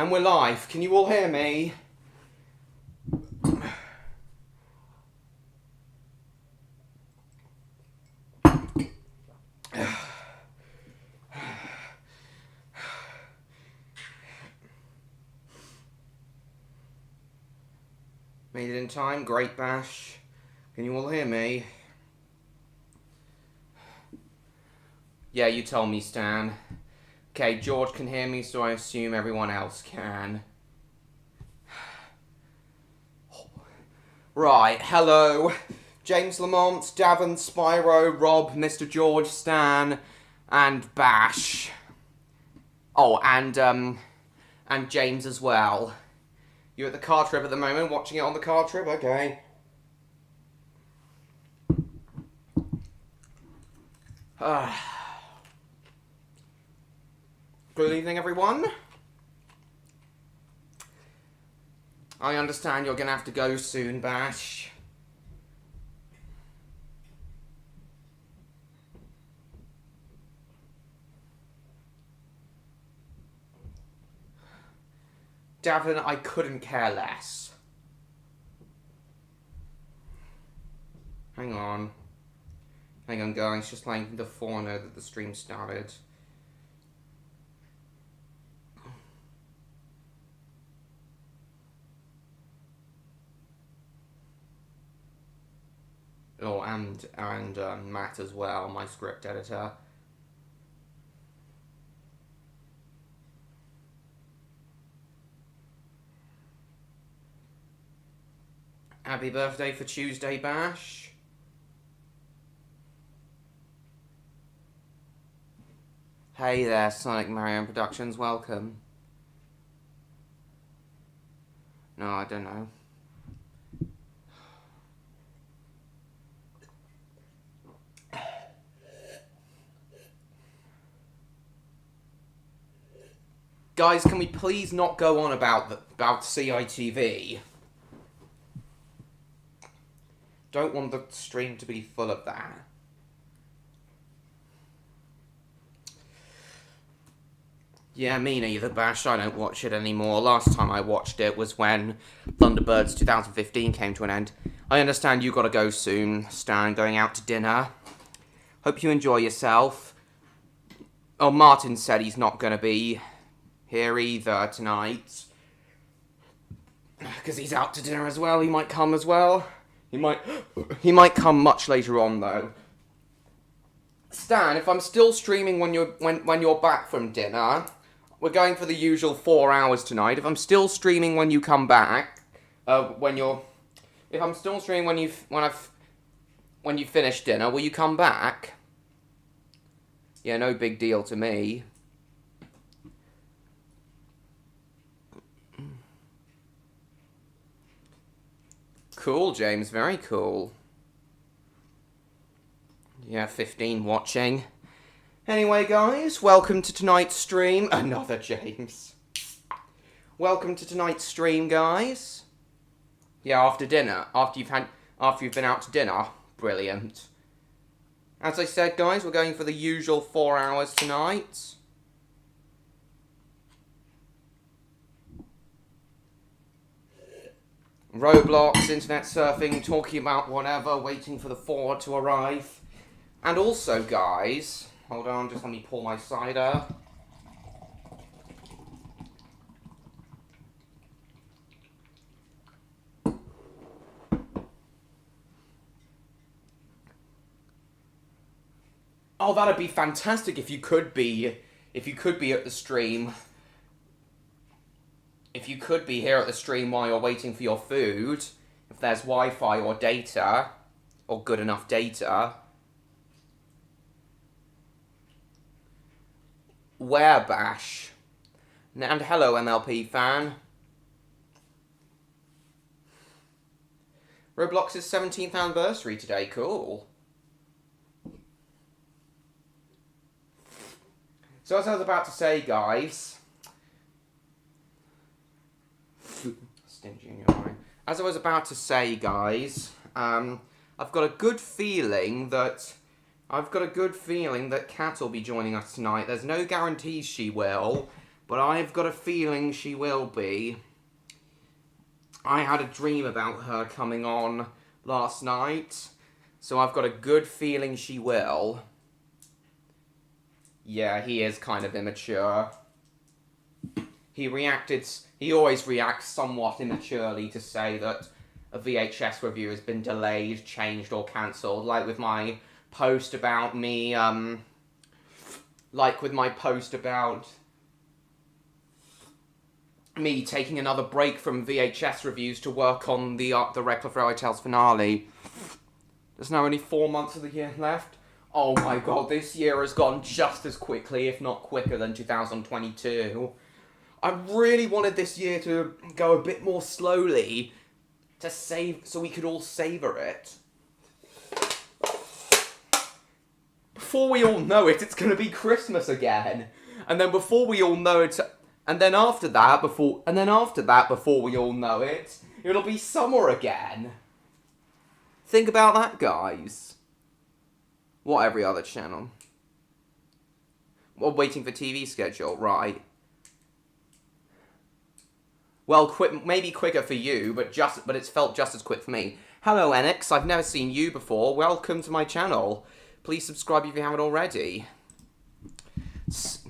And we're live. Can you all hear me? Made it in time. Great bash. Can you all hear me? Yeah, you told me, Stan. Okay, George can hear me, so I assume everyone else can. Right, hello. James Lamont, Davin, Spyro, Rob, Mr. George, Stan, and Bash. Oh, and James as well. You're at the car trip at the moment, watching it on the car trip? Okay. Good evening, everyone. I understand you're gonna have to go soon, Bash. Davin, I couldn't care less. Hang on. Hang on, guys. Just letting the four know that the stream started. Oh, and Matt as well, my script editor. Happy birthday for Tuesday, Bash. Hey there, Sonic Mario Productions, welcome. No, I don't know. Guys, can we please not go on about CITV? Don't want the stream to be full of that. Yeah, me neither, Bash. I don't watch it anymore. Last time I watched it was when Thunderbirds 2015 came to an end. I understand you gotta go soon, Stan, going out to dinner. Hope you enjoy yourself. Oh, Martin said he's not gonna be here either tonight. Because he's out to dinner as well. He might come as well. He might come much later on, though. Stan, if I'm still streaming when you're back from dinner, we're going for the usual 4 hours tonight. If I'm still streaming when you come back, if I'm still streaming when you finish dinner, will you come back? Yeah, no big deal to me. Cool, James. Very cool. Yeah, 15 watching. Anyway, guys, welcome to tonight's stream. Another James. Welcome to tonight's stream, guys. Yeah, after dinner. After you've been out to dinner. Brilliant. As I said, guys, we're going for the usual 4 hours tonight. Roblox, internet surfing, talking about whatever, waiting for the forward to arrive. And also, guys, hold on, just let me pour my cider. Oh, that'd be fantastic if you could be at the stream. If you could be here at the stream while you're waiting for your food, if there's Wi-Fi or data, or good enough data. Where, Bash? And hello, MLP fan. Roblox's 17th anniversary today, cool. So as I was about to say, guys... Stingy in your eye. As I was about to say, guys, I've got a good feeling that Kat will be joining us tonight. There's no guarantees she will, but I've got a feeling she will be. I had a dream about her coming on last night, so I've got a good feeling she will. Yeah, he is kind of immature. He always reacts somewhat immaturely to say that a VHS review has been delayed, changed, or cancelled, like with my post about me, me taking another break from VHS reviews to work on the Redcliff Railway Tales finale. There's now only 4 months of the year left. Oh my god, this year has gone just as quickly, if not quicker, than 2022. I really wanted this year to go a bit more slowly, so we could all savour it. Before we all know it, it's going to be Christmas again. And then before we all know it, and then after that, before we all know it, it'll be summer again. Think about that, guys. What, every other channel? Well, waiting for TV schedule, right. Well, maybe quicker for you, but it's felt just as quick for me. Hello, Enix. I've never seen you before. Welcome to my channel. Please subscribe if you haven't already. Let's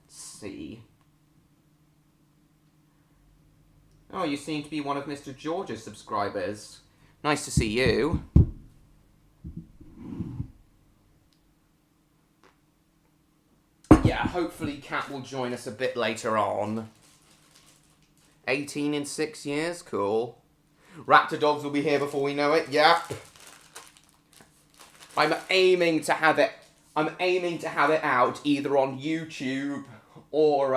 see. Oh, you seem to be one of Mr. George's subscribers. Nice to see you. Yeah, hopefully Kat will join us a bit later on. 18 in 6 years? Cool. Raptor Dogs will be here before we know it. Yep. I'm aiming to have it out either on YouTube or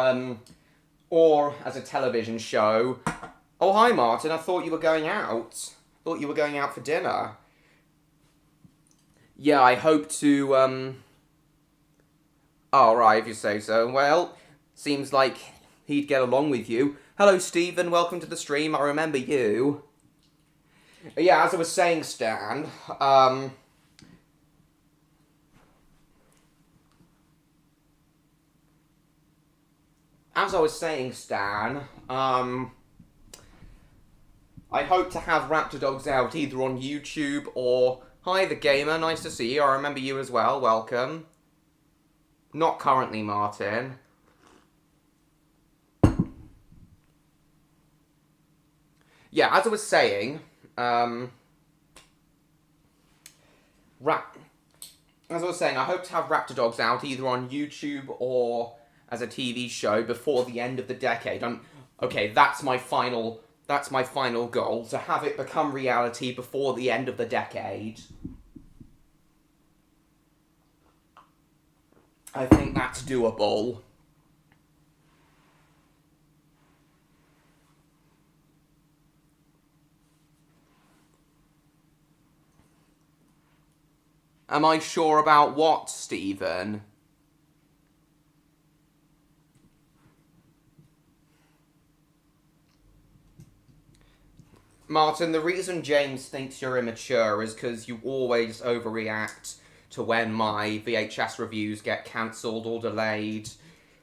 as a television show. Oh, hi, Martin. I thought you were going out. Thought you were going out for dinner. Yeah, I hope to, Oh, right, if you say so. Well, seems like he'd get along with you. Hello, Stephen. Welcome to the stream. I remember you. Yeah, as I was saying, Stan, I hope to have Raptor Dogs out either on YouTube or... Hi, The Gamer. Nice to see you. I remember you as well. Welcome. Not currently, Martin. Yeah, as I was saying, I hope to have Raptor Dogs out either on YouTube or as a TV show before the end of the decade. Okay, that's my final goal, to have it become reality before the end of the decade. I think that's doable. Am I sure about what, Stephen? Martin, the reason James thinks you're immature is because you always overreact to when my VHS reviews get cancelled or delayed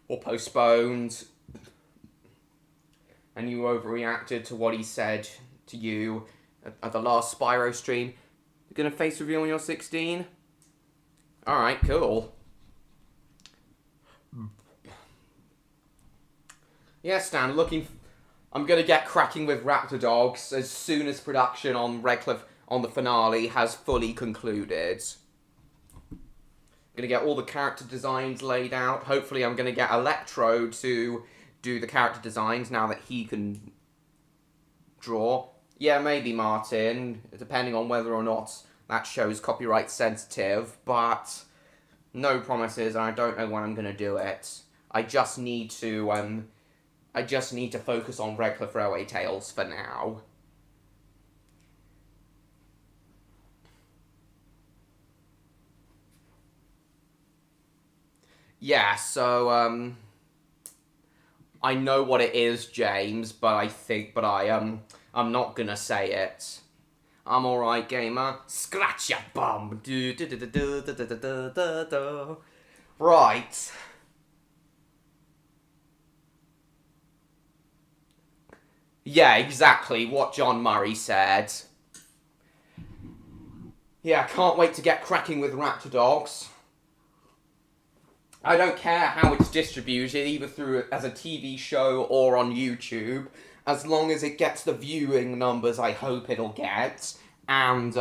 or postponed. And you overreacted to what he said to you at the last Spyro stream. You're gonna face review when you're 16? Alright, cool. Yeah, Stan, I'm gonna get cracking with Raptor Dogs as soon as production on Redcliff on the finale has fully concluded. Gonna get all the character designs laid out. Hopefully I'm gonna get Electro to do the character designs now that he can draw. Yeah, maybe, Martin, depending on whether or not that show's copyright sensitive, but no promises, and I don't know when I'm gonna do it. I just need to focus on Redcliff Railway Tales for now. Yeah, so, I know what it is, James, but I'm not gonna say it. I'm alright, gamer. Scratch your bum. Right. Yeah, exactly what John Murray said. Yeah, I can't wait to get cracking with Raptor Dogs. I don't care how it's distributed, either through as a TV show or on YouTube, as long as it gets the viewing numbers I hope it'll get, and,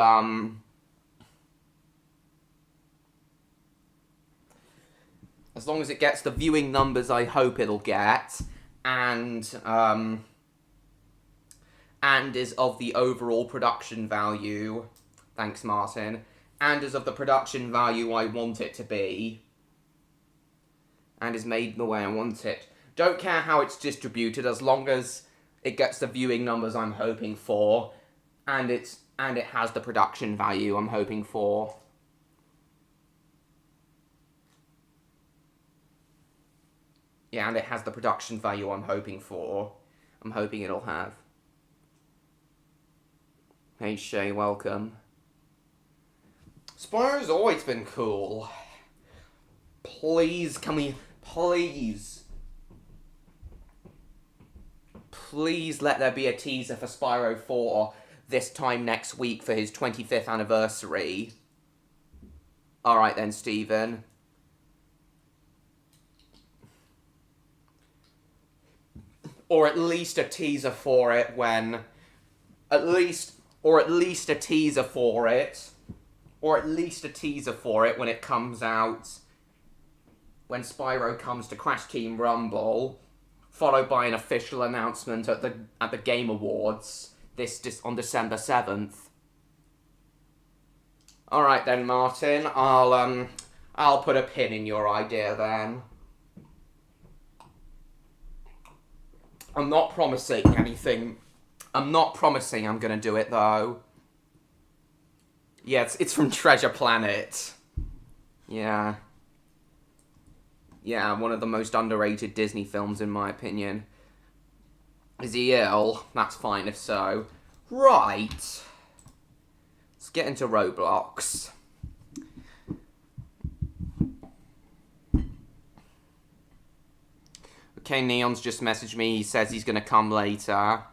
as long as it gets the viewing numbers I hope it'll get, and is of the overall production value, thanks Martin, and is of the production value I want it to be, and is made the way I want it. Don't care how it's distributed, as long as it gets the viewing numbers I'm hoping for, and it has the production value I'm hoping for. Yeah, and it has the production value I'm hoping for. I'm hoping it'll have. Hey Shay, welcome. Spyro's always been cool. Please, can we... Please. Please let there be a teaser for Spyro 4 this time next week for his 25th anniversary. Alright then, Stephen. Or at least a teaser for it when... Or at least a teaser for it. Or at least a teaser for it when it comes out. When Spyro comes to Crash Team Rumble. Followed by an official announcement at the Game Awards on December 7th. Alright then, Martin. I'll put a pin in your idea then. I'm not promising anything. I'm not promising I'm gonna do it, though. Yeah, it's from Treasure Planet. Yeah. Yeah, one of the most underrated Disney films, in my opinion. Is he ill? That's fine if so. Right. Let's get into Roblox. Okay, Neon's just messaged me. He says he's gonna come later.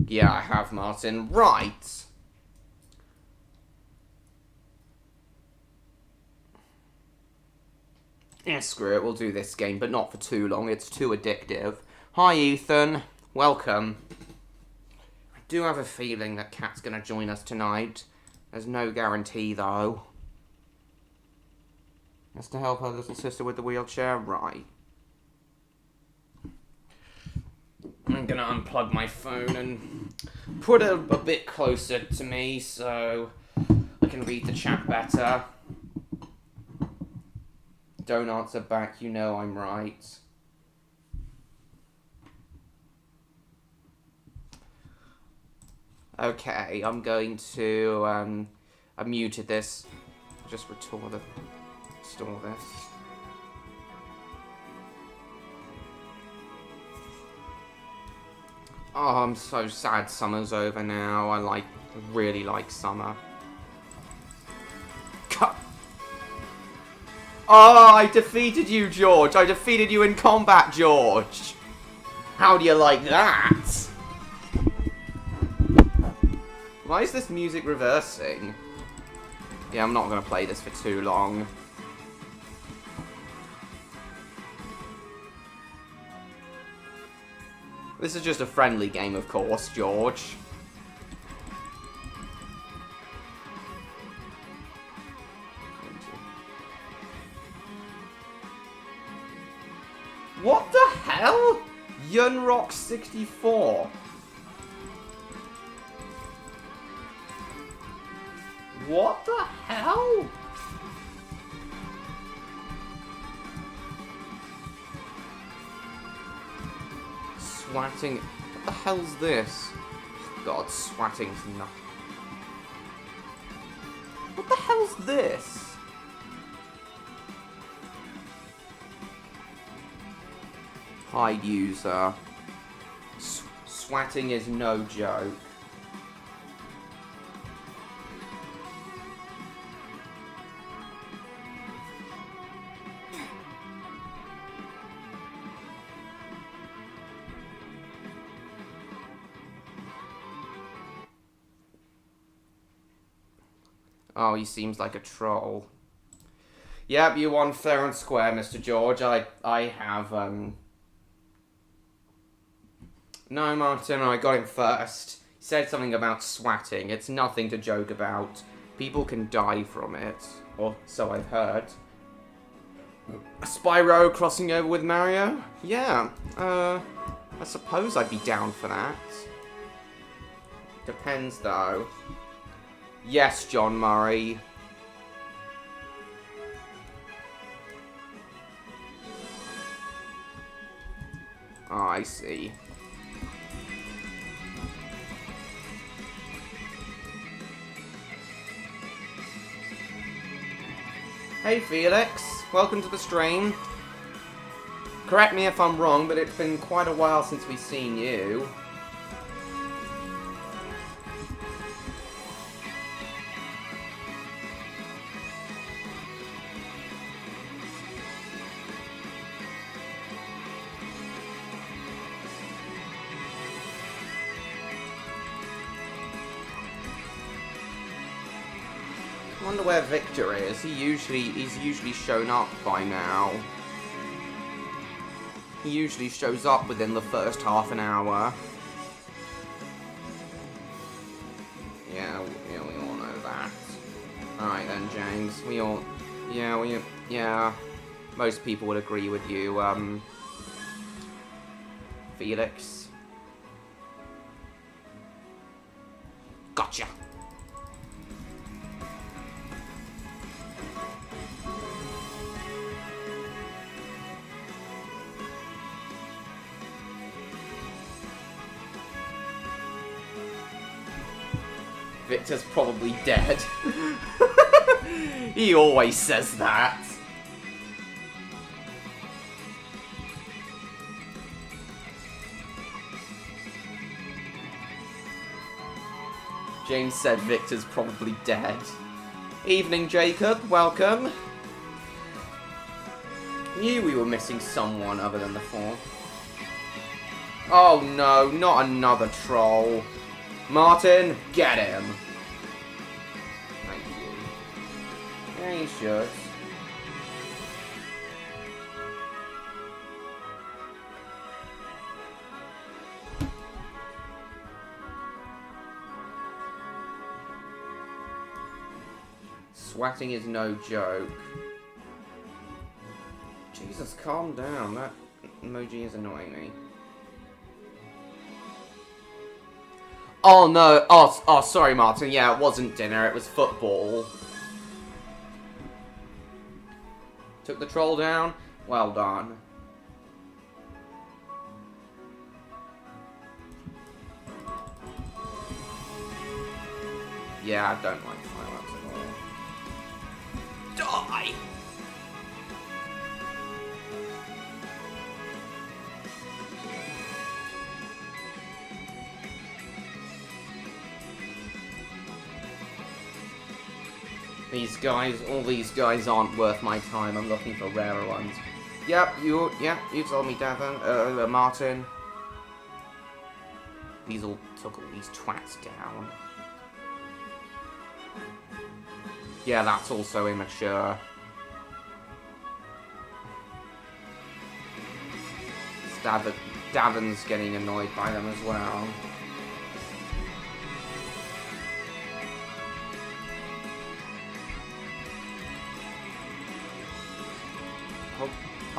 Yeah, I have, Martin. Right. Yeah, screw it. We'll do this game, but not for too long. It's too addictive. Hi, Ethan. Welcome. I do have a feeling that Kat's gonna join us tonight. There's no guarantee, though. Has to help her little sister with the wheelchair? Right. I'm gonna unplug my phone and put it a bit closer to me so I can read the chat better. Don't answer back, you know I'm right. Okay, I'm going to, I muted this. Just restore this. Oh, I'm so sad summer's over now. I really like summer. Cut. Oh, I defeated you, George. I defeated you in combat, George. How do you like that? Why is this music reversing? Yeah, I'm not going to play this for too long. This is just a friendly game, of course, George. What the hell? Yunrock 64. What the hell? Swatting. What the hell's this? God, swatting's nothing. What the hell's this? Hide user. Swatting is no joke. Oh, he seems like a troll. Yep, you won fair and square, Mr. George. I have, No, Martin, I got him first. He said something about swatting. It's nothing to joke about. People can die from it. Or so I've heard. Spyro crossing over with Mario? Yeah, I suppose I'd be down for that. Depends, though. Yes, John Murray. Oh, I see. Hey, Felix. Welcome to the stream. Correct me if I'm wrong, but it's been quite a while since we've seen you. I wonder where Victor is. He's usually shown up by now. He usually shows up within the first half an hour. Yeah, we all know that. Alright then, James. Yeah. Most people would agree with you, Felix. Gotcha. Victor's probably dead. He always says that. James said Victor's probably dead. Evening, Jacob. Welcome. Knew we were missing someone other than the four. Oh no, not another troll. Martin, get him. Thank you. Yeah, you should. Swatting is no joke. Jesus, calm down. That emoji is annoying me. Oh no, oh sorry Martin, yeah, it wasn't dinner, it was football. Took the troll down? Well done. Yeah, I don't like fireworks at all. Die! All these guys aren't worth my time. I'm looking for rarer ones. Yep, you told me, Davin, Martin. Took all these twats down. Yeah, that's also immature. Davin's getting annoyed by them as well.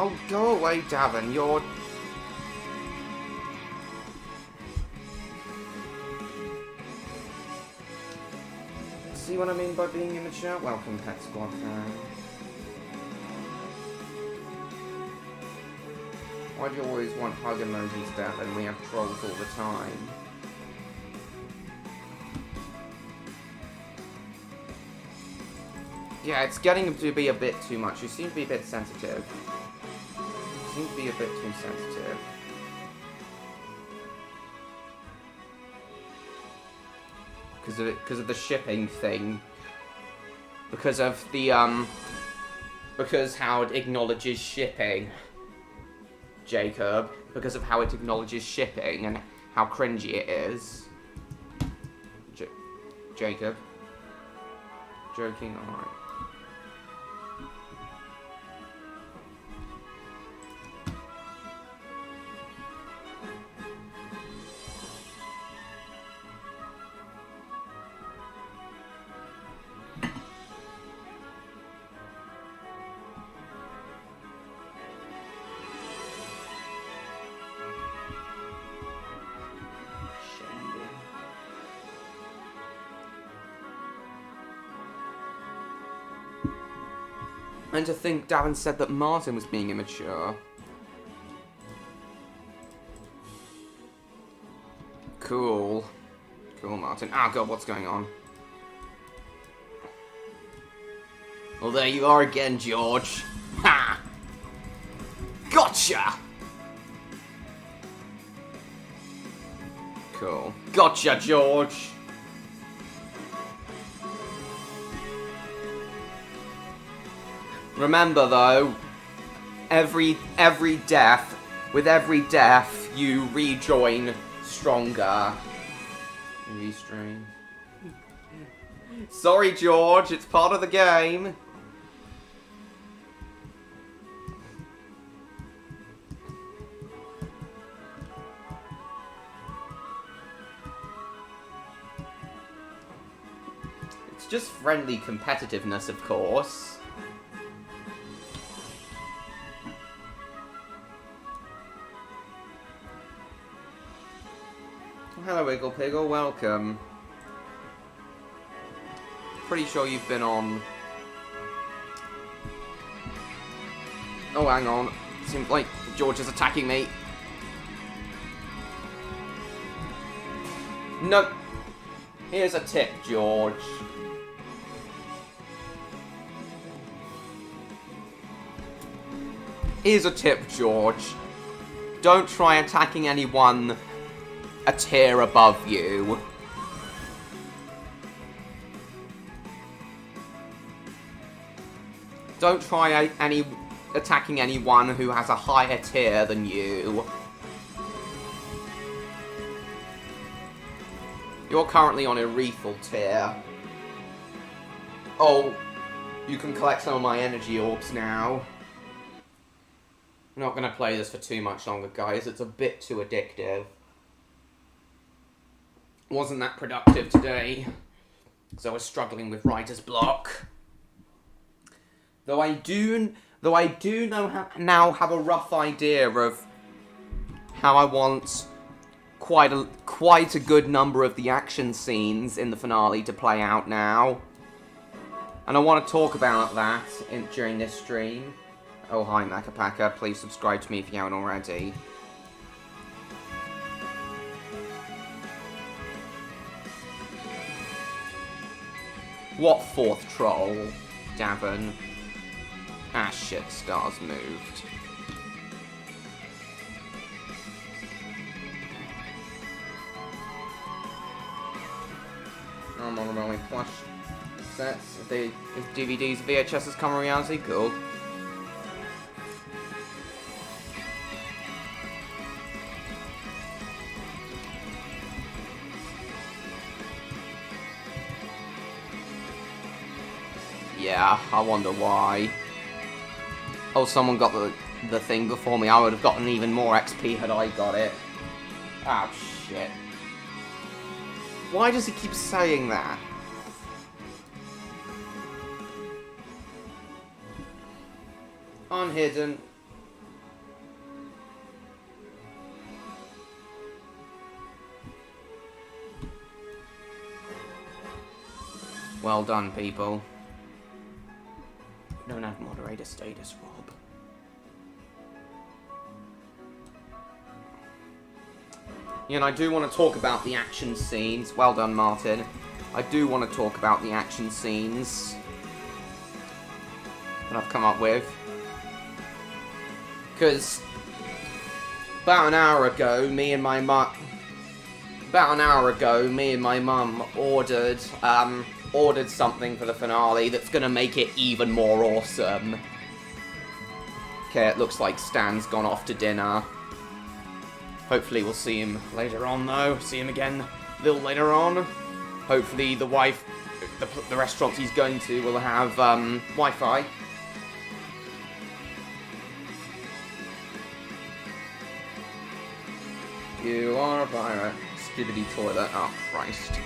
Oh, go away, Davin. You're... See what I mean by being immature? Welcome, Pet Squad fan. Why do you always want hug emojis, Davin? We have trolls all the time. Yeah, it's getting to be a bit too much. You seem to be a bit sensitive. You seem to be a bit too sensitive. Because of the shipping thing. Because of the, because how it acknowledges shipping. Jacob. Because of how it acknowledges shipping and how cringy it is. Jacob. Joking, alright. And to think Davin said that Martin was being immature. Cool. Cool, Martin. Ah, God, what's going on? Well, there you are again, George. Ha! Gotcha! Cool. Gotcha, George! Remember, though, every death, with every death, you rejoin stronger. Restream. Sorry, George, it's part of the game. It's just friendly competitiveness, of course. Hello, Wiggle Piggle, welcome. Pretty sure you've been on... Oh, hang on. Seems like George is attacking me. No. Here's a tip, George. Here's a tip, George. Don't try attacking anyone a tier above you. Don't try attacking anyone who has a higher tier than you. You're currently on a lethal tier. Oh, you can collect some of my energy orbs now. I'm not going to play this for too much longer, guys. It's a bit too addictive. Wasn't that productive today, because I was struggling with writer's block. Though I do now have a rough idea of how I want quite a good number of the action scenes in the finale to play out now, and I want to talk about that during this stream. Oh, hi, Macapaka. Please subscribe to me if you haven't already. What fourth troll, Davin? Ah, shit, stars moved. I'm on only plush sets. If DVDs, VHSs come in reality, cool. Yeah, I wonder why. Oh, someone got the thing before me. I would have gotten even more XP had I got it. Oh, shit. Why does he keep saying that? Unhidden. Well done, people. Don't have moderator status, Rob. Yeah, and I do want to talk about the action scenes. Well done, Martin. I do want to talk about the action scenes that I've come up with. Because about an hour ago, me and my mum ordered something for the finale that's gonna make it even more awesome. Okay, it looks like Stan's gone off to dinner. Hopefully we'll see him later on, though. See him again a little later on. Hopefully the wife the restaurants he's going to will have Wi-Fi. You are a pirate. Skibbity toilet. Oh, Christ.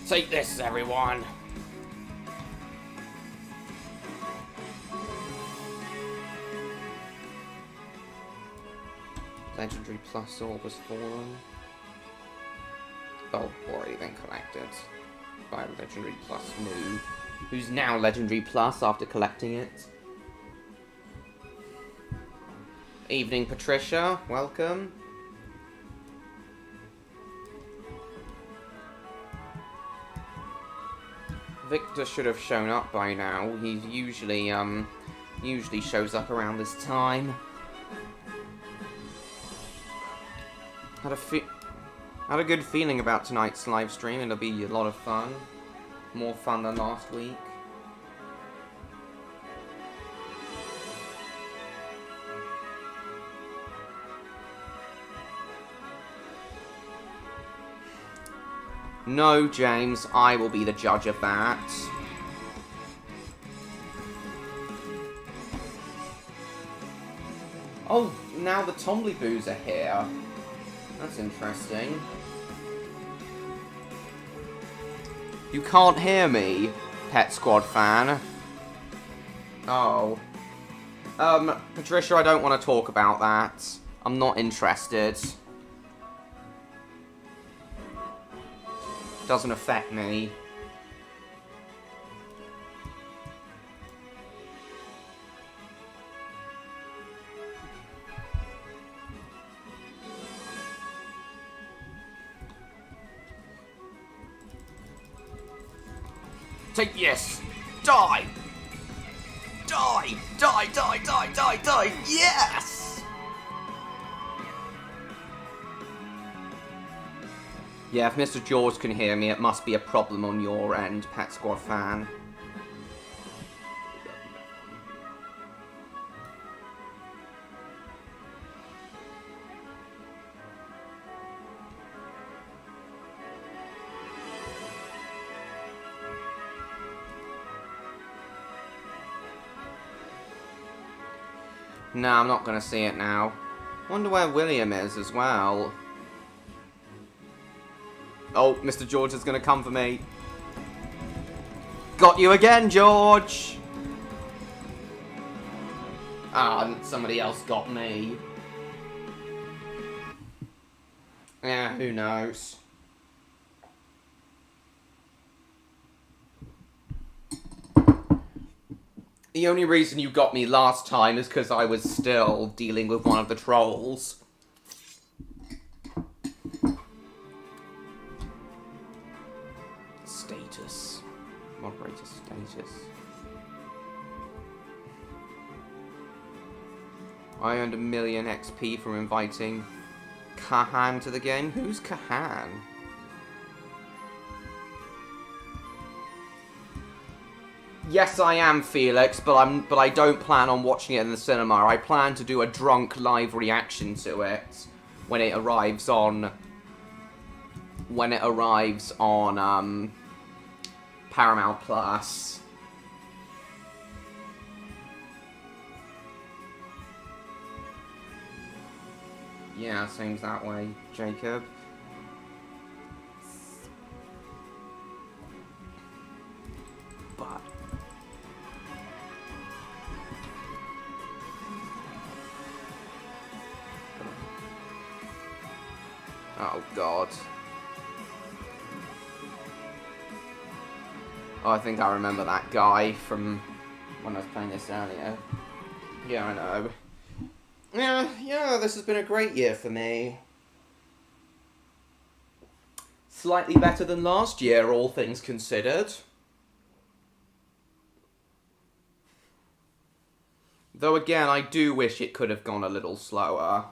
Take this, everyone. Legendary Plus Orb was fallen. Oh, already been collected by Legendary Plus Moo, who's now Legendary Plus after collecting it. Evening, Patricia. Welcome. Victor should have shown up by now. He usually shows up around this time. Had a good feeling about tonight's live stream. It'll be a lot of fun. More fun than last week. No, James, I will be the judge of that. Oh, now the Tombliboos are here. That's interesting. You can't hear me, Pet Squad fan. Oh. Patricia, I don't want to talk about that. I'm not interested. Doesn't affect me. Take yes! Die! Die! Die, die, die, die, die! Yes! Yeah, if Mr. George can hear me, it must be a problem on your end, Pet Squad fan. No, I'm not gonna see it now. Wonder where William is as well. Oh, Mr. George is gonna come for me. Got you again, George! Ah, somebody else got me. Yeah, who knows? The only reason you got me last time is because I was still dealing with one of the trolls. Status. Moderator status. I earned 1,000,000 XP from inviting Kahan to the game. Who's Kahan? Yes, I am, Felix, but I don't plan on watching it in the cinema. I plan to do a drunk live reaction to it when it arrives on Paramount Plus. Yeah, seems that way, Jacob. But oh god. Oh, I think I remember that guy from when I was playing this earlier. Yeah, I know. Yeah, this has been a great year for me. slightly better than last year, all things considered. Though again, I do wish it could have gone a little slower.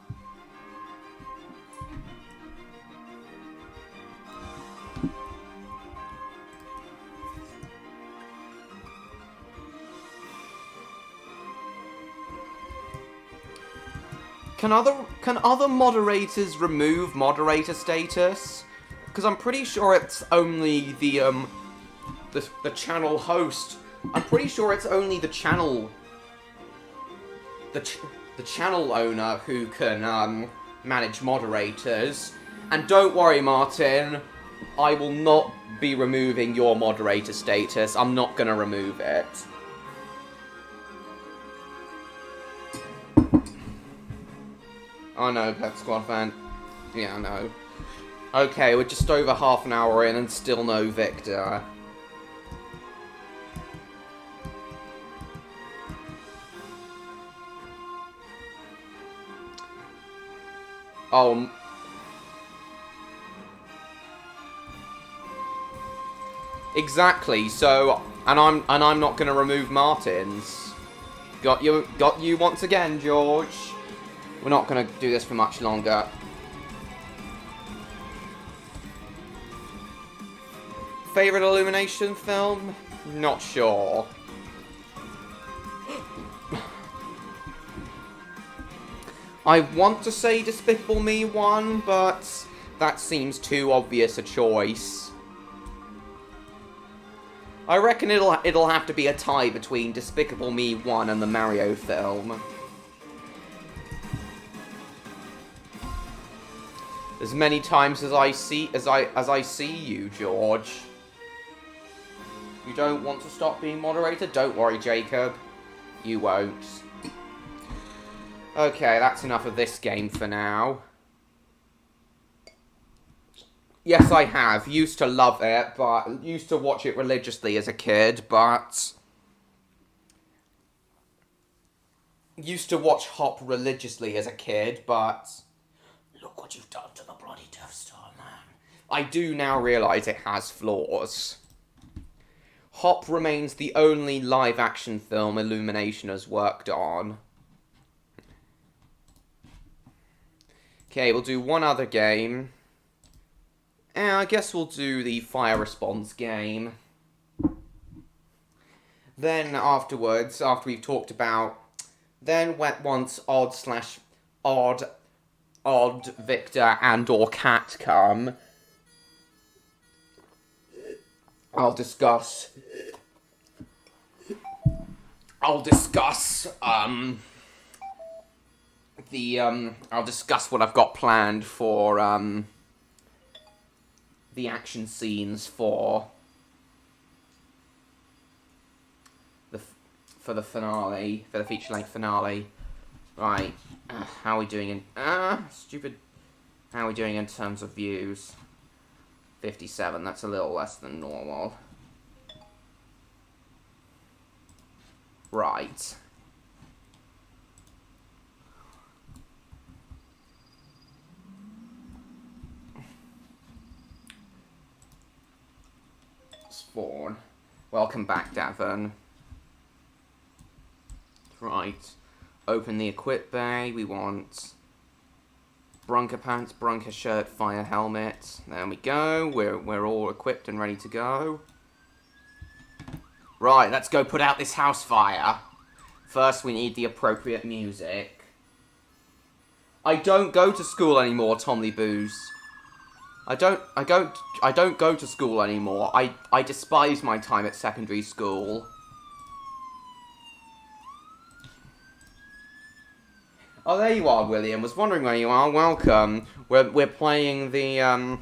Can other moderators remove moderator status? Because I'm pretty sure it's only the channel host. I'm pretty sure it's only the channel the channel owner who can manage moderators. And don't worry, Martin, I will not be removing your moderator status. I'm not gonna remove it. Oh no, Pep Squad fan. Yeah, I know. Okay, we're just over half an hour in and still no Victor. Oh. Exactly, so and I'm not gonna remove Martin's. Got you once again, George. We're not going to do this for much longer. Favorite Illumination film? Not sure. I want to say Despicable Me 1, but that seems too obvious a choice. I reckon it'll have to be a tie between Despicable Me 1 and the Mario film. As many times as I see you, George. You don't want to stop being moderator? Don't worry, Jacob. You won't. Okay, that's enough of this game for now. Yes, I have. Used to love it, but used to watch it religiously as a kid, but used to watch Hop religiously as a kid, but look what you've done to the bloody Death Star, man. I do now realise it has flaws. Hop remains the only live-action film Illumination has worked on. Okay, we'll do one other game. And I guess we'll do the fire response game. Then afterwards, after we've talked about... Then once odd, Victor and or Cat come, I'll discuss what I've got planned for the action scenes for the finale, for the feature-length finale. Right, how are we doing in... stupid. How are we doing in terms of views? 57, that's a little less than normal. Right. Spawn. Welcome back, Davin. Right. Open the equip bay. We want Brunker pants, Brunker shirt, fire helmet. There we go. We're all equipped and ready to go. Right, let's go put out this house fire. First, we need the appropriate music. I don't go to school anymore, Tomly Boos. I don't go to school anymore. I despise my time at secondary school. Oh, there you are, William. Was wondering where you are. Welcome. We're playing the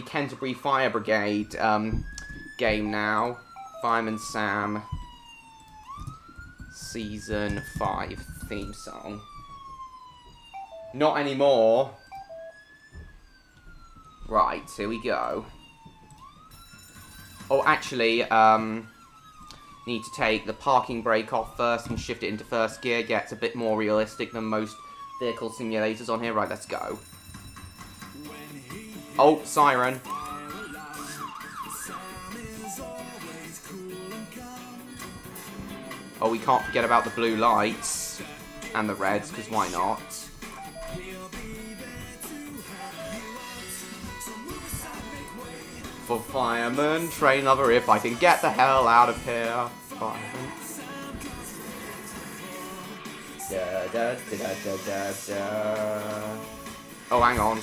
Canterbury Fire Brigade game now. Fireman Sam Season 5 theme song. Not anymore. Right, here we go. Oh, actually, need to take the parking brake off first and shift it into first gear. Gets a bit more realistic than most vehicle simulators on here. Right, let's go. When he Oh, siren. Oh, we can't forget about the blue lights. And the reds, because why not? For fireman, train lover, if I can get the hell out of here. Fireman. Da, da, da, da, da, da. Oh, hang on.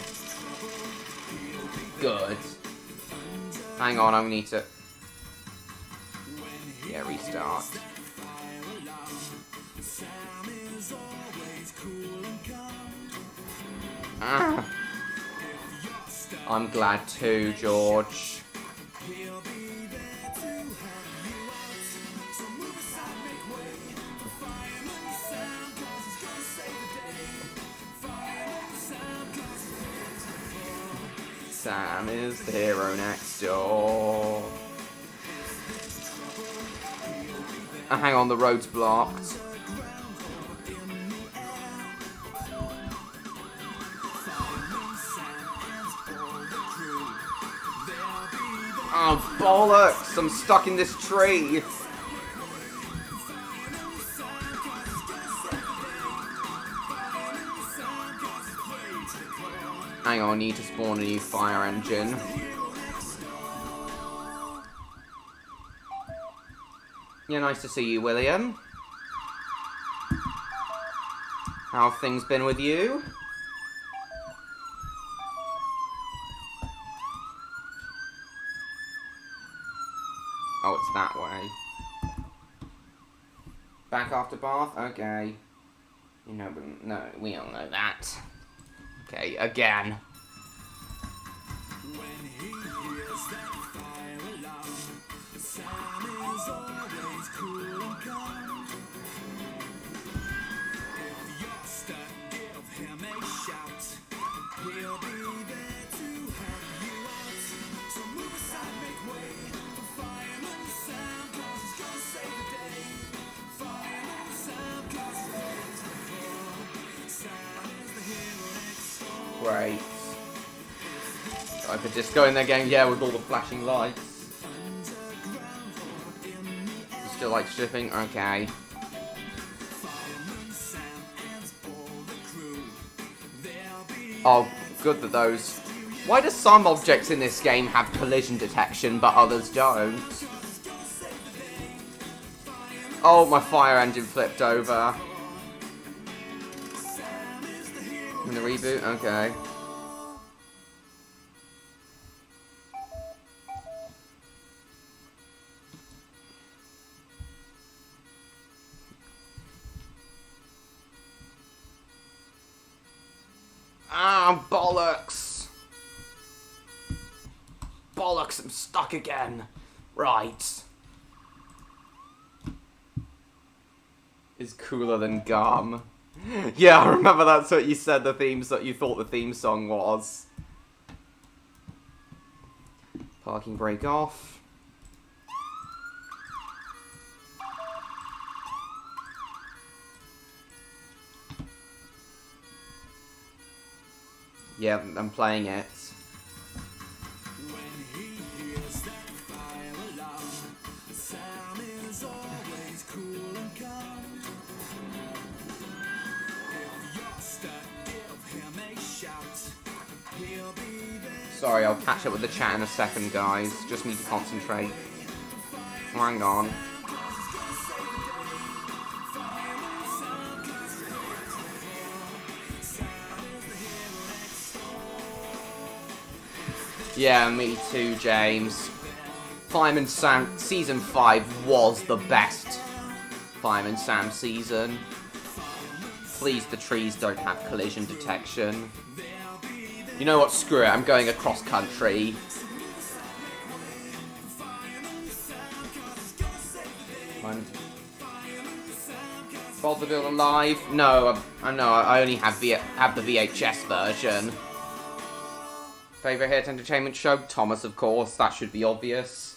Good. Hang on, I need to... Yeah, restart. Ah. I'm glad too, George. Sam is the hero next door. Hang on, the road's blocked. Oh, bollocks! I'm stuck in this tree! Hang on, I need to spawn a new fire engine. Yeah, nice to see you, William. How have things been with you? Oh, it's that way. Back after bath? Okay. You know, no, we all know that. Okay, again. When he hears that fire alarm, Sam is always cool and calm. If you're stuck, give him a shout. He'll be there to help you out. So move aside, make way for fireman Sam, 'cause he's gonna save the day. Fireman Sam, 'cause he's ready to go. Sam is the hero next door. Great. I could just go in there going, yeah, with all the flashing lights. You still like stripping? Okay. Oh, good that those... Why do some objects in this game have collision detection, but others don't? Oh, my fire engine flipped over. In the reboot? Okay. Ah, bollocks! Bollocks, I'm stuck again. Right. Is cooler than gum. Yeah, I remember that's what you said the theme that you thought the theme song was. Parking brake off. Yeah, I'm playing it. Sorry, I'll catch up with the chat in a second, guys. Just need to concentrate. Hang on. Yeah, me too, James. Fireman Sam Season 5 was the best Fireman Sam season. Please, the trees don't have collision detection. You know what, screw it, I'm going across country. Vaudeville Alive? No, I only have the VHS version. Favourite hit entertainment show? Thomas, of course. That should be obvious.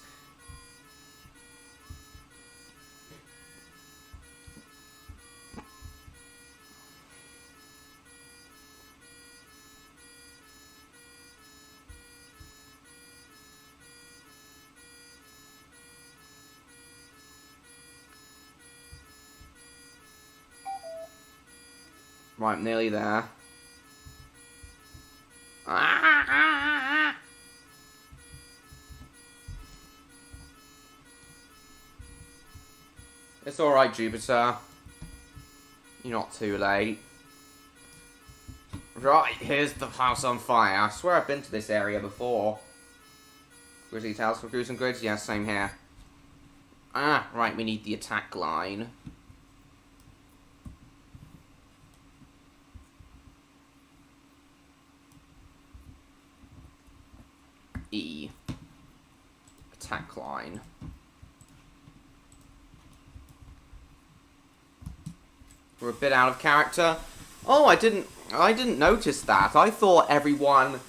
Right, I'm nearly there. It's alright, Jupiter. You're not too late. Right, here's the house on fire. I swear I've been to this area before. Grizzly Tales for Gruesome Grids? Yeah, same here. Ah, right, we need the attack line. E. Attack line. We're a bit out of character. Oh, I didn't notice that. I thought everyone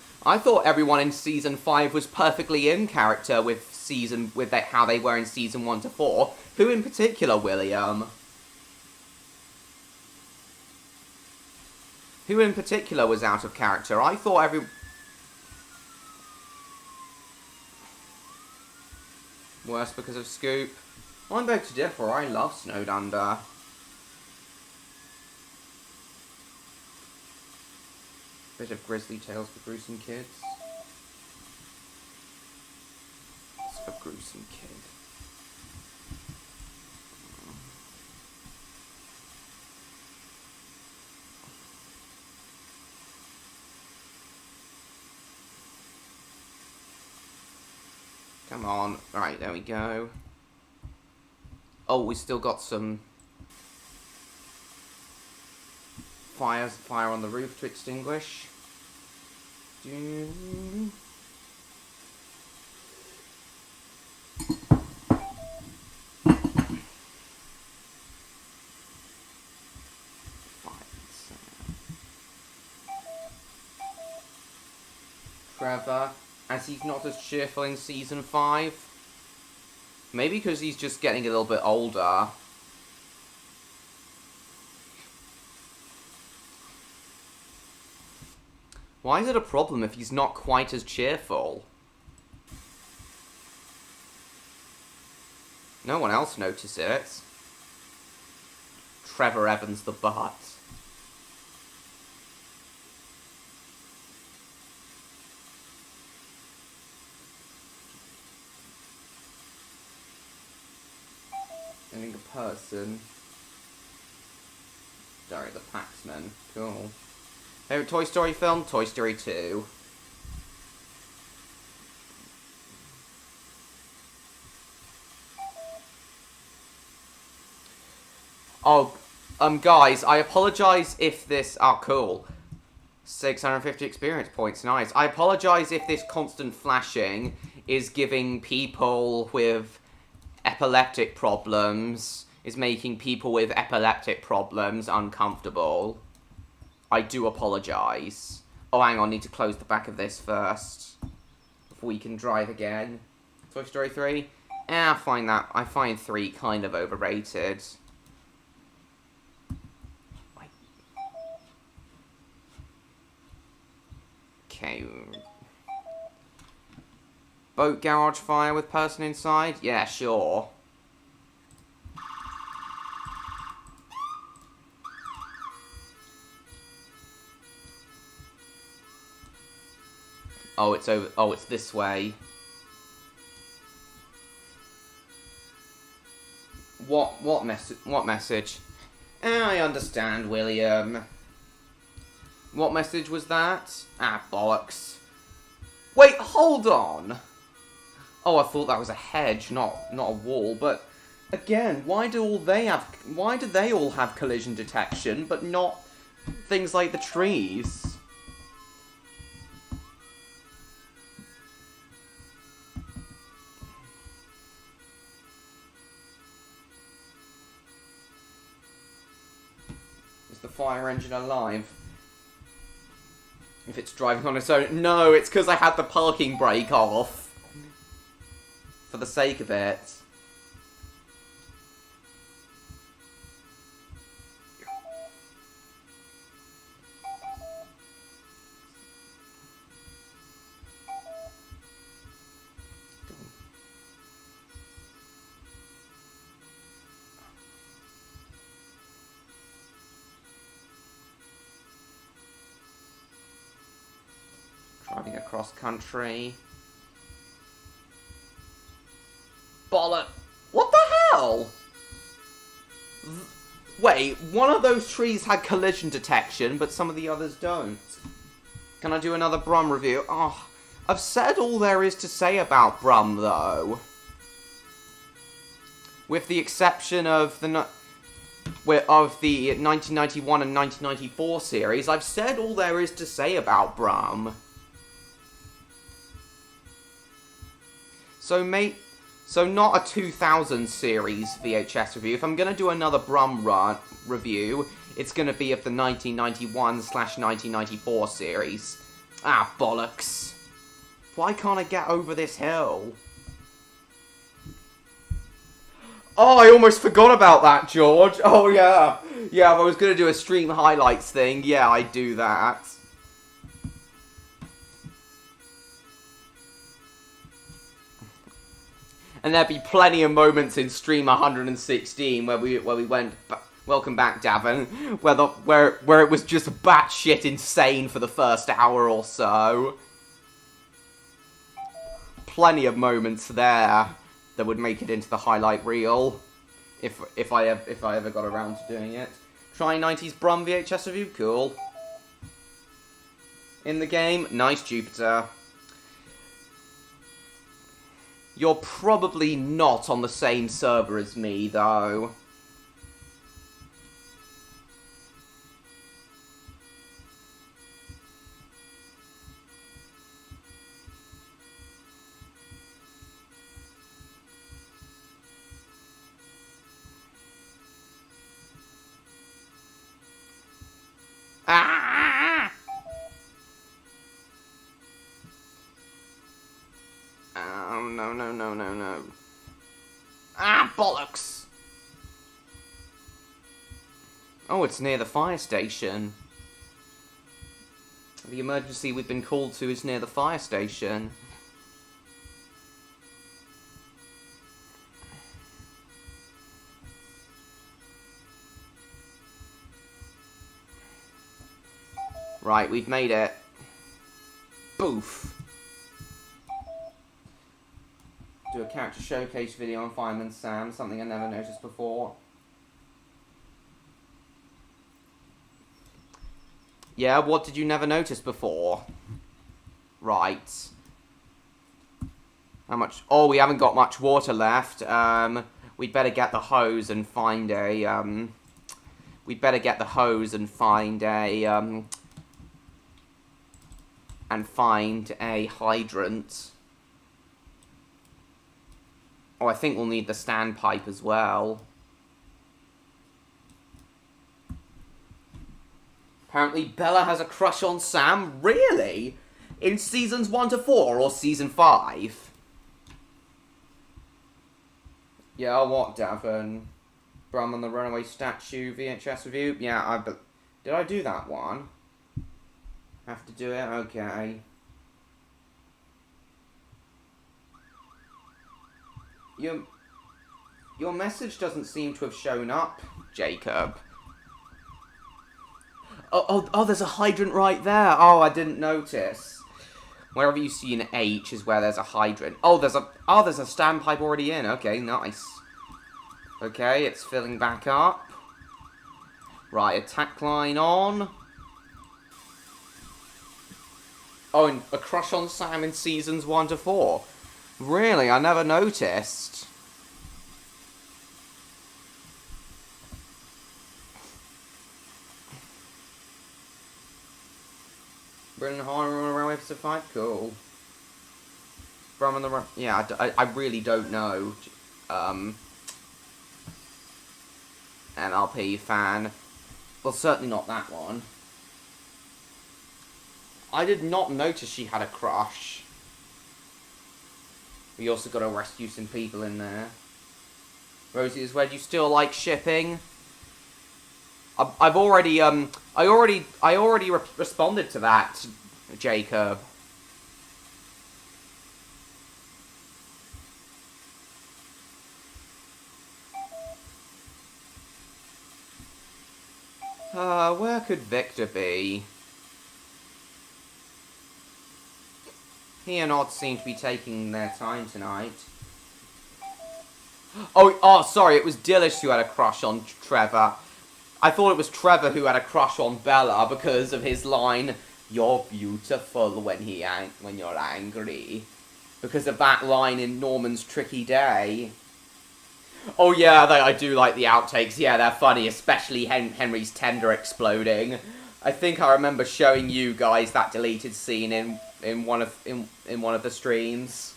in season 5 was perfectly in character with how they were in season 1 to 4. Who in particular, William? Who in particular was out of character? I thought Worse because of Scoop. I beg to differ. I love Snowed Under. Bit of Grizzly Tales for Gruesome Kids. It's for Gruesome Kid. Come on. Right, there we go. Oh, we still got some fire on the roof to extinguish. Trevor, as he's not as cheerful in season 5. Maybe because he's just getting a little bit older. Why is it a problem if he's not quite as cheerful? No one else noticed it. Trevor Evans the butt. Getting a person. Sorry, the Paxman. Cool. Favorite Toy Story film? Toy Story 2. Oh, guys, I apologize if this... Oh, cool. 650 experience points, nice. I apologize if this constant flashing is giving people with epileptic problems, is making people with epileptic problems uncomfortable. I do apologize. Oh, hang on, need to close the back of this first before we can drive again. Toy Story 3? I find 3 kind of overrated. Okay. Boat garage fire with person inside? Yeah, sure. Oh, it's over. Oh, it's this way. What message? I understand, William. What message was that? Ah, bollocks. Wait, hold on. Oh, I thought that was a hedge, not a wall. But again, why do they all have collision detection, but not things like the trees? Is the fire engine alive? If it's driving on its own... No, it's because I had the parking brake off. For the sake of it. cross country. Bollock. What the hell? Wait, one of those trees had collision detection, but some of the others don't. Can I do another Brum review? Oh, I've said all there is to say about Brum, though. With the exception of the 1991 and 1994 series, I've said all there is to say about Brum. So not a 2000 series VHS review. If I'm going to do another Brum review, it's going to be of the 1991/1994 series. Ah, bollocks. Why can't I get over this hill? Oh, I almost forgot about that, George. Oh, yeah. Yeah, if I was going to do a stream highlights thing, yeah, I'd do that. And there'd be plenty of moments in stream 116 where we went, welcome back, Davin, where it was just batshit insane for the first hour or so. Plenty of moments there that would make it into the highlight reel, if I ever got around to doing it. Try 90s Brum VHS review, cool. In the game, nice Jupiter. You're probably not on the same server as me, though. Ah! Oh, no. Ah, bollocks! Oh, it's near the fire station. The emergency we've been called to is near the fire station. Right, we've made it. Boof. Do a character showcase video on Fireman Sam, something I never noticed before. Yeah, what did you never notice before? Right. How much? Oh, we haven't got much water left. We'd better get the hose and find a, we'd better get the hose and find a, hydrant. Oh, I think we'll need the standpipe as well. Apparently Bella has a crush on Sam. Really? In seasons 1 to 4 or season 5? Yeah, what, Davin? Brum and the Runaway Statue VHS review? Yeah, did I do that one? Have to do it? Okay. Your message doesn't seem to have shown up, Jacob. Oh, there's a hydrant right there. Oh, I didn't notice. Wherever you see an H is where there's a hydrant. Oh, there's a standpipe already in. Okay, nice. Okay, it's filling back up. Right, attack line on. Oh, and a crush on Sam in seasons 1 to 4. Really? I never noticed. Brilliant horror on a railway episode 5? Cool. Brum and the... Yeah, I really don't know. NLP fan. Well, certainly not that one. I did not notice she had a crush. We also got to rescue some people in there. Rosie is where do you still like shipping? I already responded to that, Jacob. Where could Victor be? He and Odd seem to be taking their time tonight. Oh, sorry, it was Dillish who had a crush on Trevor. I thought it was Trevor who had a crush on Bella because of his line, "You're beautiful when you're angry." Because of that line in Norman's Tricky Day. Oh yeah, I do like the outtakes. Yeah, they're funny, especially Henry's tender exploding. I think I remember showing you guys that deleted scene in one of the streams.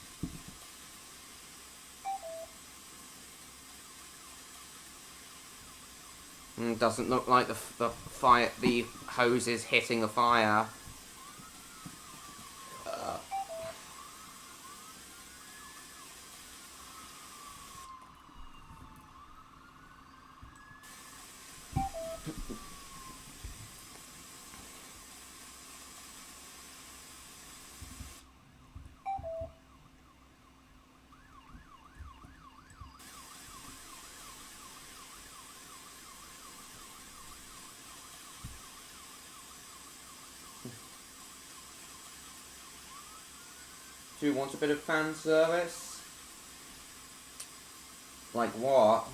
Doesn't look like the hose is hitting the fire. Do you want a bit of fan service? Like what?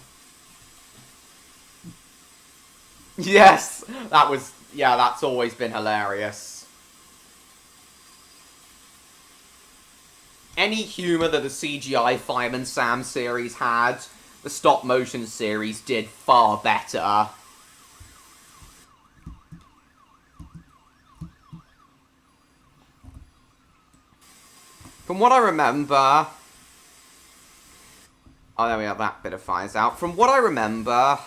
Yes! That's always been hilarious. Any humour that the CGI Fireman Sam series had, the stop motion series did far better. From what I remember... Oh, there we are, that bit of fire's out. From what I remember,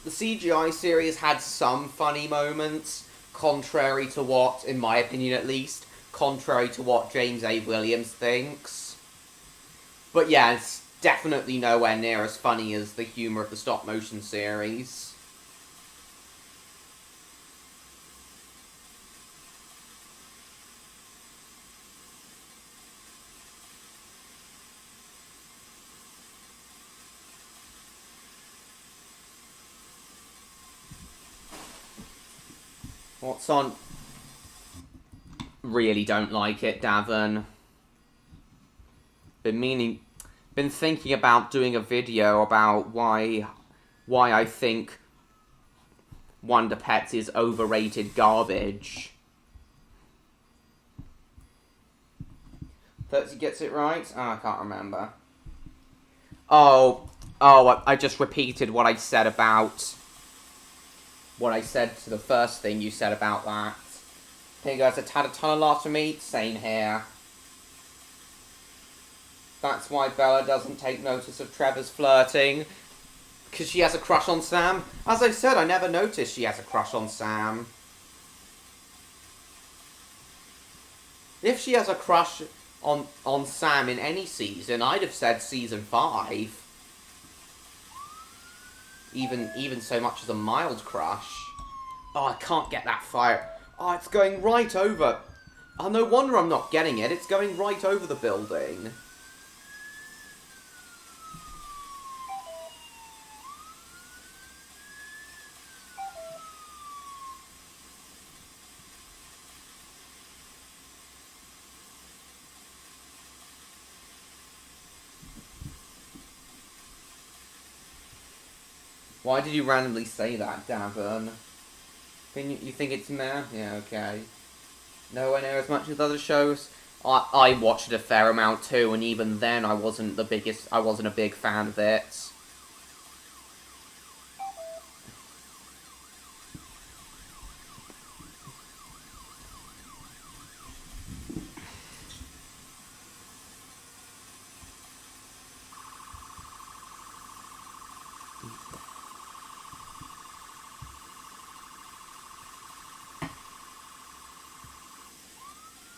the CGI series had some funny moments, contrary to what, in my opinion at least, contrary to what James A. Williams thinks. But yeah, it's definitely nowhere near as funny as the humour of the stop-motion series. What's on? Really don't like it, Davin. Been thinking about doing a video about why I think Wonder Pets is overrated garbage. 30 gets it right? Oh, I can't remember. Oh, I just repeated what I said about... What I said to the first thing you said about that. Hey guys, had a ton of laughs from me. Same here. That's why Bella doesn't take notice of Trevor's flirting. Because she has a crush on Sam. As I said, I never noticed she has a crush on Sam. If she has a crush on Sam in any season, I'd have said season 5. Even so much as a mild crush. Oh, I can't get that fire. Oh, it's going right over. Oh, no wonder I'm not getting it. It's going right over the building. Why did you randomly say that, Davin? You think it's meh? Yeah, okay. Nowhere near as much as other shows. I watched it a fair amount too, and even then I wasn't a big fan of it.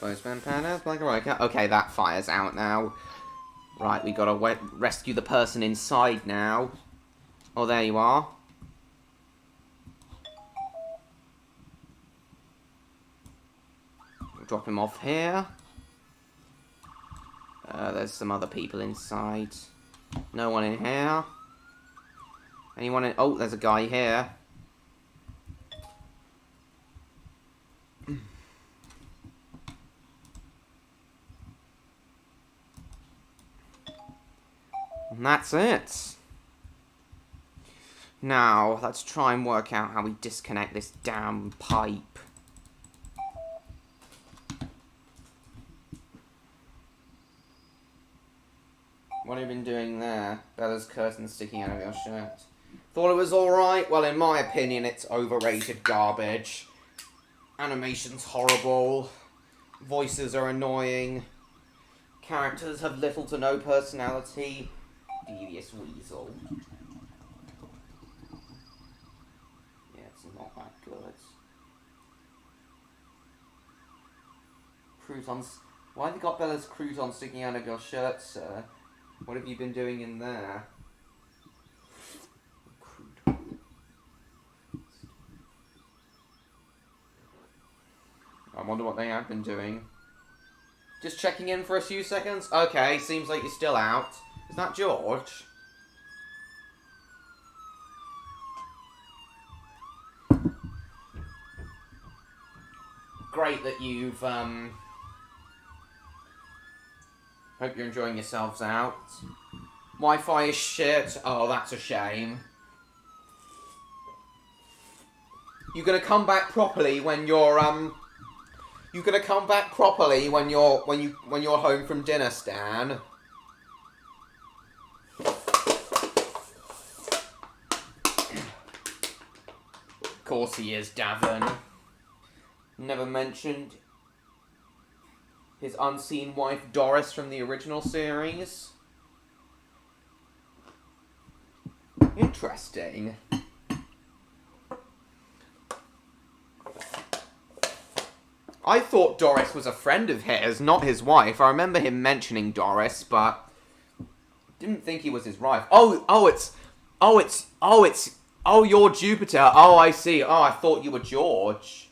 Postman Panas, Black and White. Okay, that fire's out now. Right, we gotta rescue the person inside now. Oh, there you are. Drop him off here. There's some other people inside. No one in here. Anyone in... Oh, there's a guy here. And that's it. Now, let's try and work out how we disconnect this damn pipe. What have you been doing there? Bella's curtain sticking out of your shirt. Thought it was alright? Well, in my opinion, it's overrated garbage. Animation's horrible. Voices are annoying. Characters have little to no personality. Devious weasel. Yeah, it's not that good. Croutons. Why have you got Bella's croutons sticking out of your shirt, sir? What have you been doing in there? I wonder what they have been doing. Just checking in for a few seconds? Okay, seems like you're still out. Is that George? Great that you've, hope you're enjoying yourselves out. Wi-Fi is shit. Oh, that's a shame. You're gonna come back properly when you're, you're gonna come back properly when you're home from dinner, Stan. Of course he is, Davin. Never mentioned his unseen wife Doris from the original series. Interesting. I thought Doris was a friend of his, not his wife. I remember him mentioning Doris, but didn't think he was his wife. Oh, you're Jupiter. Oh, I see. Oh, I thought you were George.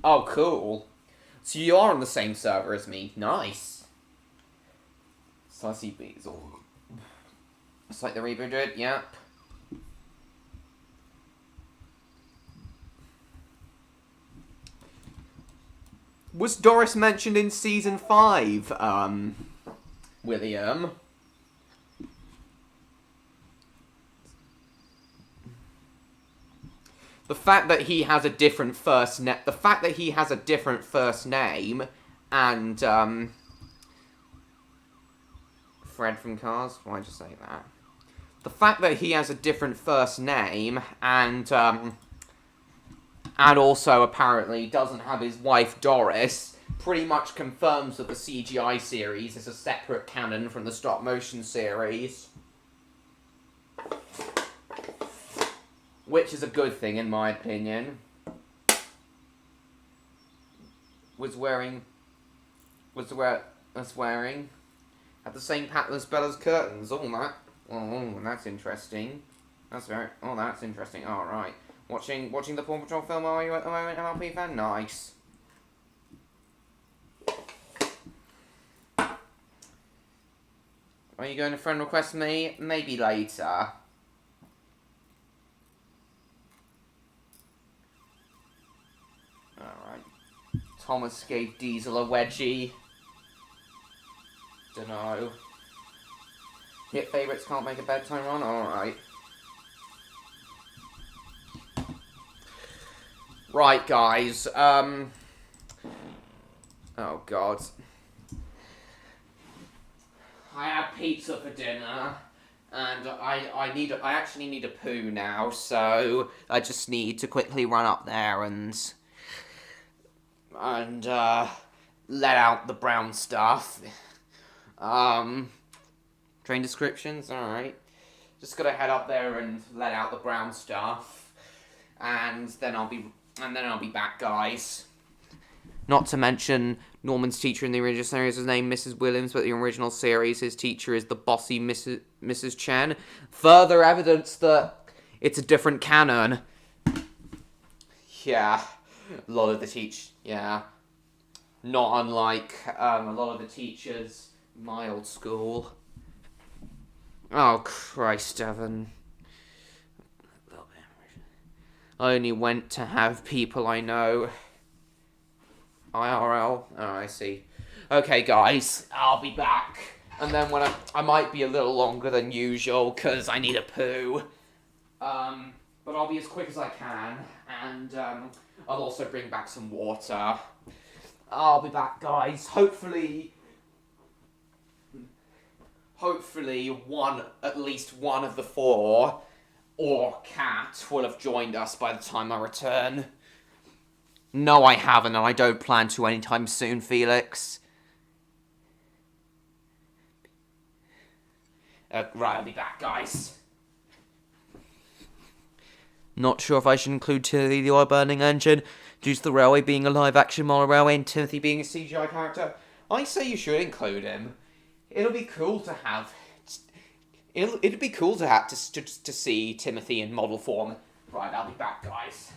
Oh, cool. So you are on the same server as me. Nice. Sussy Beazle. It's like the rebooted, yep. Was Doris mentioned in Season 5, William? The fact that he has a different first name, and, Fred from Cars? Why'd you say that? The fact that he has a different first name, and also apparently doesn't have his wife Doris, pretty much confirms that the CGI series is a separate canon from the stop-motion series. Which is a good thing, in my opinion. Was wearing at the same pattern as Bella's curtains. That's interesting. That's interesting. All right. Watching the Paw Patrol film, are you at the moment, MLP fan? Nice. Are you going to friend request me? Maybe later. Alright. Thomas gave Diesel a wedgie. Dunno. Hit favourites can't make a bedtime run? Alright. Right, guys. Oh, God. I had pizza for dinner, and I actually need a poo now, so I just need to quickly run up there and let out the brown stuff. Train descriptions, alright. Just gotta head up there and let out the brown stuff, and then I'll be back, guys. Not to mention, Norman's teacher in the original series was named Mrs. Williams, but the original series, his teacher is the bossy Mrs. Chen. Further evidence that it's a different canon. Yeah, a lot of the yeah. Not unlike a lot of the teachers in my old school. Oh, Christ, Evan. I only went to have people I know. IRL? Oh, I see. Okay, guys, I'll be back. And then when I might be a little longer than usual because I need a poo. But I'll be as quick as I can, and I'll also bring back some water. I'll be back, guys. Hopefully at least one of the four, or Cat, will have joined us by the time I return. No, I haven't, and I don't plan to anytime soon, Felix. Right, I'll be back, guys. Not sure if I should include Timothy the oil-burning engine, due to the railway being a live-action model railway and Timothy being a CGI character. I say you should include him. It'll be cool to have... It'd be cool to have to see Timothy in model form. Right, I'll be back, guys.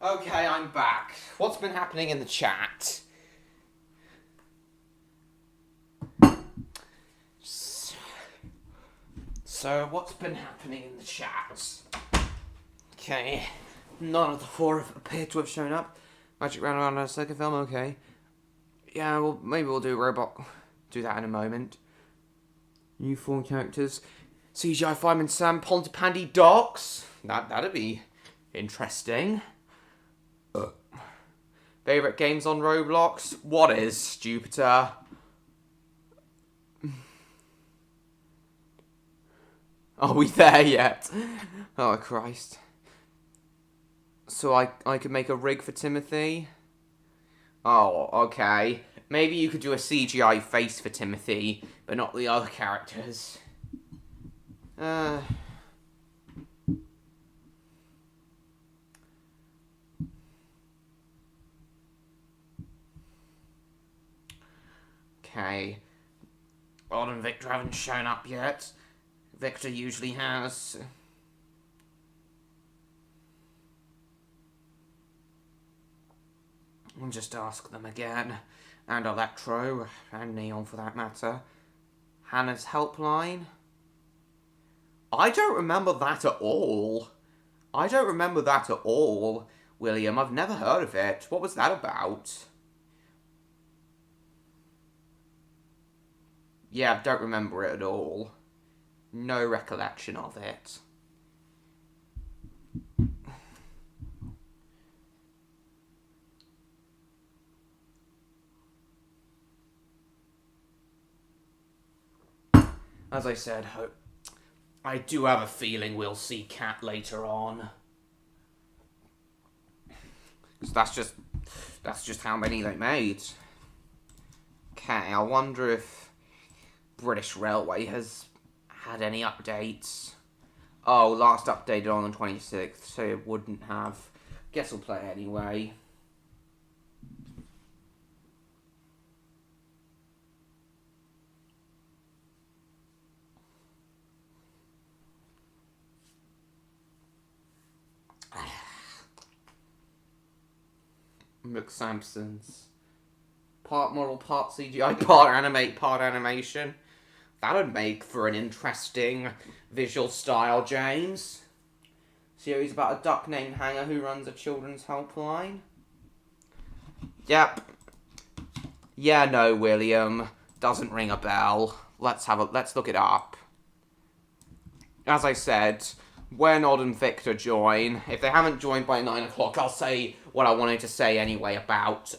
Okay, I'm back. What's been happening in the chat? So what's been happening in the chat? Okay, none of the four have appeared to have shown up. Magic ran around on a second film, okay. Yeah, well, maybe we'll do Robot. Do that in a moment. New four characters. CGI Fireman Sam, Pontypandy Docks. That'd be interesting. Favourite games on Roblox? What is, Jupiter? Are we there yet? Oh, Christ. So I could make a rig for Timothy? Oh, okay. Maybe you could do a CGI face for Timothy, but not the other characters. Okay. Odd and Victor haven't shown up yet. Victor usually has. I'll just ask them again. And Electro, and Neon for that matter. Hannah's helpline? I don't remember that at all. I don't remember that at all, William. I've never heard of it. What was that about? Yeah, I don't remember it at all. No recollection of it. As I said, I do have a feeling we'll see Cat later on. Because that's just how many they made. Okay, I wonder if British Railway has had any updates. Oh, last updated on the 26th, so it wouldn't have. Guess we'll play it anyway. McSampson's. Part model, part CGI, part animate, part animation. That would make for an interesting visual style, James. Series about a duck named Hanger who runs a children's helpline. Yep. Yeah, no, William. Doesn't ring a bell. Let's look it up. As I said, when Odd and Victor join, if they haven't joined by 9 o'clock, I'll say what I wanted to say anyway about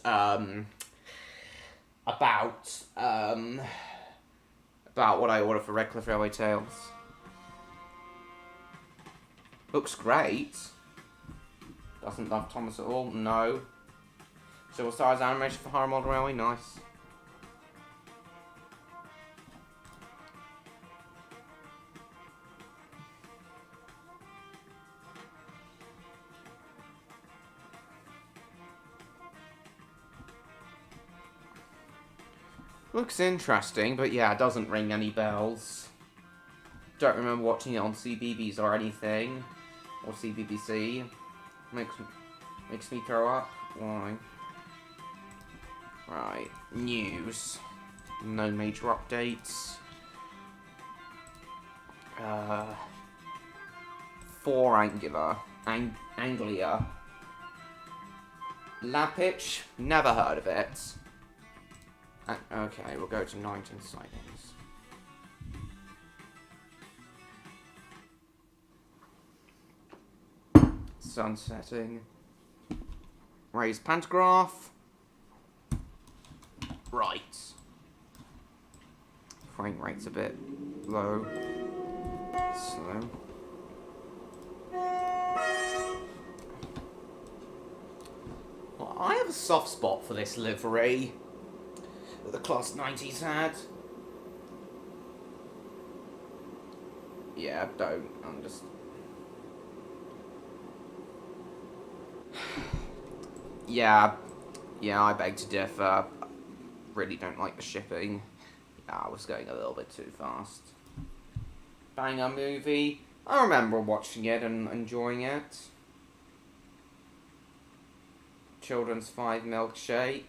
what I ordered for Redcliff Railway Tales. Looks great. Doesn't love Thomas at all? No. Civil Stars animation for Horror Model Railway? Nice. Looks interesting, but yeah, it doesn't ring any bells. Don't remember watching it on CBeebies or anything. Or CBBC. Makes me throw up. Why? Right. News. No major updates. 4 Angular. Anglia. Lapitch? Never heard of it. Okay, we'll go to 19 sightings. Sun setting. Raised pantograph. Right. Frame rate's a bit low. Slow. Well, I have a soft spot for this livery that the Class 90s had. Yeah, don't. I'm just... Yeah, I beg to differ. Really don't like the shipping. Yeah, I was going a little bit too fast. Banger movie. I remember watching it and enjoying it. Children's 5 milkshake.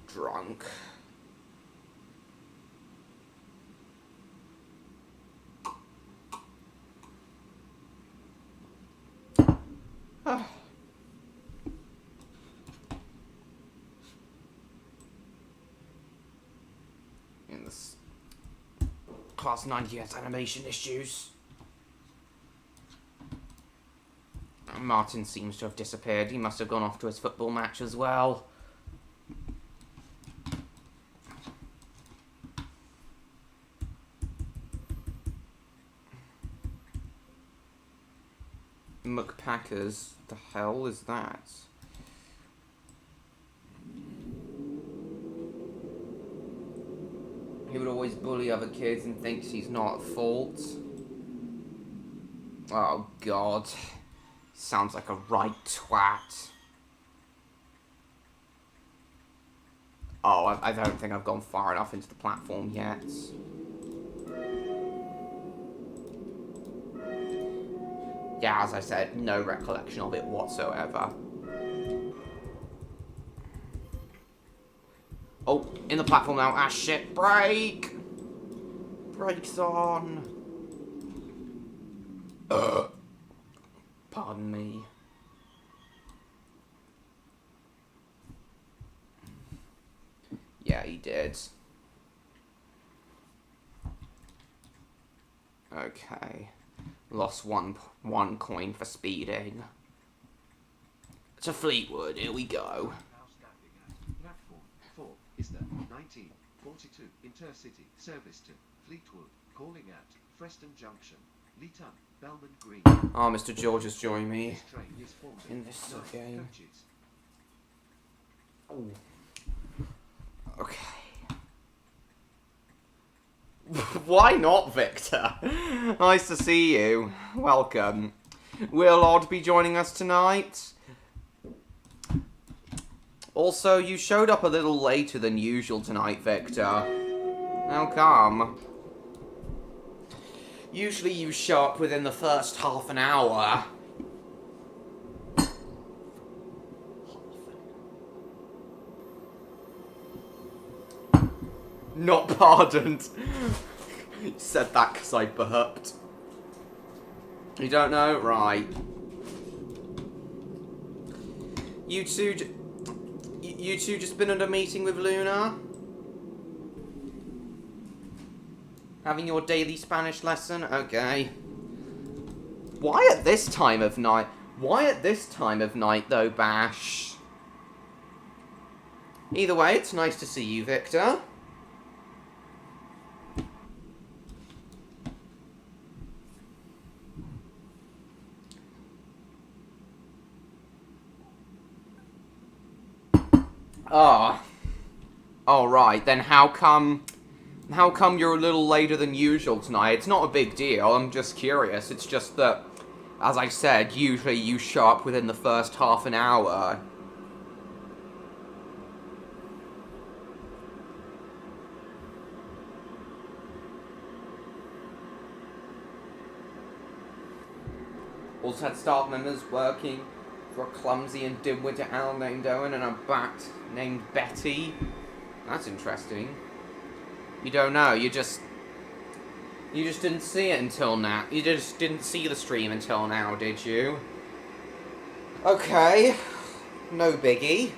Drunk. In this Class 90 has animation issues. Martin seems to have disappeared. He must have gone off to his football match as well. McPackers, the hell is that? He would always bully other kids and thinks he's not at fault. Oh, God. Sounds like a right twat. Oh, I don't think I've gone far enough into the platform yet. Yeah, as I said, no recollection of it whatsoever. Oh, in the platform now. Ah, shit. Brake! Brakes on. Pardon me. Yeah, he did. Okay. Lost one coin for speeding. To Fleetwood, here we go. Platform 4 is the 1942 intercity service to Fleetwood, calling at Preston Junction, Leeton, Belmont Green. Oh, Mr. George has joined me This train is formed in this game. coaches. Oh. Okay. Why not, Victor? Nice to see you. Welcome. Will Odd be joining us tonight? Also, you showed up a little later than usual tonight, Victor. How come? Usually you show up within the first half an hour. Not pardoned. You said that because I burped. You don't know? Right. You two just been at a meeting with Luna? Having your daily Spanish lesson? Okay. Why at this time of night? Why at this time of night, though, Bash? Either way, it's nice to see you, Victor. Ah. Oh, right. Then how come you're a little later than usual tonight? It's not a big deal. I'm just curious. It's just that, as I said, usually you show up within the first half an hour. Also had staff members working for a clumsy and dim-witted owl named Owen and a bat named Betty. That's interesting. You don't know, you just didn't see it until now. You just didn't see the stream until now, did you? Okay. No biggie.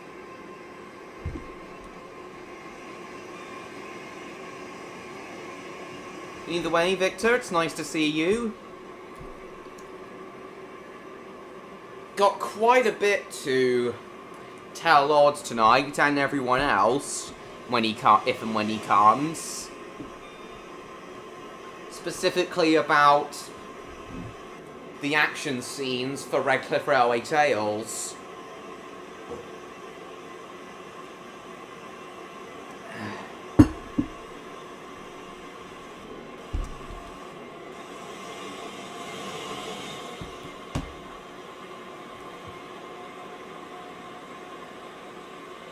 Either way, Victor, it's nice to see you. Got quite a bit to tell Odd tonight and everyone else if and when he comes. Specifically about the action scenes for Redcliff Railway Tales.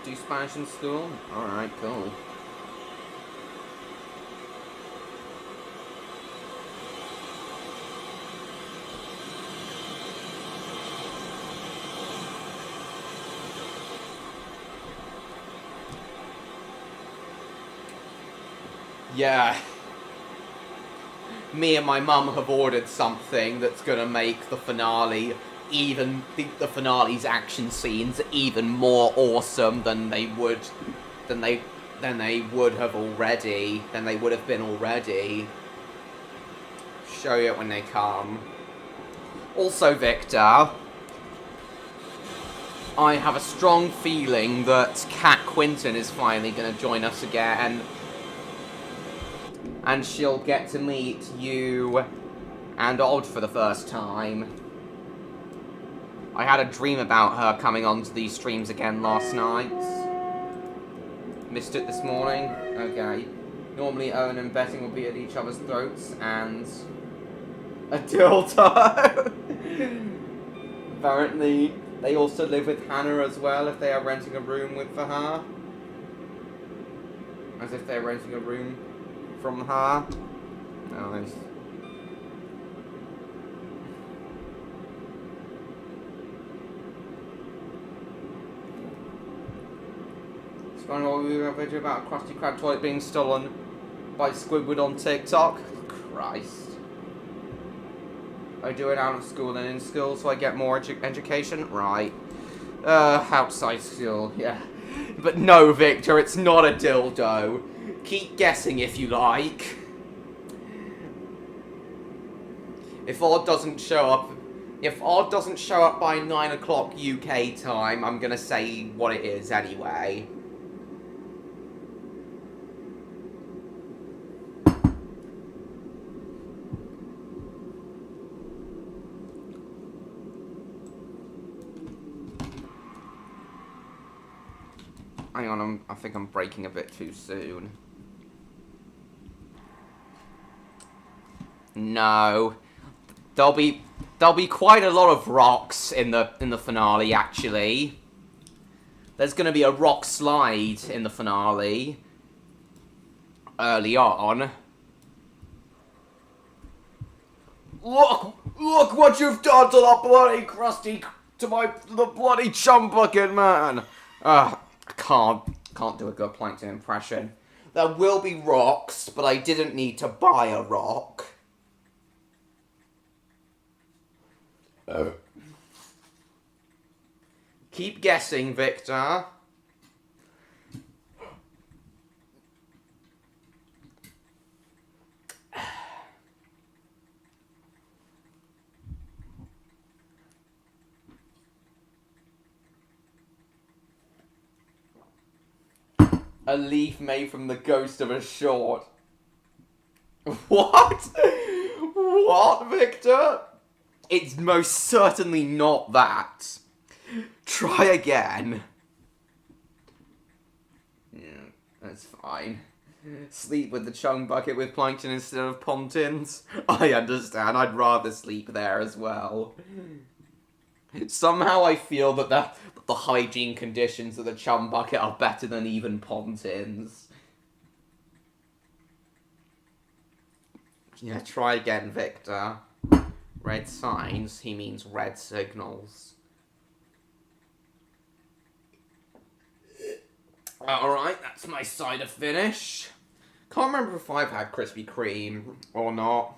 Do Spanish in school? Alright, cool. Yeah. Me and my mum have ordered something that's gonna make the finale the finale's action scenes even more awesome than they would have been already. Show you it when they come. Also, Victor, I have a strong feeling that Kat Quinton is finally going to join us again, and she'll get to meet you and Odd for the first time. I had a dream about her coming onto these streams again last night. Missed it this morning? Okay. Normally Owen and Betting will be at each other's throats, and A dildo. Apparently, they also live with Hannah as well if they are renting a room for her. As if they're renting a room from her. Nice. We have a video about a Krusty Krab toilet being stolen by Squidward on TikTok. Christ. I do it out of school than in school so I get more education? Right. Outside school, yeah. But no, Victor, it's not a dildo. Keep guessing if you like. If Odd doesn't show up by 9 o'clock UK time, I'm gonna say what it is anyway. Hang on, I think I'm breaking a bit too soon. No. There'll be quite a lot of rocks in the finale, actually. There's gonna be a rock slide in the finale. Early on. Look what you've done to the bloody the bloody chum bucket, man! I can't do a good Plankton impression. There will be rocks, but I didn't need to buy a rock. Keep guessing, Victor. A leaf made from the ghost of a short. What? What, Victor? It's most certainly not that. Try again. Yeah, that's fine. Sleep with the chung bucket with plankton instead of pontins. I understand, I'd rather sleep there as well. Somehow I feel that the hygiene conditions of the chum bucket are better than even pontins. Yeah, try again, Victor. Red signs, he means red signals. Alright, that's my cider finish. Can't remember if I've had Krispy Kreme or not.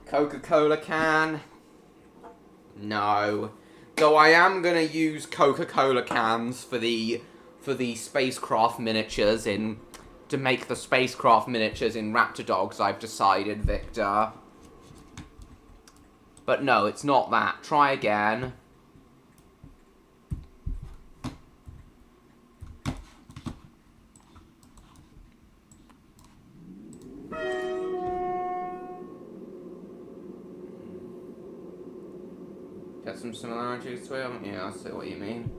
Coca-Cola can? No. Though I am gonna use Coca-Cola cans for the spacecraft miniatures to make the spacecraft miniatures in Raptor Dogs, I've decided, Victor. But no, it's not that. Try again. Get some similarities to it. Yeah, I see what you mean.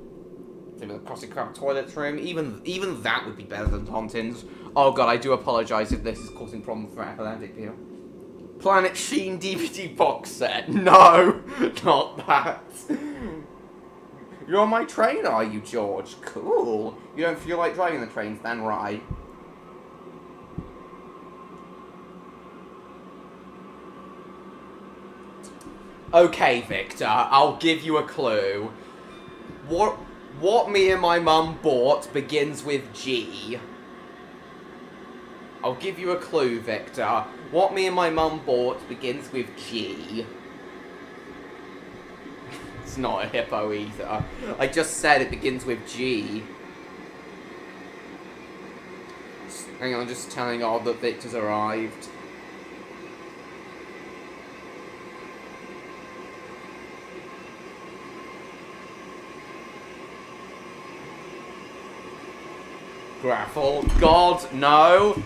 The Krusty Krab toilet room. Even that would be better than Tontins. Oh god, I do apologise if this is causing problems for epileptic people. Planet Sheen DVD box set. No, not that. You're on my train, are you, George? Cool. You don't feel like driving the trains then, right? Okay, Victor, I'll give you a clue. What me and my mum bought begins with G. I'll give you a clue, Victor. What me and my mum bought begins with G. It's not a hippo either. I just said it begins with G. Hang on, I'm just telling Odd that Victor's arrived. Gravel. God, no.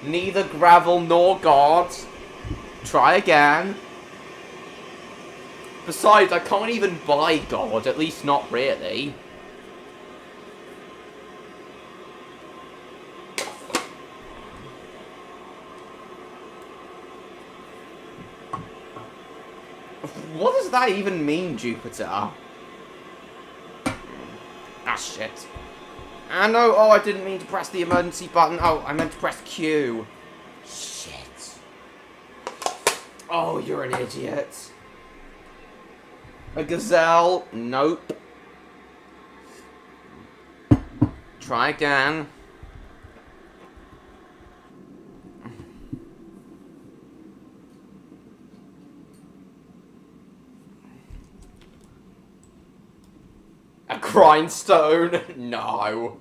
Neither gravel nor God. Try again. Besides, I can't even buy God, at least not really. What does that even mean, Jupiter? Ah, shit. Ah, no, oh, I didn't mean to press the emergency button. Oh, I meant to press Q. Shit. Oh, you're an idiot. A gazelle? Nope. Try again. A grindstone? No.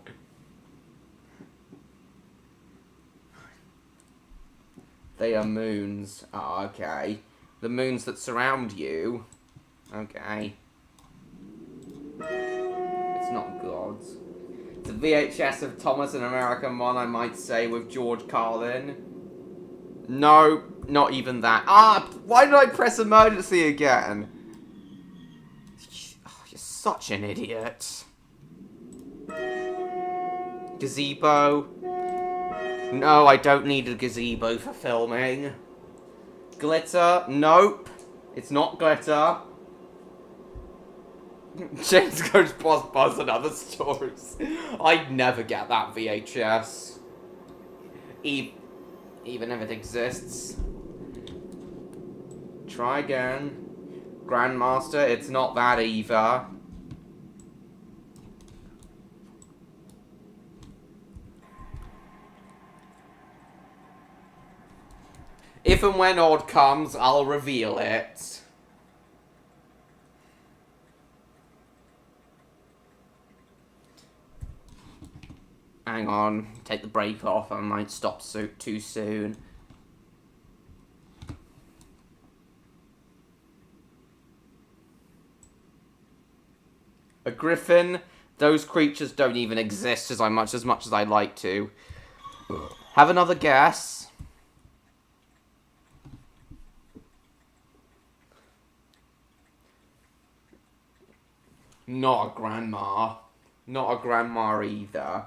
They are moons. Oh, okay. The moons that surround you. Okay. It's not gods. It's a VHS of Thomas and American One, I might say, with George Carlin. No, not even that. Ah, why did I press emergency again? Oh, you're such an idiot. Gazebo. No, I don't need a gazebo for filming. Glitter. Nope. It's not glitter. James goes Buzz and other stories. I'd never get that VHS. Even if it exists. Try again. Grandmaster, it's not that either. If and when Odd comes, I'll reveal it. Hang on, take the brake off, I might stop too soon. A griffin? Those creatures don't even exist as much as I'd like to. Have another guess. Not a grandma. Not a grandma either.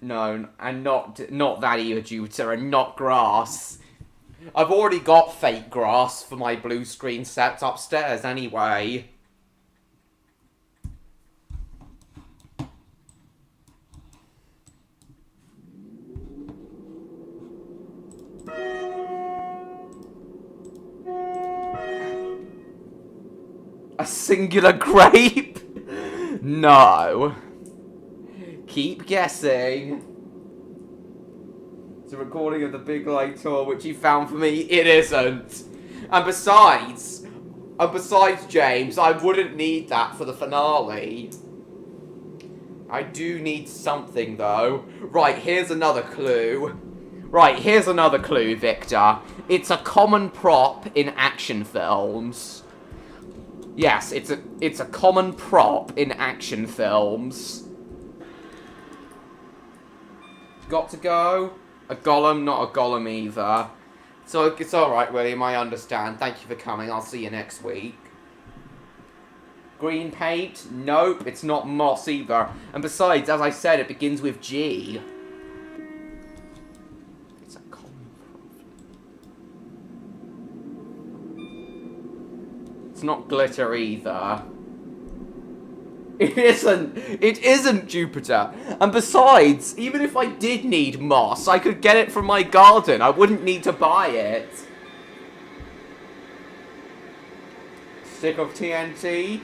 No, and not that either, Jupiter, and not grass. I've already got fake grass for my blue screen set upstairs anyway. A singular grape? No. Keep guessing. It's a recording of the Big Light Tour, which you found for me. It isn't. And besides, James, I wouldn't need that for the finale. I do need something, though. Right, here's another clue. Victor. It's a common prop in action films. Yes, it's a common prop in action films. Got to go? A golem, not a golem either. So it's alright, William, I understand. Thank you for coming, I'll see you next week. Green paint? Nope, it's not moss either. And besides, as I said, it begins with G. It's a common prop. It's not glitter either. It isn't Jupiter. And besides, even if I did need moss, I could get it from my garden. I wouldn't need to buy it. Stick of TNT.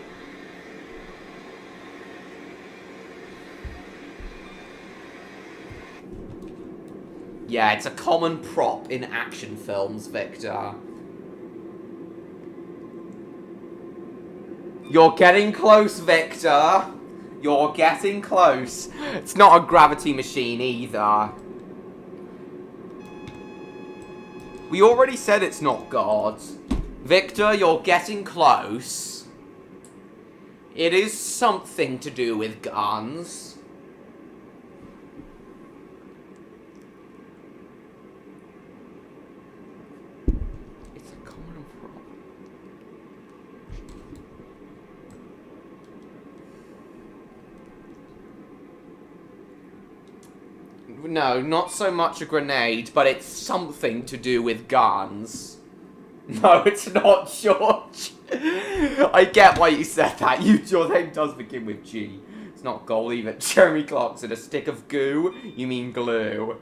Yeah, it's a common prop in action films, Victor. You're getting close, Victor. You're getting close. It's not a gravity machine either. We already said it's not God. Victor, you're getting close. It is something to do with guns. It's a common prop. No, not so much a grenade, but it's something to do with guns. No, it's not George. I get why you said that. Your name does begin with G. It's not gold either. Jeremy Clarkson, a stick of goo? You mean glue.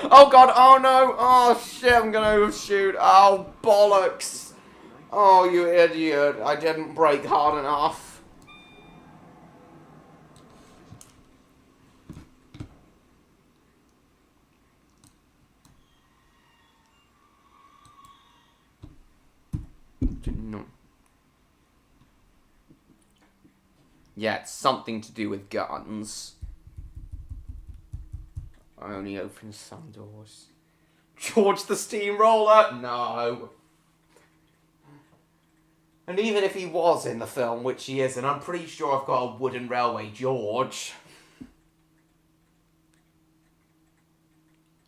Oh god, oh no, oh shit, I'm gonna overshoot. Oh bollocks. Oh, you idiot. I didn't brake hard enough. No. Yeah, it's something to do with guns. I only open some doors. George the Steamroller? No. And even if he was in the film, which he isn't, I'm pretty sure I've got a wooden railway George.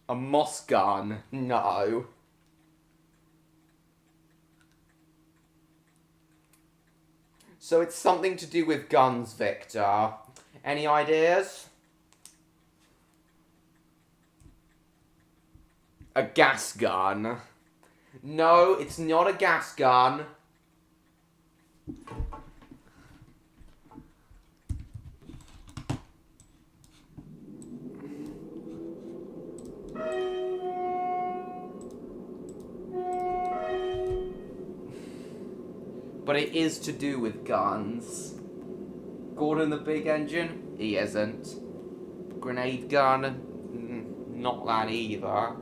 A moss gun? No. So it's something to do with guns, Victor. Any ideas? A gas gun. No, it's not a gas gun. But it is to do with guns. Gordon the Big Engine? He isn't. Grenade gun? Not that either.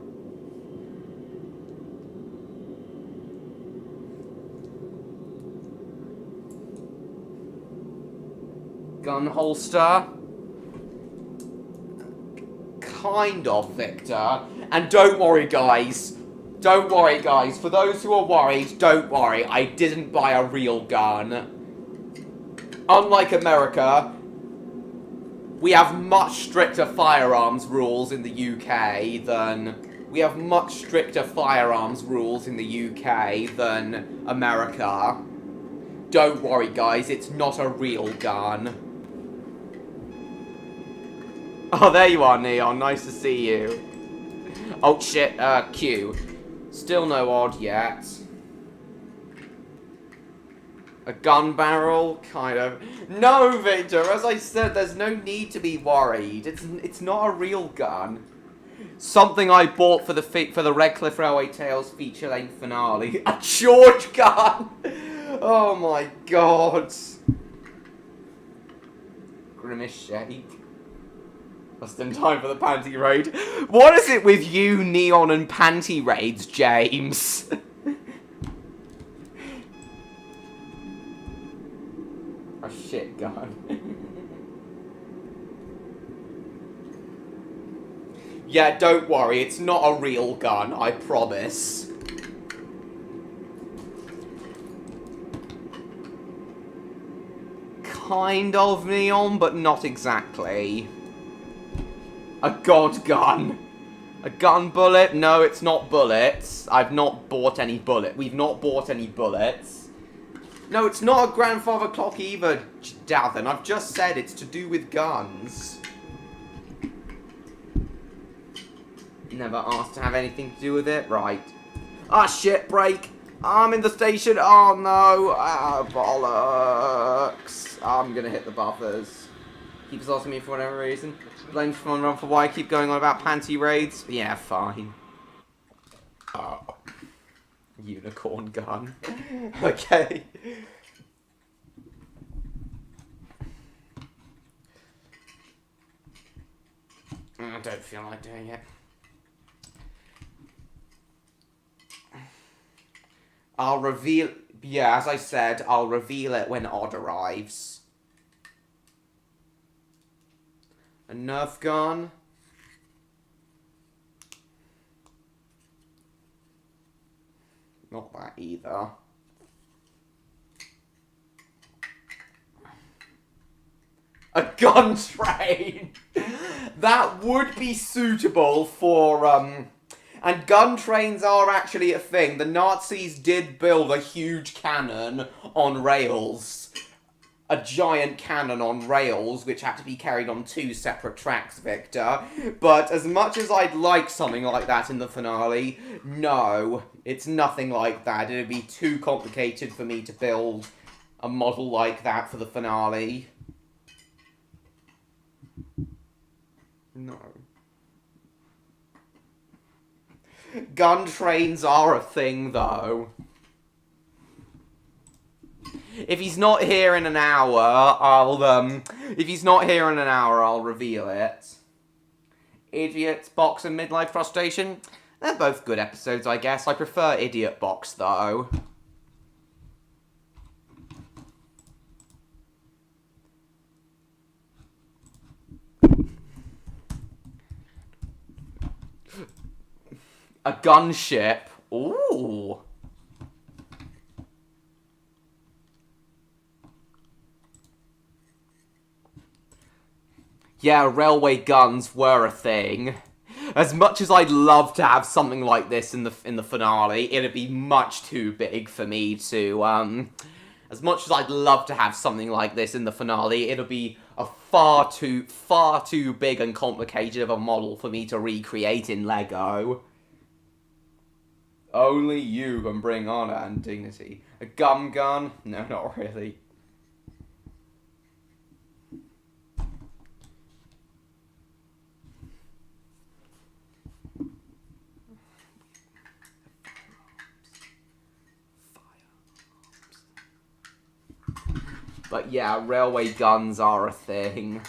Gun holster? Kind of, Victor. And don't worry, guys. Don't worry, guys. For those who are worried, don't worry. I didn't buy a real gun. Unlike America, we have much stricter firearms rules in the UK than... We have much stricter firearms rules in the UK than America. Don't worry, guys. It's not a real gun. Oh, there you are, Neon. Nice to see you. Oh, shit. Q. Still no odd yet. A gun barrel? Kind of. No, Victor! As I said, there's no need to be worried. It's not a real gun. Something I bought for the Redcliff Railway Tales feature-length finale. A George gun! Oh my god. Grimace shake. Just in time for the panty raid. What is it with you, Neon, and panty raids, James? A shit gun. Yeah, don't worry, it's not a real gun, I promise. Kind of, Neon, but not exactly. A god gun. A gun bullet? No, it's not bullets. I've not bought any bullet. We've not bought any bullets. No, it's not a grandfather clock either, Dathan. I've just said it's to do with guns. Never asked to have anything to do with it? Right. Ah, shit, break. I'm in the station. Oh, no. Ah, bollocks. I'm gonna hit the buffers. Keeps asking me for whatever reason. Blame someone on for why I keep going on about panty raids. Yeah, fine. Oh. Unicorn gun. Okay. I don't feel like doing it. I'll reveal... Yeah, as I said, I'll reveal it when Odd arrives. A Nerf gun. Not that either. A gun train! That would be suitable for, And gun trains are actually a thing. The Nazis did build a huge cannon on rails. a giant cannon on rails, which had to be carried on 2 separate tracks, Victor. But as much as I'd like something like that in the finale, no, it's nothing like that. It'd be too complicated for me to build a model like that for the finale. No. Gun trains are a thing, though. If he's not here in an hour, I'll reveal it. Idiot Box and Midlife Frustration? They're both good episodes, I guess. I prefer Idiot Box, though. A gunship? Ooh. Yeah, railway guns were a thing. As much as I'd love to have something like this in the finale, it'd be much too big for me to, as much as I'd love to have something like this in the finale, it'll be a far too big and complicated of a model for me to recreate in Lego. Only you can bring honor and dignity. A gum gun? No, not really. But yeah, railway guns are a thing.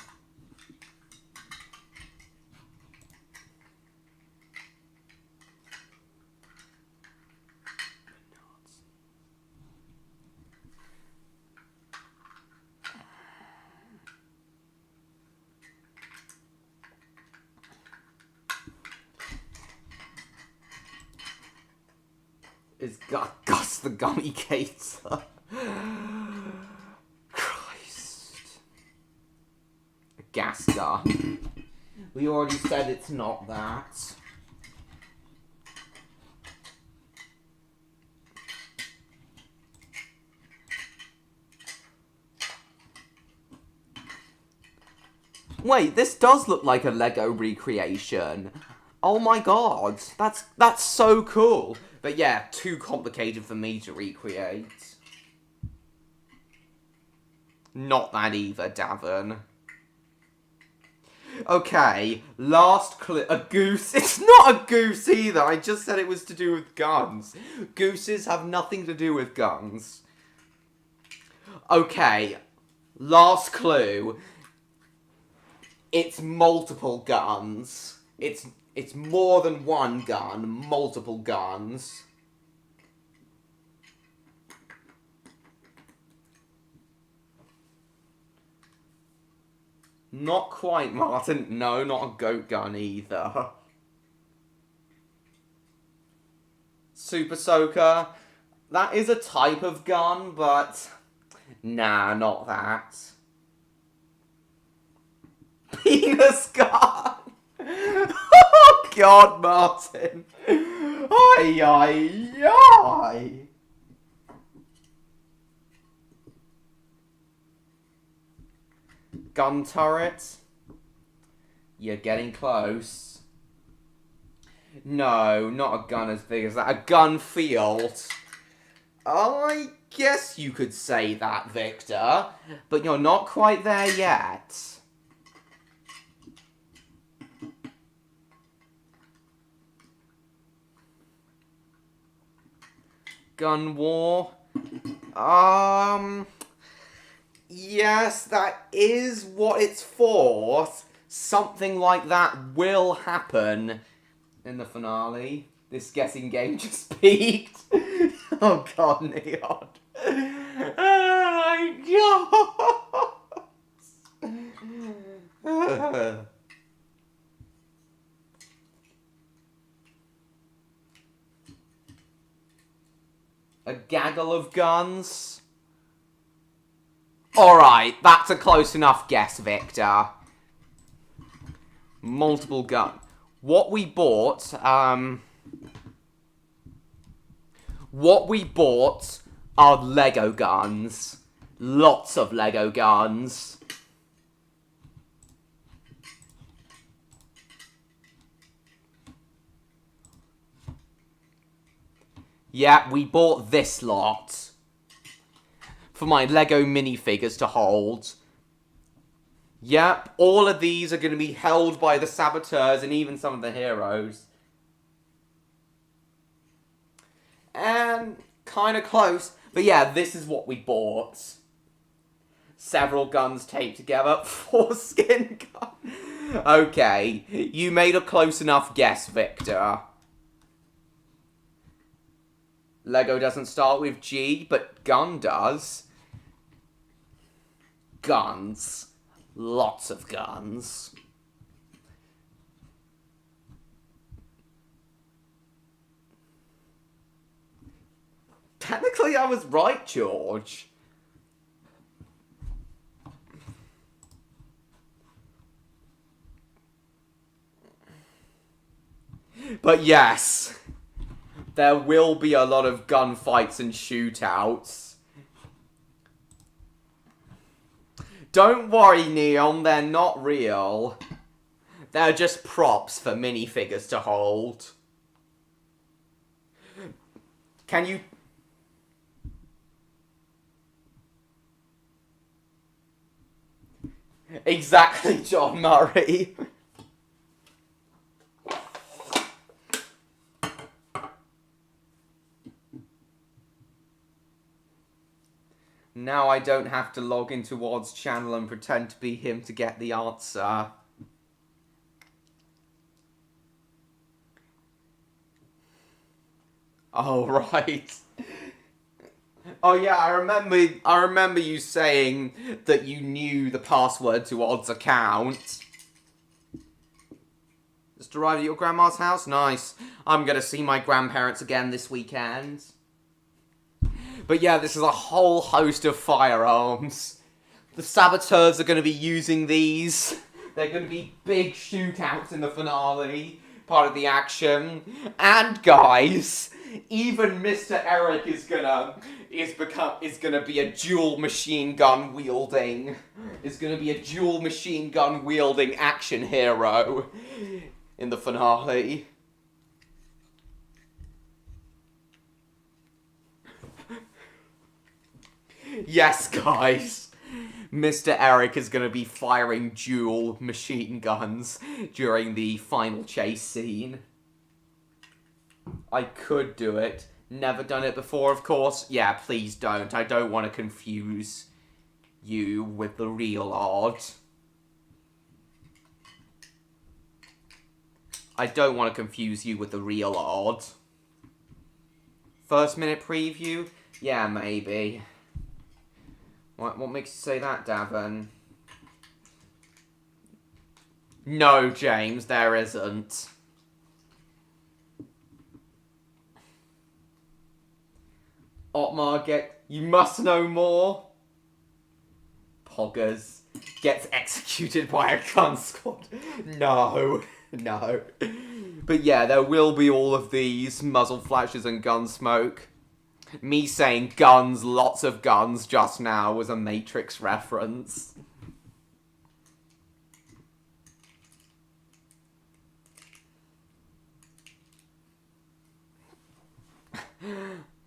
Is Gus the Gummy Gator? Christ. A gas gun. We already said it's not that. Wait, this does look like a Lego recreation. Oh my god, that's so cool. But yeah, too complicated for me to recreate. Not that either, Davin. Okay, last clip. A goose. It's not a goose either. I just said it was to do with guns. Gooses have nothing to do with guns. Okay, last clue. It's multiple guns. It's more than one gun, multiple guns. Not quite, Martin. No, not a goat gun either. Super Soaker. That is a type of gun, but nah, not that. Penis gun. Oh God, Martin. Ay, ay, ay. Gun turret. You're getting close. No, not a gun as big as that. A gun field. I guess you could say that, Victor. But you're not quite there yet. Gun war. Yes, that is what it's for. Something like that will happen in the finale. This guessing game just peaked. Oh God, Neon. Oh my God. A gaggle of guns. Alright, that's a close enough guess, Victor. Multiple gun. What we bought are Lego guns. Lots of Lego guns. Yeah, we bought this lot for my Lego minifigures to hold. Yep, all of these are going to be held by the saboteurs and even some of the heroes. And kind of close. But yeah, this is what we bought. Several guns taped together. Foreskin gun. Okay, you made a close enough guess, Victor. Lego doesn't start with G, but gun does. Guns. Lots of guns. Technically, I was right, George. But yes, there will be a lot of gunfights and shootouts. Don't worry, Neon, they're not real. They're just props for minifigures to hold. Can you... Exactly, John Murray. Now I don't have to log into Wad's channel and pretend to be him to get the answer. Oh, right. Oh yeah, I remember you saying that you knew the password to Odd's account. Just arrived at your grandma's house? Nice. I'm gonna see my grandparents again this weekend. But yeah, this is a whole host of firearms. The saboteurs are gonna be using these. They're gonna be big shootouts in the finale. Part of the action. And guys, even Mr. Eric is gonna be a dual machine gun wielding action hero in the finale. Yes, guys. Mr. Eric is going to be firing dual machine guns during the final chase scene. I could do it. Never done it before, of course. Yeah, please don't. I don't want to confuse you with the real Odd. I don't want to confuse you with the real Odd. First minute preview? Yeah, maybe. What makes you say that, Davin? No, James, there isn't. Otmar you must know more. Poggers gets executed by a gun squad. No, no. But yeah, there will be all of these muzzle flashes and gun smoke. Me saying guns, lots of guns just now was a Matrix reference.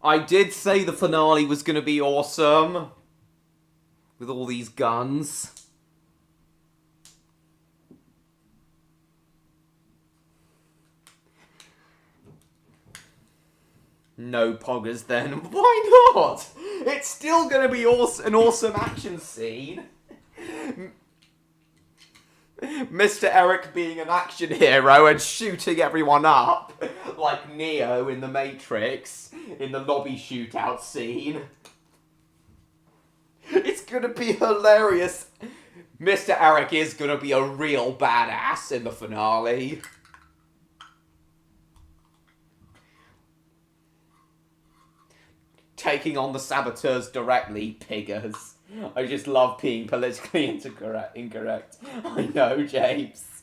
I did say the finale was going to be awesome. With all these guns. No poggers then. Why not? It's still going to be an awesome action scene. Mr. Eric being an action hero and shooting everyone up. Like Neo in the Matrix. In the lobby shootout scene. It's going to be hilarious. Mr. Eric is going to be a real badass in the finale. Taking on the saboteurs directly, piggers. I just love being politically incorrect. I know, James.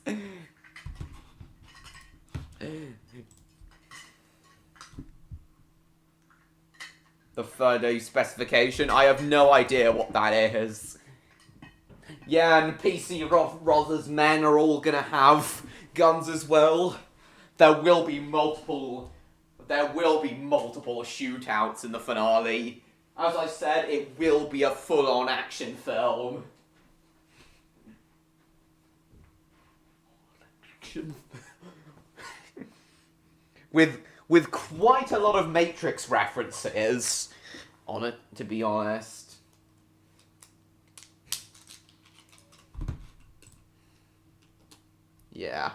The third specification. I have no idea what that is. Yeah, and PC Rother's men are all gonna have guns as well. There will be multiple shootouts in the finale. As I said, it will be a full-on action film. With quite a lot of Matrix references on it, to be honest. Yeah.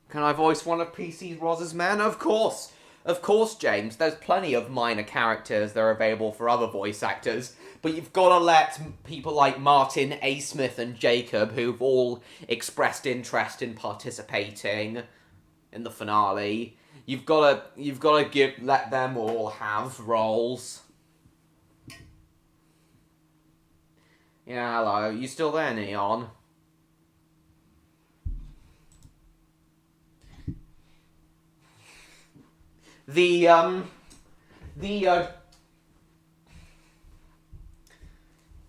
Can I voice one of PC Roz's men? Of course! Of course, James. There's plenty of minor characters that are available for other voice actors, but you've got to let people like Martin, A. Smith, and Jacob, who've all expressed interest in participating in the finale, you've got to let them all have roles. Yeah, hello. You still there, Neon?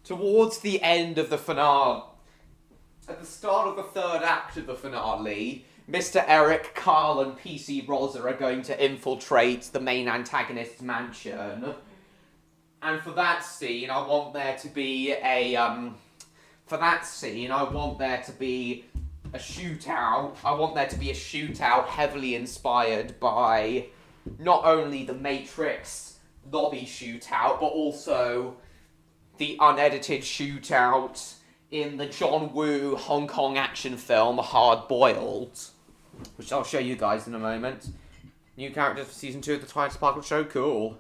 Towards the end of the finale, at the start of the third act of the finale, Mr. Eric, Carl, and PC Rosa are going to infiltrate the main antagonist's mansion. And for that scene, I want there to be a shootout. I want there to be a shootout heavily inspired by not only the Matrix lobby shootout, but also the unedited shootout in the John Woo Hong Kong action film Hard Boiled, which I'll show you guys in a moment. New characters for season 2 of the Twilight Sparkle show, cool.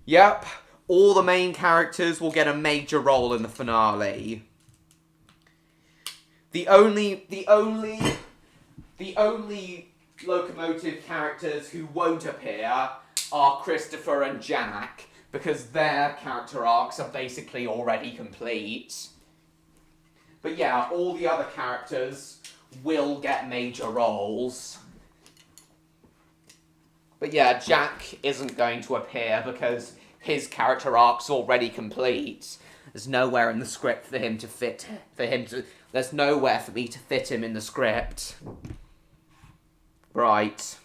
Yep, all the main characters will get a major role in the finale. The only locomotive characters who won't appear are Christopher and Jack, because their character arcs are basically already complete. But yeah, all the other characters will get major roles. But yeah, Jack isn't going to appear because his character arc's already complete. There's nowhere in the script for him to fit, there's nowhere for me to fit him in the script. Right.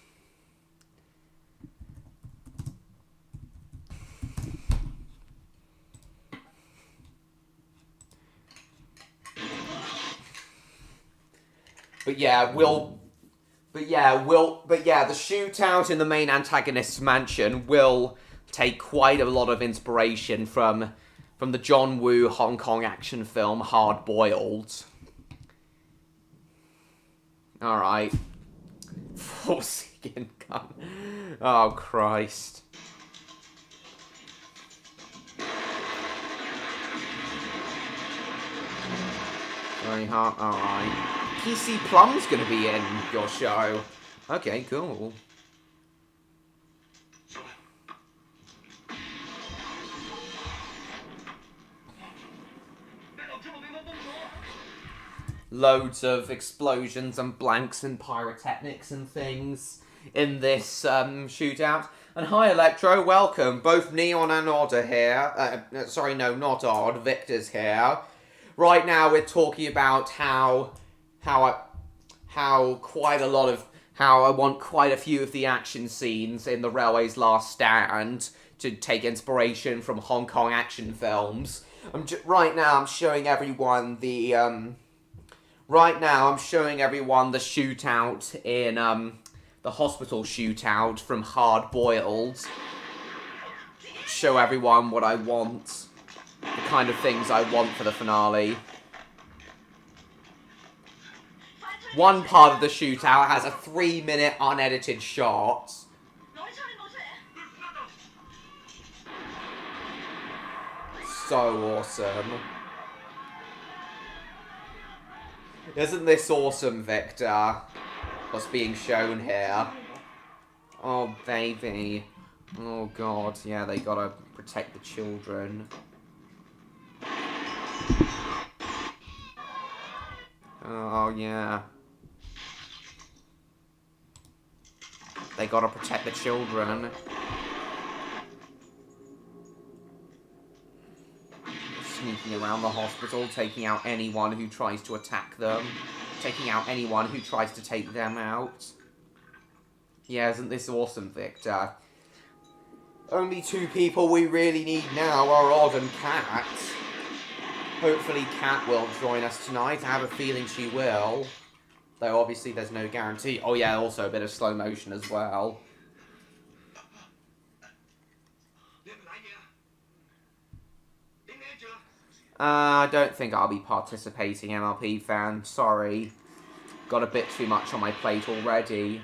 the shootout in the main antagonist's mansion will take quite a lot of inspiration from the John Woo Hong Kong action film Hard Boiled. Alright. Forcing income. Oh, Christ. Very hard. Alright. PC Plum's gonna be in your show. Okay, cool. Loads of explosions and blanks and pyrotechnics and things in this shootout. And hi, Electro, welcome. Both Neon and Odd are here. Sorry, no, not Odd. Victor's here. Right now, we're talking about how I want quite a few of the action scenes in the Railway's Last Stand to take inspiration from Hong Kong action films. Right now, I'm showing everyone the shootout in the hospital shootout from Hard Boiled. Show everyone what I want, the kind of things I want for the finale. One part of the shootout has a 3-minute unedited shot. So awesome. Isn't this awesome, Victor? What's being shown here? Oh, baby. Oh god, yeah, they gotta protect the children. Oh yeah. They gotta protect the children. Sneaking around the hospital, taking out anyone who tries to attack them. Taking out anyone who tries to take them out. Yeah, isn't this awesome, Victor? Only 2 people we really need now are Odd and Cat. Hopefully Cat will join us tonight. I have a feeling she will. Though obviously there's no guarantee. Oh yeah, also a bit of slow motion as well. I don't think I'll be participating, MLP fan. Sorry. Got a bit too much on my plate already.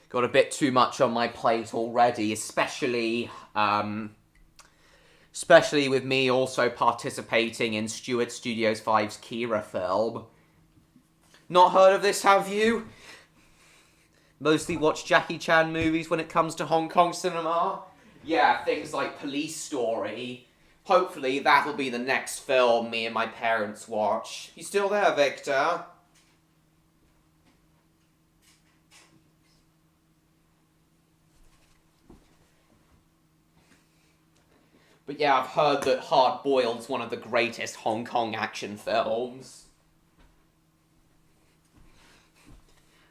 Got a bit too much on my plate already, especially with me also participating in Stewart Studios 5's Kira film. Not heard of this, have you? Mostly watch Jackie Chan movies when it comes to Hong Kong cinema. Yeah, things like Police Story. Hopefully that'll be the next film me and my parents watch. You still there, Victor? But yeah, I've heard that Hard Boiled's one of the greatest Hong Kong action films.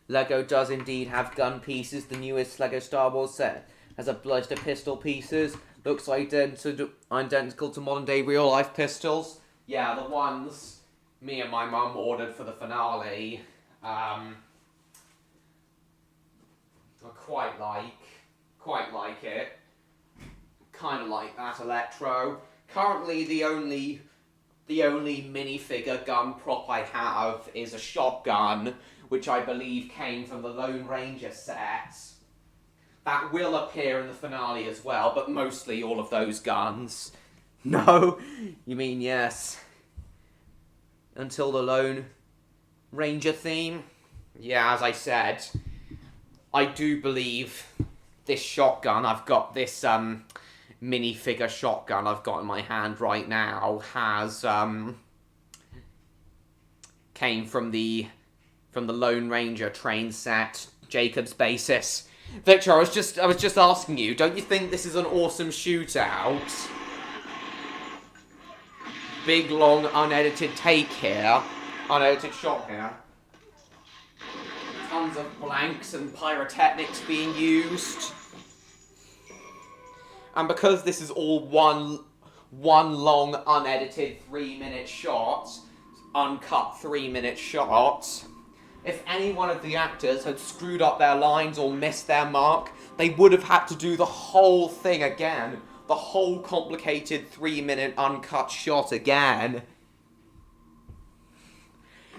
Lego does indeed have gun pieces. The newest Lego Star Wars set has a blister pistol pieces. Looks identical to modern day real life pistols. Yeah, the ones me and my mum ordered for the finale. I quite like it. Kind of like that Electro. Currently, the only minifigure gun prop I have is a shotgun, which I believe came from the Lone Ranger set. That will appear in the finale as well, but mostly all of those guns. No? You mean yes. Until the Lone Ranger theme? Yeah, as I said, I do believe this shotgun, I've got this minifigure shotgun I've got in my hand right now, has came from the Lone Ranger train set, Jacob's basis. Victor, I was just asking you, don't you think this is an awesome shootout? Big, long, unedited take here. Unedited shot here. Tons of blanks and pyrotechnics being used. And because this is all one long, unedited 3-minute shot, uncut 3-minute shot, if any one of the actors had screwed up their lines or missed their mark, they would have had to do the whole thing again. The whole complicated 3-minute uncut shot again.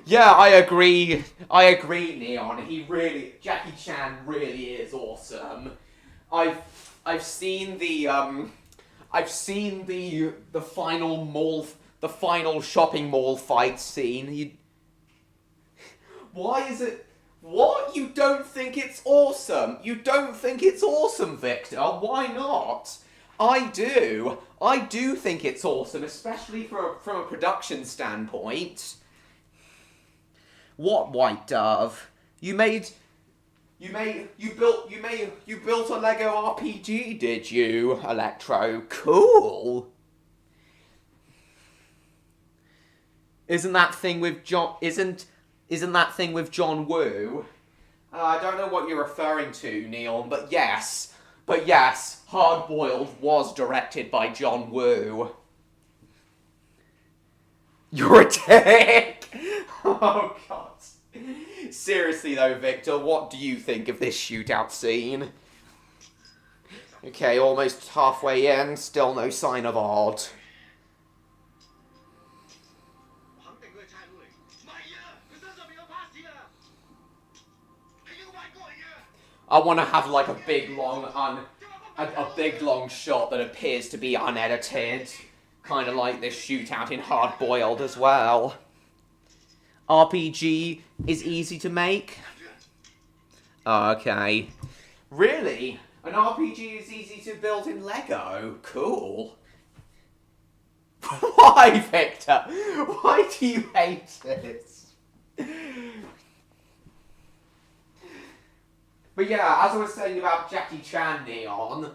Yeah, I agree, Neon. Jackie Chan really is awesome. I've seen the final shopping mall fight scene. Why is it? What? You don't think it's awesome? You don't think it's awesome, Victor? Why not? I do. I do think it's awesome, especially from a production standpoint. What, White Dove? You built a Lego RPG, did you, Electro? Cool. Isn't that thing with John Woo? I don't know what you're referring to, Neil, but yes, Hard Boiled was directed by John Woo. You're a dick! Oh, God. Seriously, though, Victor, what do you think of this shootout scene? Okay, almost halfway in, still no sign of Odd. I want to have like a big long shot that appears to be unedited, kind of like this shootout in Hard Boiled as well. RPG is easy to make. Oh, okay. Really? An RPG is easy to build in Lego? Cool. Why, Victor? Why do you hate it? But yeah, as I was saying about Jackie Chan, Neon,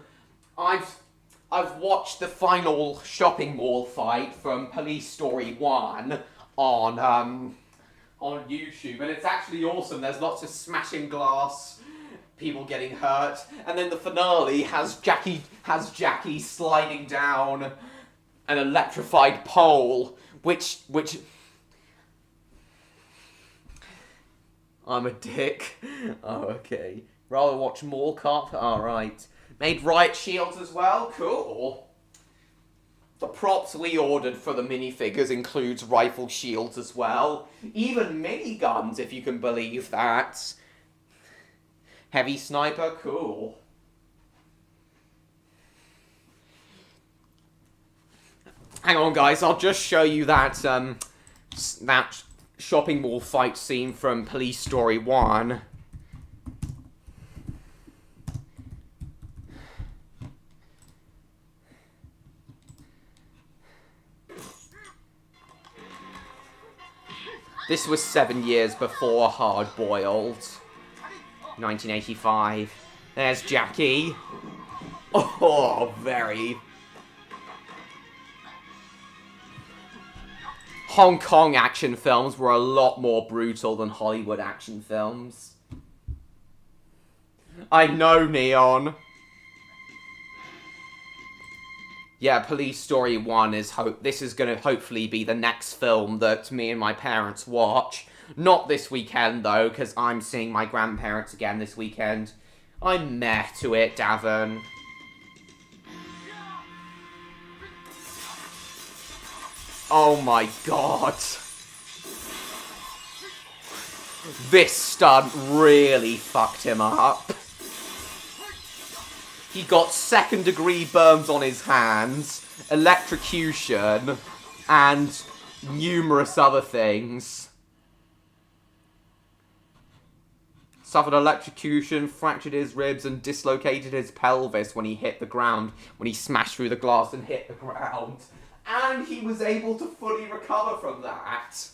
I've watched the final shopping mall fight from Police Story 1 on YouTube, and it's actually awesome. There's lots of smashing glass, people getting hurt, and then the finale has Jackie sliding down an electrified pole, which I'm a dick. Oh, okay. Rather watch more cop. Alright. Made riot shields as well? Cool. The props we ordered for the minifigures includes rifle shields as well. Even miniguns, if you can believe that. Heavy sniper? Cool. Hang on, guys. I'll just show you that, that shopping mall fight scene from Police Story 1. This was 7 years before Hard Boiled. 1985. There's Jackie. Oh, very. Hong Kong action films were a lot more brutal than Hollywood action films. I know, Neon. Yeah, Police Story 1 is this is going to hopefully be the next film that me and my parents watch. Not this weekend, though, because I'm seeing my grandparents again this weekend. I'm meh to it, Davin. Oh my god. This stunt really fucked him up. He got second-degree burns on his hands, electrocution, and numerous other things. Suffered electrocution, fractured his ribs, and dislocated his pelvis when he hit the ground, when he smashed through the glass and hit the ground. And he was able to fully recover from that.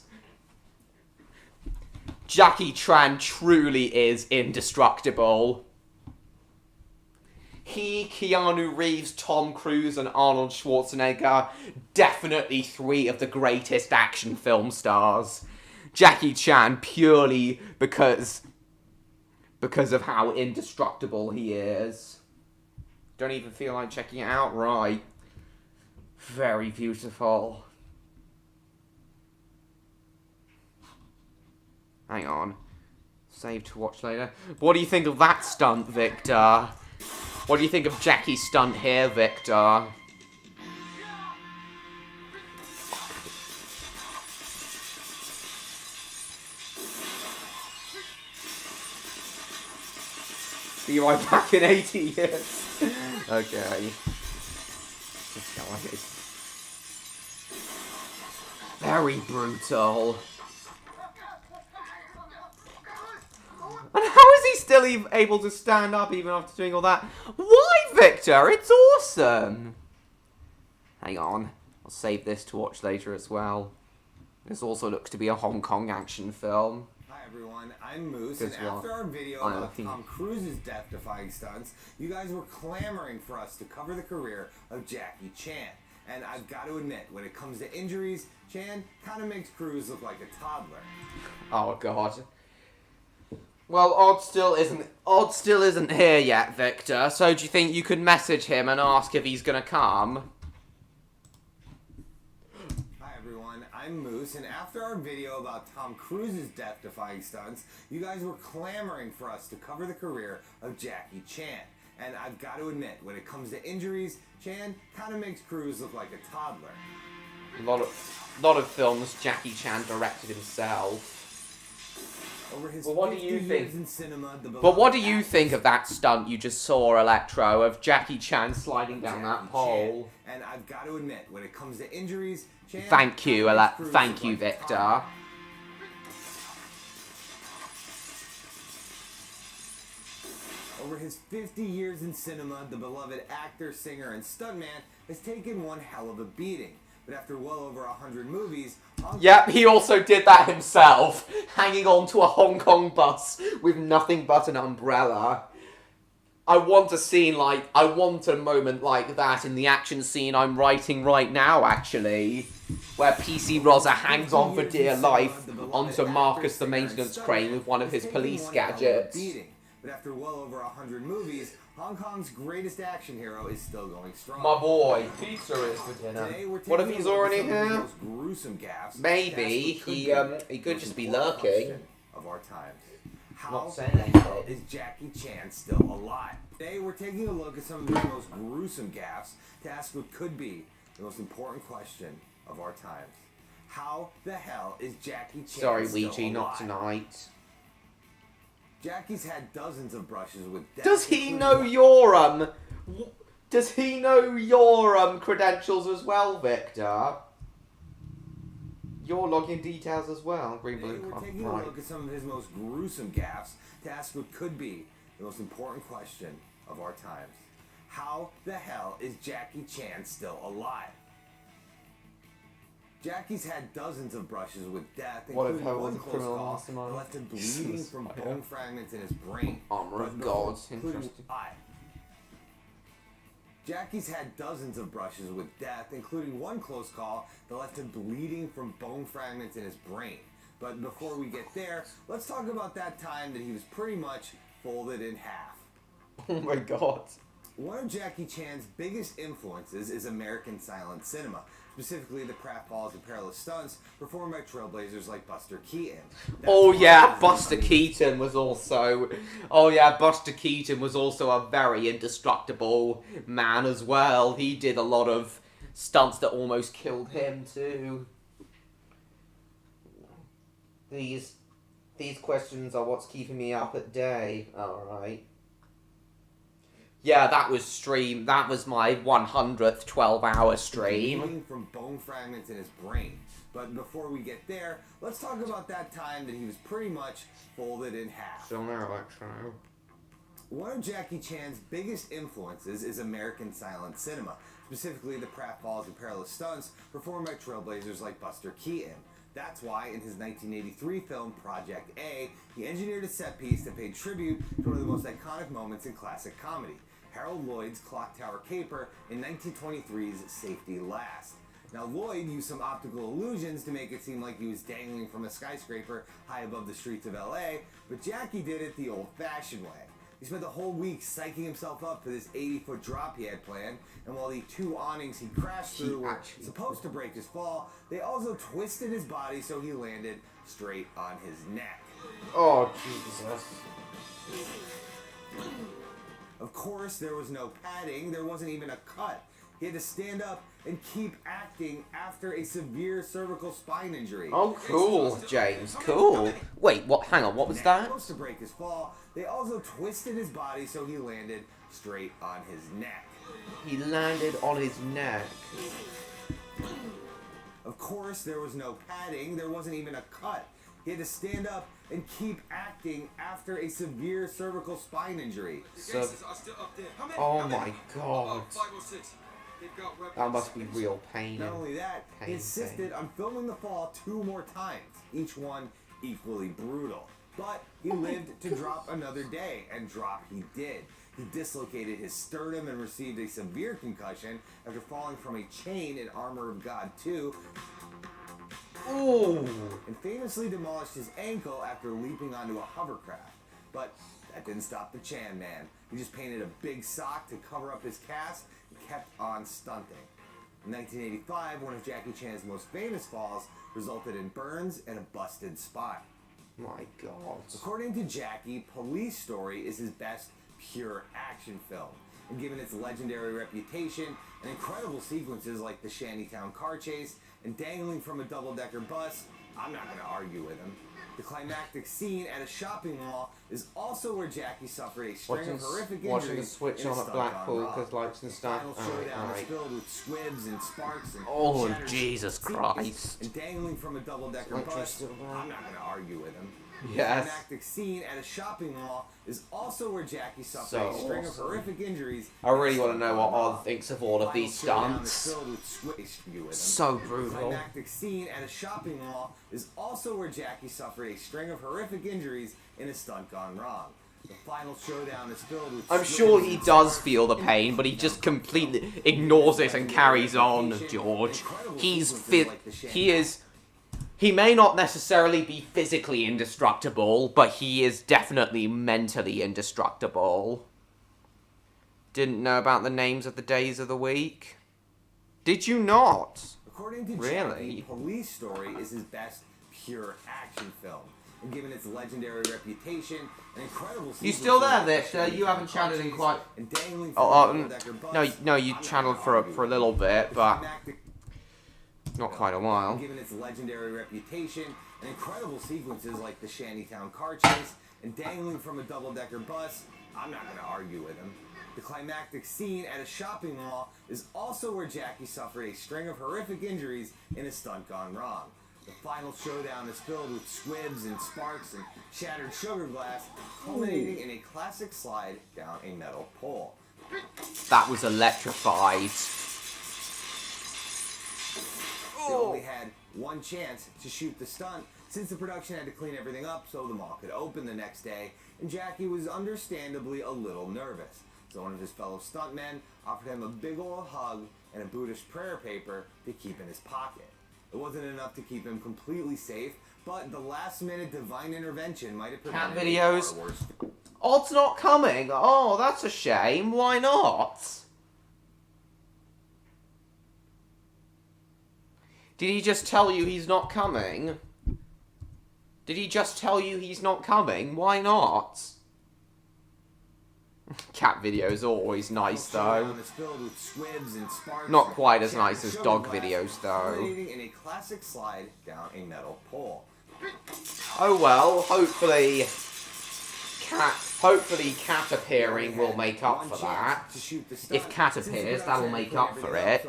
Jackie Chan truly is indestructible. He, Keanu Reeves, Tom Cruise, and Arnold Schwarzenegger, definitely 3 of the greatest action film stars. Jackie Chan purely because of how indestructible he is. Don't even feel like checking it out, right? Very beautiful. Hang on. Save to watch later. What do you think of that stunt, Victor? What do you think of Jackie's stunt here, Victor? Be right back in 80 years. Okay. Very brutal. And how is he still able to stand up even after doing all that? Why, Victor? It's awesome! Hang on. I'll save this to watch later as well. This also looks to be a Hong Kong action film. Hi everyone, I'm Moose, and after our video about Tom Cruise's death-defying stunts, you guys were clamoring for us to cover the career of Jackie Chan. And I've got to admit, when it comes to injuries, Chan kind of makes Cruise look like a toddler. Oh god. Well, Odd still isn't here yet, Victor. So do you think you could message him and ask if he's gonna come? Hi everyone, I'm Moose, and after our video about Tom Cruise's death-defying stunts, you guys were clamoring for us to cover the career of Jackie Chan. And I've got to admit, when it comes to injuries, Chan kind of makes Cruise look like a toddler. A lot of films Jackie Chan directed himself. Over his Well, what do you think? in cinema, But what do you think of that stunt you just saw, Electro, of Jackie Chan sliding down that pole? And I've got to admit, when it comes to injuries, Chan Thank you, Victor. Over his 50 years in cinema, the beloved actor, singer, and stuntman has taken one hell of a beating. But after well over 100 movies... Yep, he also did that himself, hanging on to a Hong Kong bus with nothing but an umbrella. I want a moment like that in the action scene I'm writing right now, actually, where PC Rosa hangs on for dear life onto Marcus the maintenance crane with one of his police gadgets. But after well over 100 movies, Hong Kong's greatest action hero is still going strong. My boy, pizza is for dinner. What if he's already here? Maybe he could just be lurking. Of our times. Not saying anything. Is Jackie Chan still alive? Today we're taking a look at some of his most gruesome gaffes to ask what could be the most important question of our times. How the hell is Jackie Chan Sorry, still Ouija, alive? not tonight. Jackie's had dozens of brushes with death. Does he know your credentials as well, Victor? Your login details as well. Green, blue, We're taking a look at some of his most gruesome gaffes to ask what could be the most important question of our times. How the hell is Jackie Chan still alive? Jackie's had dozens of brushes with death, including one close call that left him bleeding from bone fragments in his brain. Armor of gods, interesting. Jackie's had dozens of brushes with death, including one close call that left him bleeding from bone fragments in his brain. But before we get there, let's talk about that time that he was pretty much folded in half. Oh my god. One of Jackie Chan's biggest influences is American silent cinema, specifically the pratfalls and perilous stunts performed by trailblazers like Buster Keaton. Buster Keaton was also a very indestructible man as well. He did a lot of stunts that almost killed him too. These questions are what's keeping me up at day. Alright. Yeah, that was my 100th 12-hour stream. Bleeding from bone fragments in his brain. But before we get there, let's talk about that time that he was pretty much folded in half. Still no electro. One of Jackie Chan's biggest influences is American silent cinema, specifically the pratfalls and perilous stunts performed by trailblazers like Buster Keaton. That's why in his 1983 film Project A, he engineered a set piece that paid tribute to one of the most iconic moments in classic comedy, Harold Lloyd's Clock Tower Caper in 1923's Safety Last. Now Lloyd used some optical illusions to make it seem like he was dangling from a skyscraper high above the streets of LA, but Jackie did it the old-fashioned way. He spent the whole week psyching himself up for this 80-foot drop he had planned, and while the two awnings he crashed through were supposed to break his fall, they also twisted his body so he landed straight on his neck. Oh, Jesus. Of course, there was no padding, there wasn't even a cut. He had to stand up and keep acting after a severe cervical spine injury. Oh, cool, James, cool. Wait, what? Hang on, what was that? Supposed to break his fall, they also twisted his body so he landed straight on his neck. He landed on his neck. Of course, there was no padding, there wasn't even a cut. He had to stand up and keep acting after a severe cervical spine injury. Oh my god. That must be real pain. Not only that, he insisted on filming the fall 2 more times, each one equally brutal. But he lived to drop another day, and drop he did. He dislocated his sternum and received a severe concussion after falling from a chain in Armor of God 2. Ooh. And famously demolished his ankle after leaping onto a hovercraft. But that didn't stop the Chan man. He just painted a big sock to cover up his cast and kept on stunting. In 1985, one of Jackie Chan's most famous falls resulted in burns and a busted spine. My god. According to Jackie, Police Story is his best pure action film. And given its legendary reputation and incredible sequences like the Shantytown car chase and dangling from a double-decker bus, I'm not going to argue with him. The climactic scene at a shopping mall is also where Jackie suffered a string of horrific injuries. Watching the switch on at Blackpool because lights and stuff. The final showdown is filled with squibs and sparks and oh, Jesus Christ. and dangling from a double-decker bus. I'm not going to argue with him. Yes. The climactic scene at a shopping mall is also where Jackie suffered So a string awesome. of horrific injuries. I really want to know what Odd thinks of all of these stunts. So The brutal. climactic scene at a shopping mall is also where Jackie suffered a string of horrific injuries in a stunt gone wrong. The final showdown is filled with I'm sure he does feel the pain, but he just completely ignores it and carries on, George. He may not necessarily be physically indestructible, but he is definitely mentally indestructible. Didn't know about the names of the days of the week? Did you not? According to Really? Jackie, Police Story is his best pure action film. And given its legendary reputation and incredible You still there, Victor? You haven't chatted in quite... No, you channeled for a little bit, but not quite a while. Given its legendary reputation and incredible sequences like the Shantytown car chase and dangling from a double-decker bus, I'm not going to argue with him. The climactic scene at a shopping mall is also where Jackie suffered a string of horrific injuries in a stunt gone wrong. The final showdown is filled with squibs and sparks and shattered sugar glass, culminating in a classic slide down a metal pole. That was electrified. They only had one chance to shoot the stunt since the production had to clean everything up so the mall could open the next day, and Jackie was understandably a little nervous. So one of his fellow stuntmen offered him a big old hug and a Buddhist prayer paper to keep in his pocket. It wasn't enough to keep him completely safe, but the last-minute divine intervention might have prevented Cat videos. far worse. Odd's not coming. Oh, that's a shame. Why not? Did he just tell you he's not coming? Did he just tell you he's not coming? Why not? Cat videos are always nice, though. Not quite as nice as dog videos, though. In a classic slide down a metal pole. Oh well, hopefully cat appearing will make up for that. If cat appears, that'll make up for it.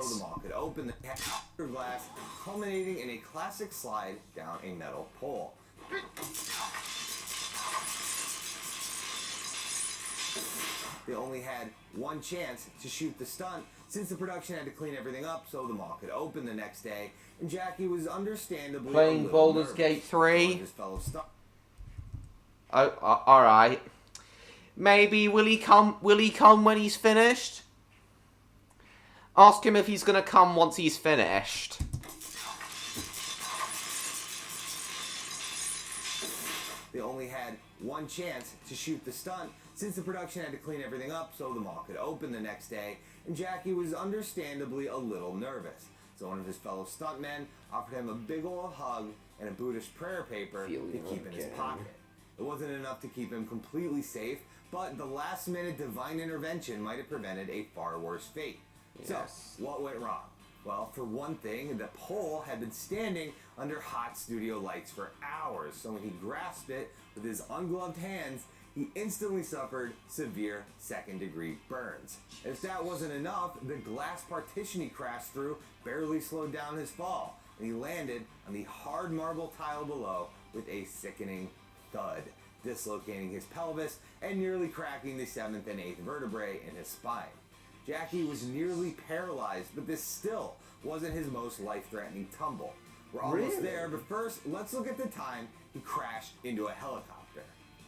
Culminating in a classic slide down a metal pole. They only had one chance to shoot the stunt since the production had to clean everything up so the mall could open the next day, and Jackie was understandably Playing Baldur's Gate 3. Oh, alright. Maybe will he come when he's finished? Ask him if he's gonna come once he's finished. They only had one chance to shoot the stunt since the production had to clean everything up so the mall could open the next day, and Jackie was understandably a little nervous. So one of his fellow stuntmen offered him a big old hug and a Buddhist prayer paper to keep in his pocket. It wasn't enough to keep him completely safe, but the last-minute divine intervention might have prevented a far worse fate. Yes. So, what went wrong? Well, for one thing, the pole had been standing under hot studio lights for hours, so when he grasped it with his ungloved hands, he instantly suffered severe second-degree burns. If that wasn't enough, the glass partition he crashed through barely slowed down his fall, and he landed on the hard marble tile below with a sickening thud, dislocating his pelvis and nearly cracking the 7th and 8th vertebrae in his spine. Jackie was nearly paralyzed, but this still wasn't his most life-threatening tumble. We're almost there, but first, let's look at the time he crashed into a helicopter.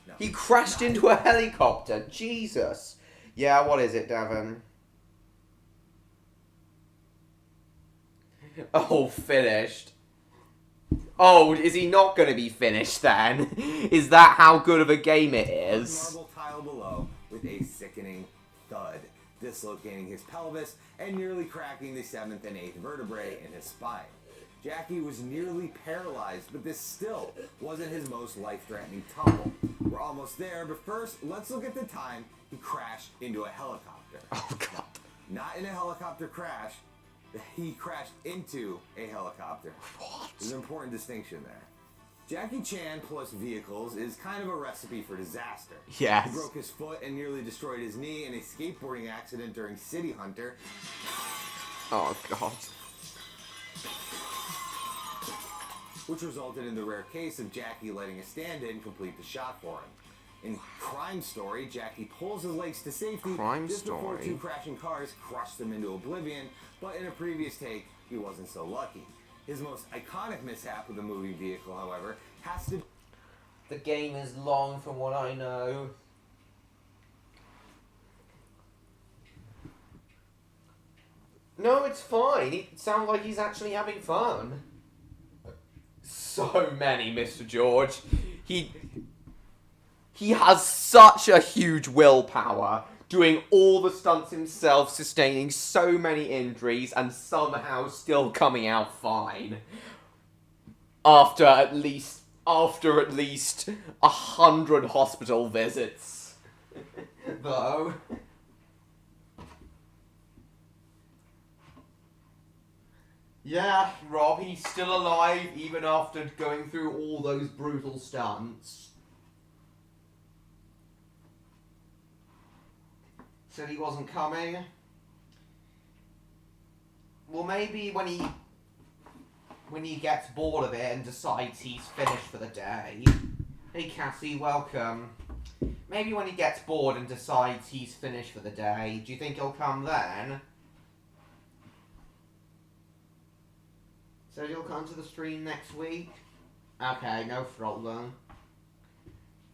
No, He crashed into a helicopter. Jesus. Yeah, what is it, Davin? Oh, finished. Oh, is he not going to be finished then? Is that how good of a game it is? Marble tile below with a sickening thud, dislocating his pelvis and nearly cracking the 7th and 8th vertebrae in his spine. Jackie was nearly paralyzed, but this still wasn't his most life-threatening tumble. We're almost there, but first, let's look at the time he crashed into a helicopter. Oh, God. Not in a helicopter crash, he crashed into a helicopter. What? There's an important distinction there. Jackie Chan plus vehicles is kind of a recipe for disaster. Yes. He broke his foot and nearly destroyed his knee in a skateboarding accident during City Hunter. Oh, God. which resulted in the rare case of Jackie letting a stand-in complete the shot for him. In Crime Story, Jackie pulls his legs to safety before two crashing cars crushed him into oblivion, but in a previous take, he wasn't so lucky. His most iconic mishap with a moving vehicle, however, has to... The game is long from what I know. No, it's fine. It sounds like he's actually having fun. So many, Mr. George. He has such a huge willpower, doing all the stunts himself, sustaining so many injuries, and somehow still coming out fine. After at least 100 hospital visits. Though. Yeah, Rob, he's still alive even after going through all those brutal stunts. Said he wasn't coming. Well, maybe when he gets bored of it and decides he's finished for the day. Hey Cassie, welcome. Maybe when he gets bored and decides he's finished for the day, do you think he'll come then? So you'll come to the stream next week? Okay, no problem.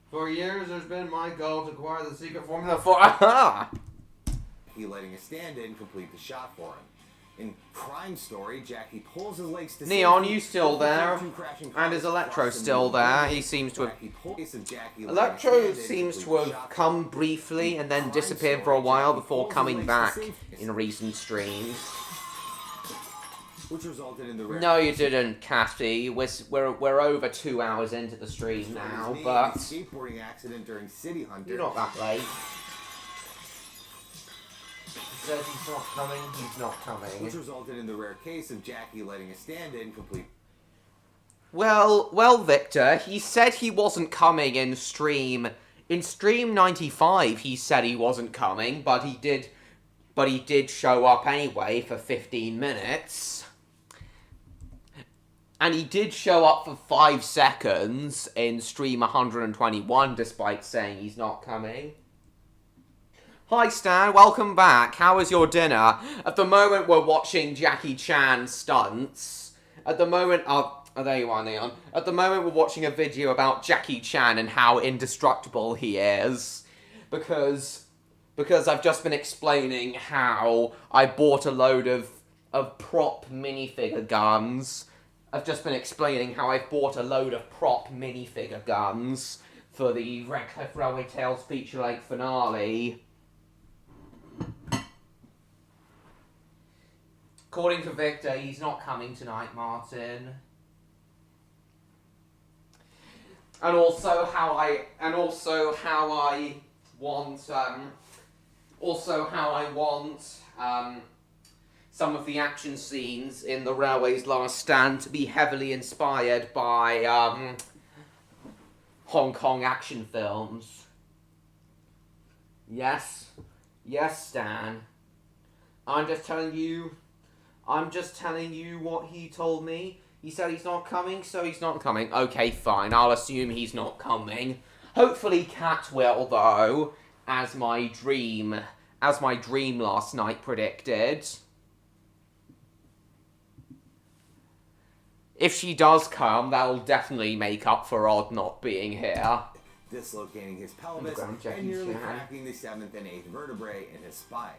For years, there's been my goal to acquire the secret formula for... Aha! He letting a stand-in complete the shot for him. In Crime Story, Jackie pulls his legs to Neon, you still there? And is Electro still there? He seems to have... Electro seems to have come briefly and then disappeared for a while before coming back in recent streams. Which resulted in the no, you didn't, Kathy. We're over 2 hours into the stream now, but skateboarding accident during City Hunter. You're not that late. He says he's not coming. He's not coming. Which resulted in the rare case of Jackie letting a stand-in complete. Well, Victor. He said he wasn't coming in stream. In stream 95, he said he wasn't coming, but he did. But he did show up anyway for 15 minutes. And he did show up for 5 seconds in stream 121, despite saying he's not coming. Hi Stan, welcome back. How was your dinner? At the moment, we're watching Jackie Chan stunts. At the moment, oh, there you are, Neon. At the moment, we're watching a video about Jackie Chan and how indestructible he is. Because I've just been explaining how I bought a load of prop minifigure guns. I've just been explaining how I've bought a load of prop minifigure guns for the Redcliff Railway Tales feature-length finale. According to Victor, he's not coming tonight, Martin. And also how I want some of the action scenes in The Railway's Last Stand to be heavily inspired by Hong Kong action films. Yes, Stan. I'm just telling you what he told me. He said he's not coming, so he's not coming. Okay, fine. I'll assume he's not coming. Hopefully Kat will, though, as my dream last night predicted. If she does come, that'll definitely make up for Odd not being here. Dislocating his pelvis and nearly cracking the 7th and 8th vertebrae in his spine.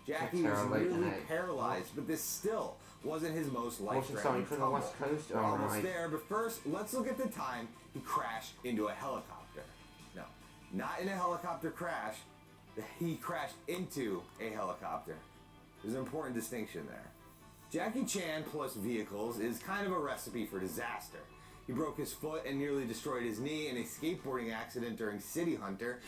Jackie was nearly paralyzed, but this still wasn't his most life-threatening from the West Coast. Almost there, but first, let's look at the time he crashed into a helicopter. No, not in a helicopter crash. He crashed into a helicopter. There's an important distinction there. Jackie Chan plus vehicles is kind of a recipe for disaster. He broke his foot and nearly destroyed his knee in a skateboarding accident during City Hunter.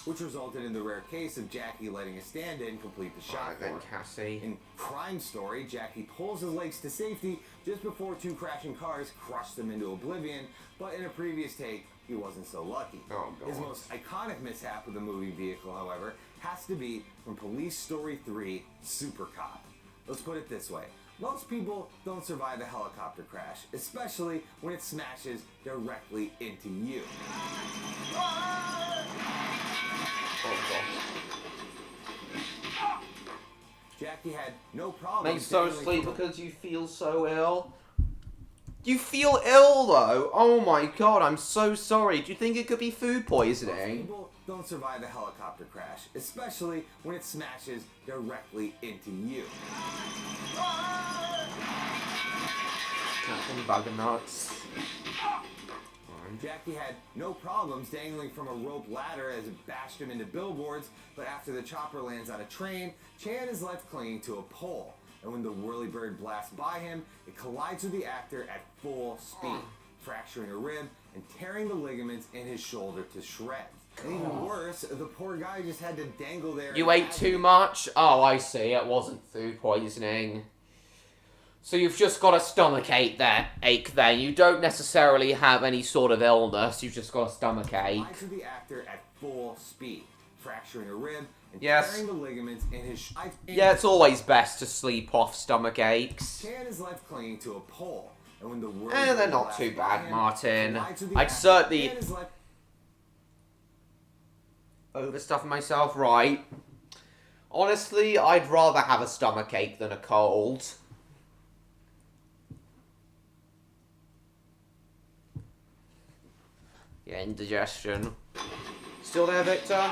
Which resulted in the rare case of Jackie letting a stand-in complete the shot for him. Cassie. In Crime Story, Jackie pulls his legs to safety just before 2 crashing cars crushed him into oblivion, but in a previous take, he wasn't so lucky. Oh, God. His most iconic mishap with a moving vehicle, however, has to be from Police Story 3, Super Cop. Let's put it this way. Most people don't survive a helicopter crash, especially when it smashes directly into you. Jackie had no problem. Make so sleep because you feel so ill. You feel ill though? Oh my god, I'm so sorry. Do you think it could be food poisoning? Most people don't survive a helicopter crash, especially when it smashes directly into you. Bag of nuts. Jackie had no problems dangling from a rope ladder as it bashed him into billboards, but after the chopper lands on a train, Chan is left clinging to a pole. And when the whirlybird blasts by him, it collides with the actor at full speed, fracturing a rib and tearing the ligaments in his shoulder to shreds. And even worse, the poor guy just had to dangle there. You ate too much? Oh, I see. It wasn't food poisoning. So you've just got a stomach ache then. You don't necessarily have any sort of illness. You've just got a stomach ache. Collides with the actor at full speed, fracturing a rib and Yes. tearing the ligaments in his Yeah, it's always best to sleep off stomach aches. Chan is left clinging to a pole. And when the They're not blasts too by bad, him, Martin. collides with the I'd actor. certainly Chan is left overstuff myself, right? Honestly, I'd rather have a stomach ache than a cold. Yeah, indigestion. Still there, Victor?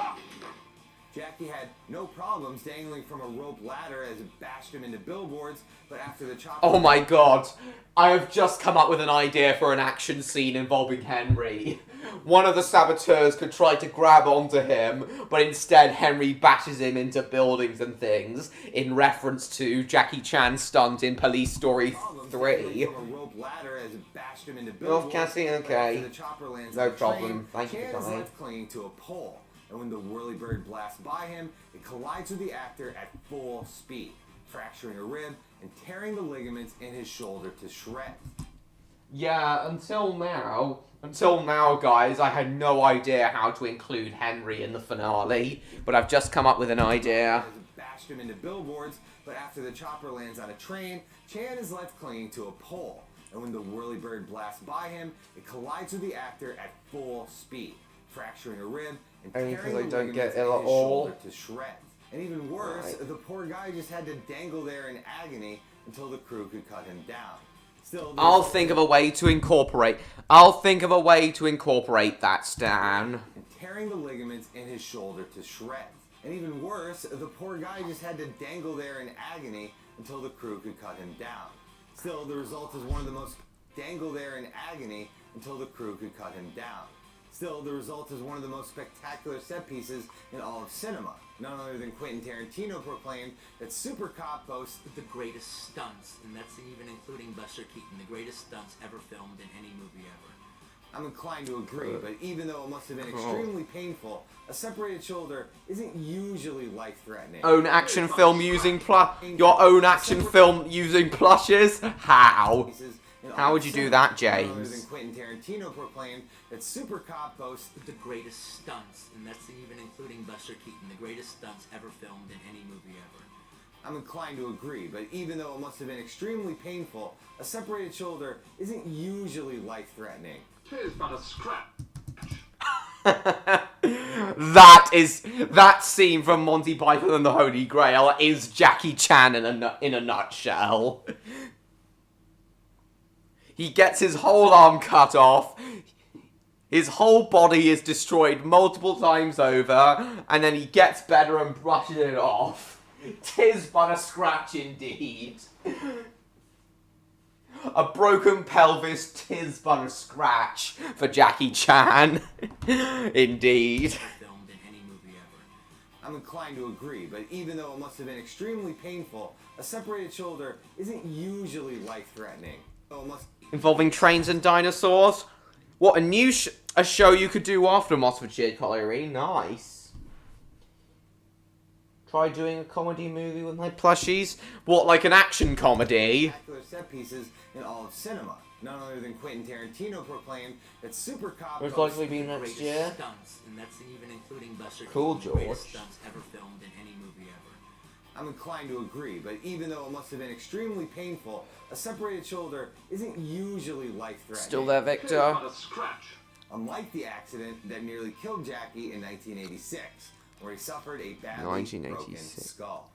Jackie had no problems dangling from a rope ladder as it bashed him into billboards, but after the chopper... Oh my god. I have just come up with an idea for an action scene involving Henry. One of the saboteurs could try to grab onto him, but instead Henry bashes him into buildings and things, in reference to Jackie Chan's stunt in Police Story 3. From a rope ladder as it bashed him into Well, billboards, Cassie, but okay. after the chopper lands No on the problem. train, Thank you for Chan is coming. left clinging to a pole. And when the whirlybird blasts by him, it collides with the actor at full speed, fracturing a rib and tearing the ligaments in his shoulder to shreds. Yeah, until now, guys, I had no idea how to include Henry in the finale, but I've just come up with an idea. As it bashed him into billboards, but after the chopper lands on a train, Chan is left clinging to a pole. And when the whirlybird blasts by him, it collides with the actor at full speed, fracturing a rib and Only tearing 'cause I the don't ligaments get ill in at his all. shoulder to shreds. And even worse, Right. the poor guy just had to dangle there in agony until the crew could cut him down. Still, I'll think of a way to incorporate that, Stan. and tearing the ligaments in his shoulder to shreds. And even worse, the poor guy just had to dangle there in agony until the crew could cut him down. Still, the result is one of the most spectacular set pieces in all of cinema. None other than Quentin Tarantino proclaimed that Super Cop boasts The greatest stunts, and that's even including Buster Keaton, the greatest stunts ever filmed in any movie ever. I'm inclined to agree, but even though it must have been extremely painful, a separated shoulder isn't usually life-threatening. Own action film using your own action film using plushes? How? How would you do that, James? None other than Quentin Tarantino proclaimed that Super Cop boasts The greatest stunts, and that's even including Buster Keaton, the greatest stunts ever filmed in any movie ever. I'm inclined to agree, but even though it must have been extremely painful, a separated shoulder isn't usually life-threatening. Tis but a scratch. That scene from Monty Python and the Holy Grail is Jackie Chan in a nutshell. He gets his whole arm cut off, his whole body is destroyed multiple times over, and then he gets better and brushes it off. 'Tis but a scratch indeed. A broken pelvis, 'tis but a scratch for Jackie Chan. Indeed. Filmed in any movie ever. I'm inclined to agree, but even though it must have been extremely painful, a separated shoulder isn't usually life-threatening. Involving trains and dinosaurs? What, a show you could do after Oxfordshire Colliery? Nice. Try doing a comedy movie with my plushies? What, like an action comedy? Spectacular set pieces in all of cinema. None other than Quentin Tarantino proclaimed that Super Cop Most boasts likely be The next greatest year. stunts, and that's even including Buster Cool, Keaton, the greatest George. stunts ever filmed in any movie ever. I'm inclined to agree, but even though it must have been extremely painful, a separated shoulder isn't usually life-threatening. Still there, Victor? Unlike the accident that nearly killed Jackie in 1986, where he suffered a badly broken skull.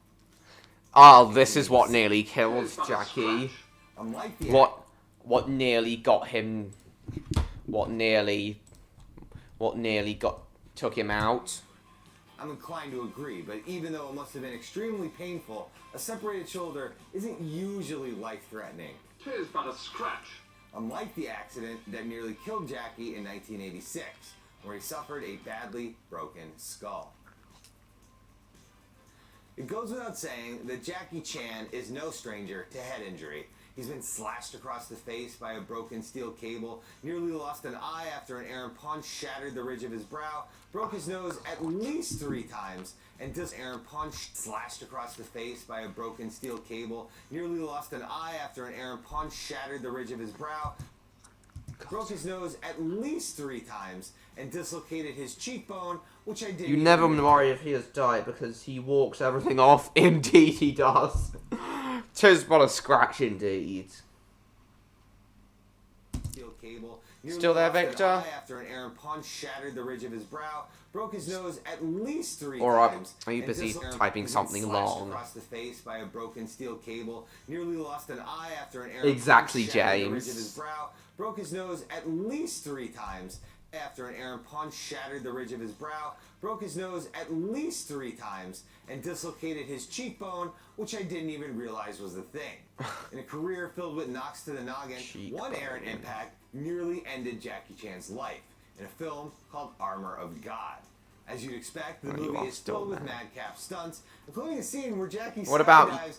Oh, this is what nearly killed Jackie. Unlike the What nearly got him... What nearly took him out. I'm inclined to agree, but even though it must have been extremely painful, a separated shoulder isn't usually life-threatening. 'Tis but a scratch. Unlike the accident that nearly killed Jackie in 1986, where he suffered a badly broken skull. It goes without saying that Jackie Chan is no stranger to head injury. He's been slashed across the face by a broken steel cable, nearly lost an eye after an errant punch shattered the ridge of his brow, broke his nose at least 3 times, and just errant punch slashed across the face by a broken steel cable, nearly lost an eye after an errant punch shattered the ridge of his brow, broke his nose at least 3 times, and dislocated his cheekbone, which I didn't. You never worry if he has died because he walks everything off. Indeed he does. 'Tis but a scratch indeed. Steel cable. Still there, Victor? After an errant punch shattered the ridge of his brow, broke his nose at least 3 Or times. are you busy typing something long? Across the face by a broken steel cable, nearly lost an eye after an errant Exactly, punch shattered the ridge of James. his brow, broke his nose at least 3 times. After an errant punch shattered the ridge of his brow, broke his nose at least 3 times, and dislocated his cheekbone, which I didn't even realize was a thing. In a career filled with knocks to the noggin, one errant impact nearly ended Jackie Chan's life, in a film called Armor of God. As you'd expect, the movie is filled with madcap stunts, including a scene where Jackie skydives.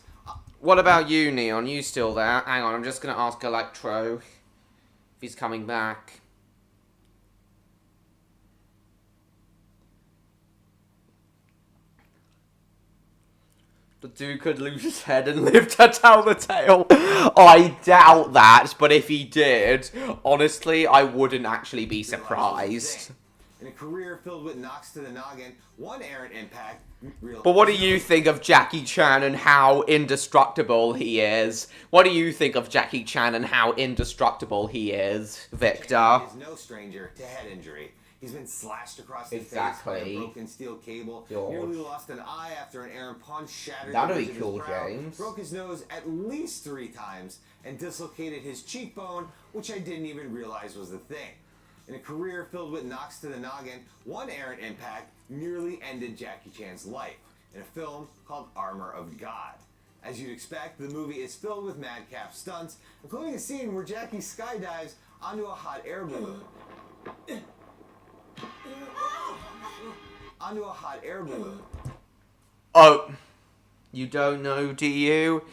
What about you, Neon? You still there? Hang on, I'm just gonna ask Electro if he's coming back. The dude could lose his head and live to tell the tale. I doubt that, but if he did, honestly, I wouldn't actually be surprised. In a career filled with knocks to the noggin, one errant impact. But what do you think of Jackie Chan and how indestructible he is? What do you think of Jackie Chan and how indestructible he is, Victor? Chan is no stranger to head injury. He's been slashed across the face by a broken steel cable, nearly lost an eye after an errant punch shattered the ridge of his brow, James. broke his nose at least 3 times, and dislocated his cheekbone, which I didn't even realize was a thing. In a career filled with knocks to the noggin, one errant impact nearly ended Jackie Chan's life, in a film called Armor of God. As you'd expect, the movie is filled with madcap stunts, including a scene where Jackie skydives onto a hot air balloon. Onto a hot air balloon. Oh, you don't know, do you?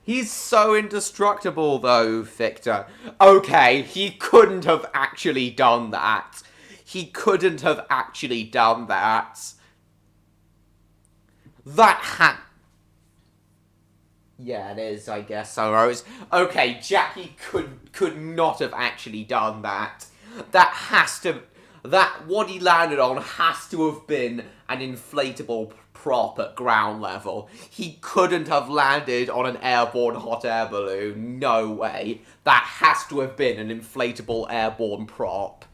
He's so indestructible, though, Victor. Okay, he couldn't have actually done that. He couldn't have actually done that. Yeah, it is, I guess so, Rose. Okay, Jackie could not have actually done that. What he landed on has to have been an inflatable prop at ground level. He couldn't have landed on an airborne hot air balloon. No way. That has to have been an inflatable airborne prop.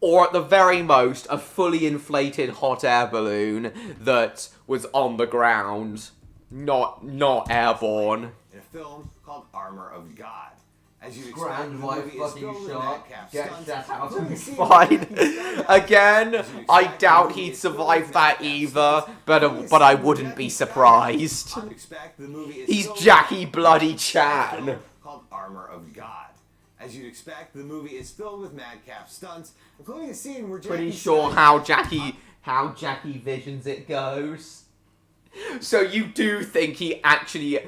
Or at the very most, a fully inflated hot air balloon that was on the ground. Not airborne. In a film called Armor of God. As you expect, the movie is filled with madcap stunts. Fine. Again, I doubt he'd survive that either, but I wouldn't be surprised. He's Jackie Bloody Chan. Called Armor of God. As you'd expect, the movie is filled with madcap stunts, including a scene where Jackie... Pretty sure how Jackie visions it goes. So you do think he actually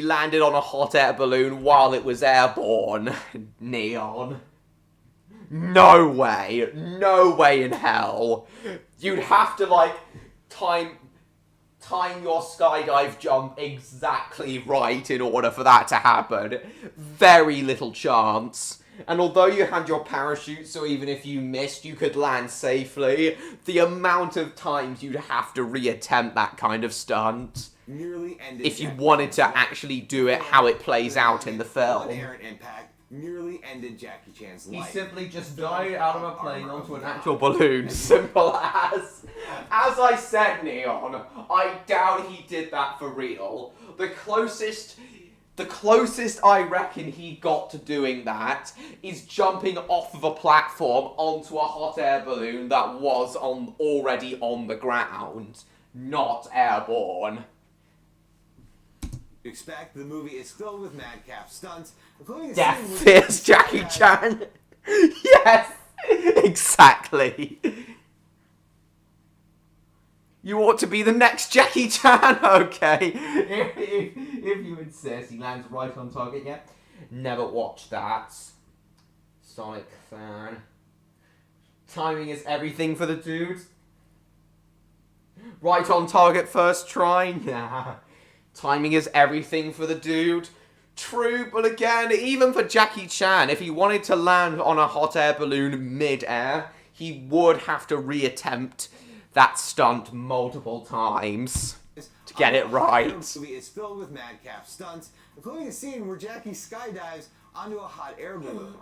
landed on a hot air balloon while it was airborne, Neon? No way. No way in hell. You'd have to, like, time your skydive jump exactly right in order for that to happen. Very little chance. And although you had your parachute, so even if you missed, you could land safely, the amount of times you'd have to reattempt that kind of stunt nearly ended if you Jackie wanted to Chan's life. actually do it how it plays out in the One film. errant impact nearly ended Jackie Chan's He life. simply just The film died out of a caught plane armor onto of an God. actual balloon. Simple as. As I said, Neon, I doubt he did that for real. The closest I reckon he got to doing that is jumping off of a platform onto a hot air balloon that was already on the ground, not airborne. Expect the movie is filled with madcap stunts, including a Death scene where fears Jackie Chan. Yes, exactly. You ought to be the next Jackie Chan, okay? If you insist, he lands right on target, yeah? Never watched that. Sonic fan. Timing is everything for the dude. Right on target first try? Nah. Timing is everything for the dude. True, but again, even for Jackie Chan, if he wanted to land on a hot air balloon mid-air, he would have to reattempt that stunt multiple times to get it right. The movie is filled with madcap stunts, including a scene where Jackie skydives onto a hot air balloon.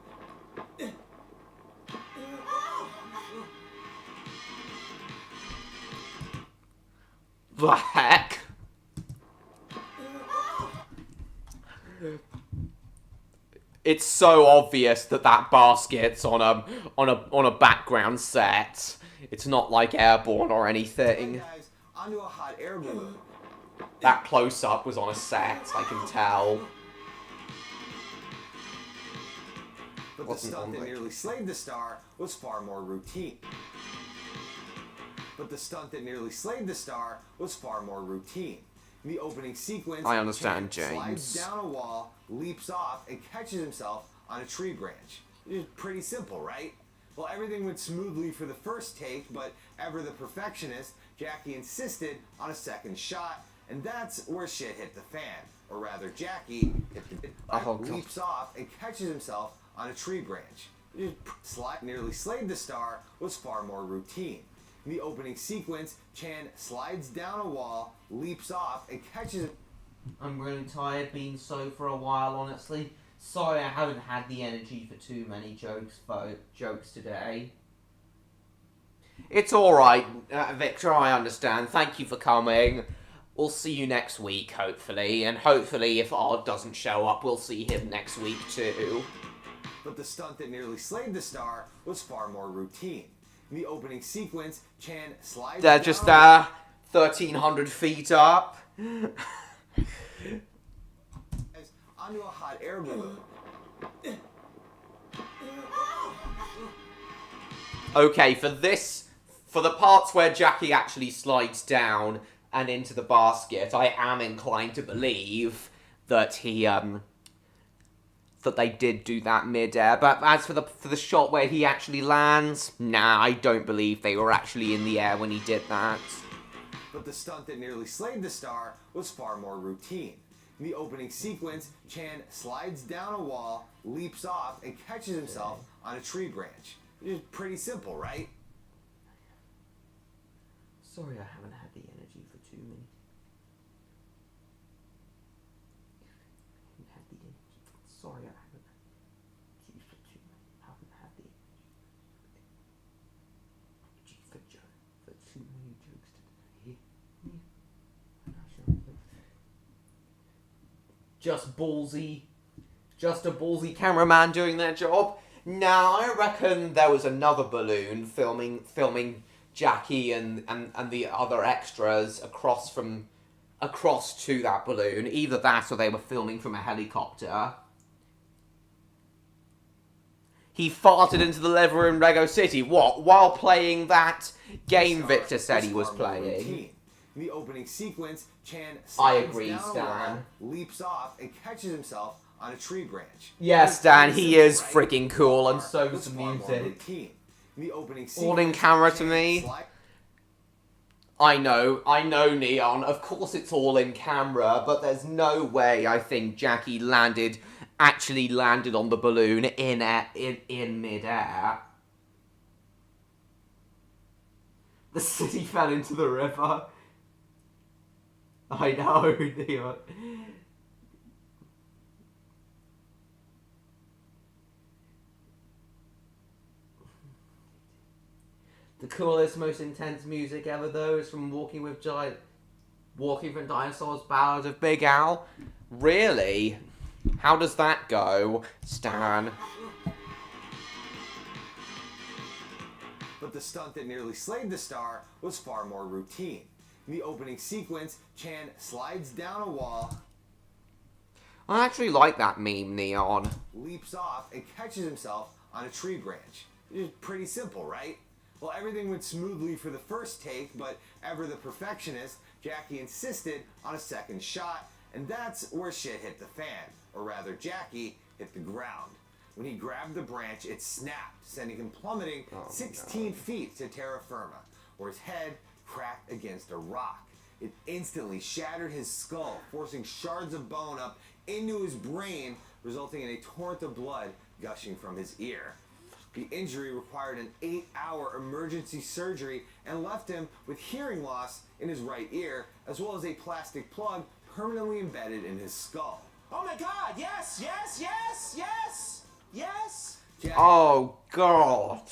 The heck? It's so obvious that that basket's on a background set. It's not like airborne or anything. Skydives onto a hot air balloon. That close-up was on a set, I can tell. But the Wasn't stunt on that like- nearly slayed the star was far more routine. But the stunt that nearly slayed the star was far more routine. In the opening sequence, I understand, Chan James. slides down a wall, leaps off, and catches himself on a tree branch. It's pretty simple, right? Well, everything went smoothly for the first take, but ever the perfectionist, Jackie insisted on a second shot, and that's where shit hit the fan. Or rather, Jackie leaps off and catches himself on a tree branch. Nearly slayed the star was far more routine. In the opening sequence, Chan slides down a wall, leaps off, and catches... I'm really tired being so for a while, honestly. Sorry I haven't had the energy for too many jokes today. It's alright, Victor, I understand. Thank you for coming. We'll see you next week, hopefully. And hopefully, if Odd doesn't show up, we'll see him next week, too. But the stunt that nearly slayed the star was far more routine. In the opening sequence, Chan slides They're down just, a wall, 1,300 feet up. onto a hot air balloon. Okay, for the parts where Jackie actually slides down and into the basket, I am inclined to believe that he, that they did do that mid-air. But as for the shot where he actually lands, nah, I don't believe they were actually in the air when he did that. But the stunt that nearly slayed the star was far more routine. In the opening sequence, Chan slides down a wall, leaps off, and catches himself on a tree branch. It's pretty simple, right? Sorry I haven't had the energy for too many. Sorry I haven't had the energy for too many jokes today. Just ballsy. Just a ballsy cameraman doing their job. Now, I reckon there was another balloon filming Jackie and the other extras across to that balloon. Either that or they were filming from a helicopter. He farted into the lever in Lego City. What? While playing that game Victor said he was playing. In the opening sequence, Chan I slides agree, down a Stan. wall, leaps off, and catches himself on a tree branch. Yes, Dan, he is freaking cool, and so's Was the far more music. routine. In the opening All sequence, in camera to Chan me. I know, Neon. Of course it's all in camera, but there's no way I think Jackie landed actually landed on the balloon in midair. The city fell into the river. I know. The coolest, most intense music ever, though, is from Walking from Dinosaurs, Ballad of Big Al. Really? How does that go, Stan? But the stunt that nearly slayed the star was far more routine. In the opening sequence, Chan slides down a wall, I actually like that meme, Neon. leaps off, and catches himself on a tree branch. It's pretty simple, right? Well, everything went smoothly for the first take, but ever the perfectionist, Jackie insisted on a second shot, and that's where shit hit the fan. Or rather, Jackie hit the ground. When he grabbed the branch, it snapped, sending him plummeting 16 feet to terra firma, where his head cracked against a rock. It instantly shattered his skull, forcing shards of bone up into his brain, resulting in a torrent of blood gushing from his ear. The injury required an 8-hour emergency surgery and left him with hearing loss in his right ear, as well as a plastic plug permanently embedded in his skull. Oh my god, yes, yes, yes, yes, yes! Oh, God.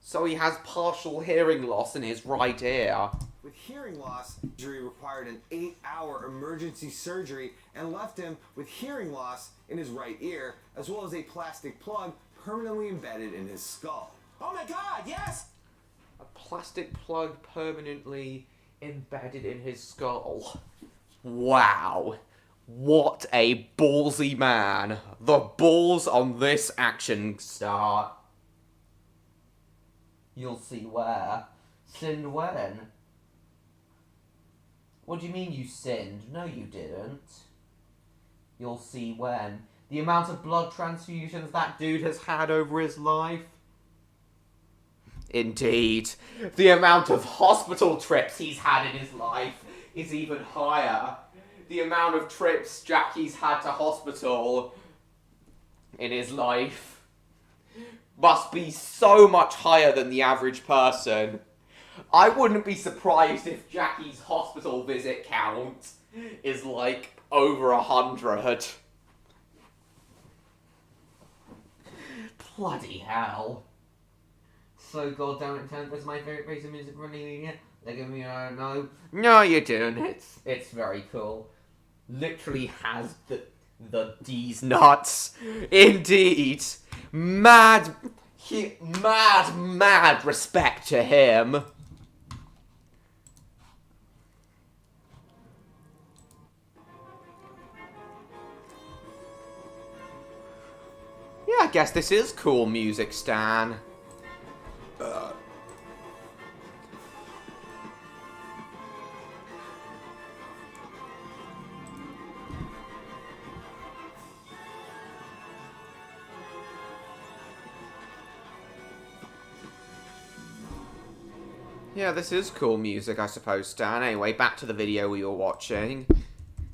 So he has partial hearing loss in his right ear. With hearing loss, injury required an 8-hour emergency surgery and left him with hearing loss in his right ear, as well as a plastic plug permanently embedded in his skull. Oh my god, yes! A plastic plug permanently embedded in his skull. Wow. What a ballsy man. The balls on this action star. You'll see where. Sinned when? What do you mean you sinned? No, you didn't. You'll see when. The amount of blood transfusions that dude has had over his life. Indeed. The amount of hospital trips he's had in his life is even higher. The amount of trips Jackie's had to hospital in his life must be so much higher than the average person. I wouldn't be surprised if Jackie's hospital visit count is like over 100. Bloody hell. So goddamn intense. It's my favourite piece of music running it. They give me a no. No, you don't. It's very cool. Literally has the D's nuts. Indeed. Mad respect to him. Yeah, I guess this is cool music, Stan. Yeah, this is cool music, I suppose, Stan. Anyway, back to the video we were watching.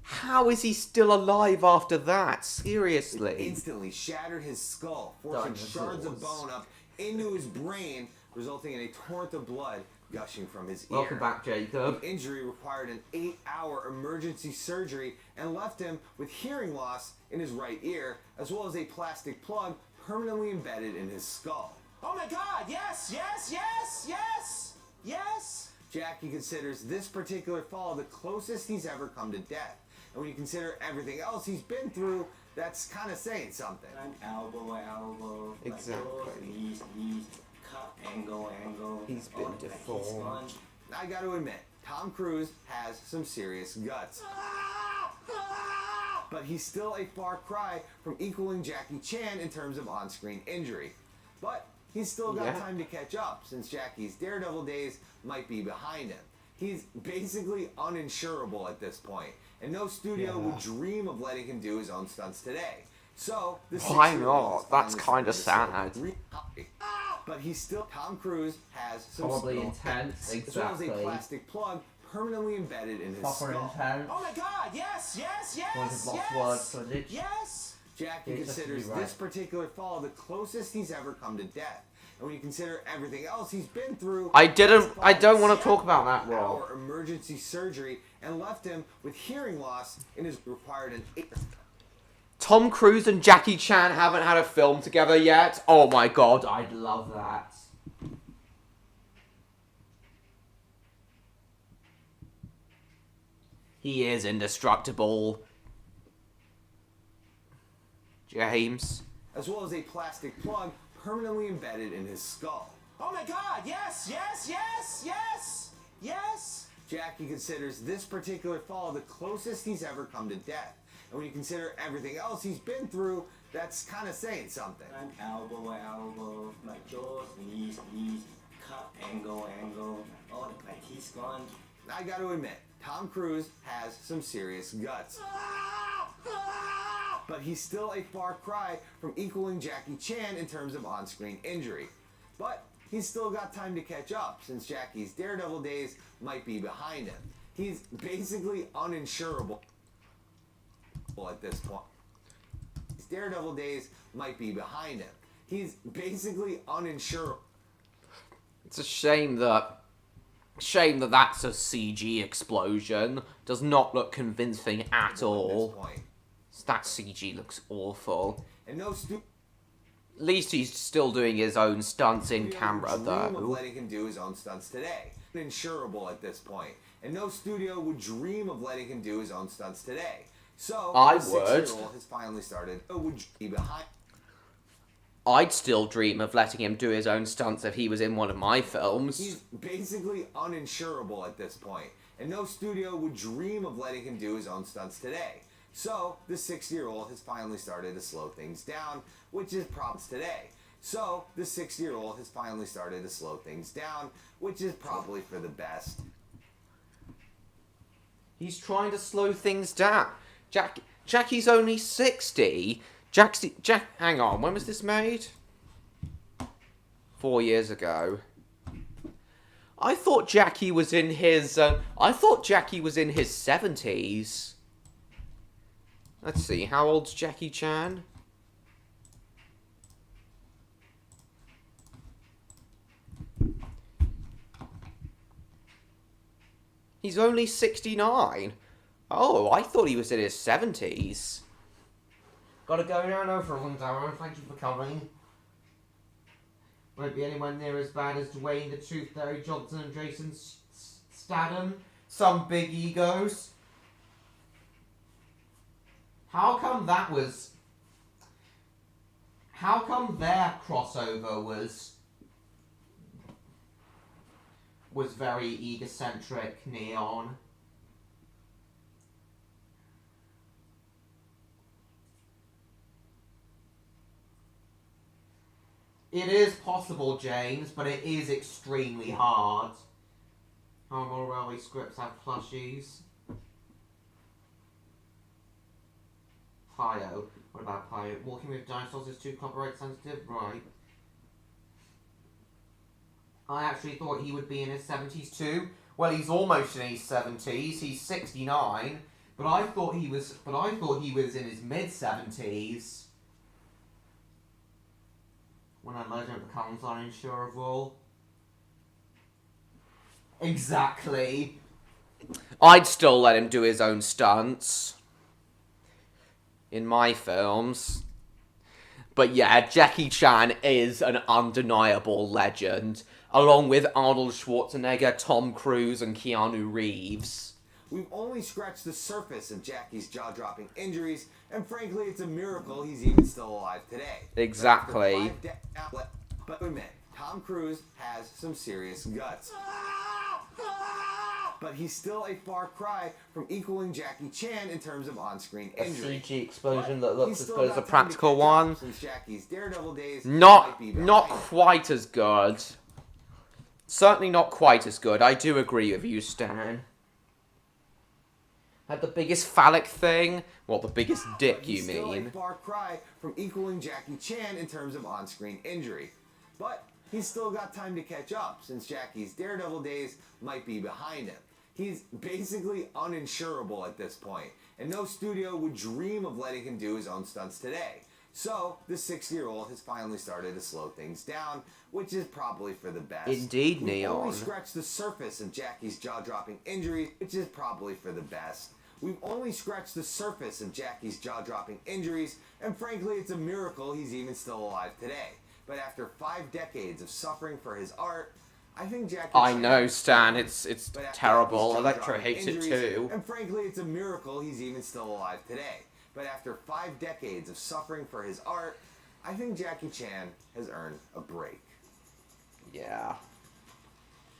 How is he still alive after that? Seriously. It instantly shattered his skull, forcing shards of bone up into his brain, resulting in a torrent of blood gushing from his ear. Welcome back, Jacob. The injury required an 8-hour emergency surgery and left him with hearing loss in his right ear, as well as a plastic plug permanently embedded in his skull. Oh my god, yes, yes, yes, yes, yes! Jackie considers this particular fall the closest he's ever come to death. And when you consider everything else he's been through, that's kind of saying something. An elbow, Exactly. Knees, cut, angle. He's been deformed. I got to admit, Tom Cruise has some serious guts. But he's still a far cry from equaling Jackie Chan in terms of on-screen injury. But he's still got time to catch up, since Jackie's Daredevil days might be behind him. He's basically uninsurable at this point, and no studio would dream of letting him do his own stunts today. So, why not? That's kind of sad. But he's still, Tom Cruise has some Probably skull intense, as well as a exactly. plastic plug permanently embedded in his Proper skull. intense. Oh my god, yes, yes, yes, Point of lost yes, word footage. yes. Jackie It's just to be considers right. this particular fall the closest he's ever come to death. And when you consider everything else he's been through, I don't want to talk about that, Rob. our emergency surgery and left him with hearing loss and is required an 8. Tom Cruise and Jackie Chan haven't had a film together yet. Oh my god, I'd love that. He is indestructible. James. As well as a plastic plug permanently embedded in his skull. Oh my god, yes, yes, yes, yes, yes. Jackie considers this particular fall the closest he's ever come to death. And when you consider everything else he's been through, that's kind of saying something. And elbow, my jaws, knees, cut, angle. Oh, my teeth gone. I got to admit, Tom Cruise has some serious guts. But he's still a far cry from equaling Jackie Chan in terms of on-screen injury. But he's still got time to catch up, since Jackie's Daredevil days might be behind him. He's basically uninsurable at this point. His Daredevil days might be behind him. He's basically uninsurable. It's a shame that that's a CG explosion. Does not look convincing at At this all. point. That CG looks awful. And no At least he's still doing his own stunts in studio camera, would dream of though. letting him do his own stunts today. Insurable at this point. And no studio would dream of letting him do his own stunts today. So, I the would. 6-year-old has finally started. Would be behind. I'd still dream of letting him do his own stunts if he was in one of my films. He's basically uninsurable at this point. And no studio would dream of letting him do his own stunts today. So, the 6-year-old has finally started to slow things down, which is problems today. So, the 6-year-old has finally started to slow things down, which is probably for the best. He's trying to slow things down. Jackie's only 60. Hang on, when was this made? 4 years ago. I thought Jackie was in his 70s. Let's see, how old's Jackie Chan? He's only 69. Oh, I thought he was in his 70s. Gotta go now, no, for a long time. Thank you for coming. Won't be anywhere near as bad as Dwayne the Tooth Fairy Johnson and Jason Statham. Some big egos. How come their crossover was very egocentric, Neon? It is possible, James, but it is extremely hard. How more railway scripts have plushies? Pio. What about Pio? Walking with dinosaurs is too copyright sensitive? Right. I actually thought he would be in his 70s too. Well, he's almost in his 70s. He's 69. But I thought he was in his mid-70s. When a legend becomes uninsurable. Exactly. I'd still let him do his own stunts. In my films. But yeah, Jackie Chan is an undeniable legend. Along with Arnold Schwarzenegger, Tom Cruise, and Keanu Reeves. We've only scratched the surface of Jackie's jaw-dropping injuries, and frankly, it's a miracle he's even still alive today. Exactly. But admit, Tom Cruise has some serious guts. But he's still a far cry from equaling Jackie Chan in terms of on-screen A injury. CG explosion that looks He's as still good as got a time to practical catch up one. Since Jackie's Daredevil days Not might be behind him. quite as good. Certainly not quite as good. I do agree with you, Stan. Had the biggest phallic thing? What, the biggest dick, you He's still a mean? far cry from equaling Jackie Chan in terms of on-screen injury. But he's still got time to catch up, since Jackie's Daredevil days might be behind him. He's basically uninsurable at this point, and no studio would dream of letting him do his own stunts today. So, the 60-year-old has finally started to slow things down, which is probably for the best. Indeed, We've Neon. only scratched the surface of Jackie's jaw-dropping injuries, which is probably for the best. We've only scratched the surface of Jackie's jaw-dropping injuries, and frankly, it's a miracle he's even still alive today. But after 5 decades of suffering for his art, I think Jackie I Chan... know, Stan, it's But after terrible. Jackie's Electro jaw-dropping hates it injuries, too. And frankly, it's a miracle he's even still alive today. But after 5 decades of suffering for his art, I think Jackie Chan has earned a break. Yeah.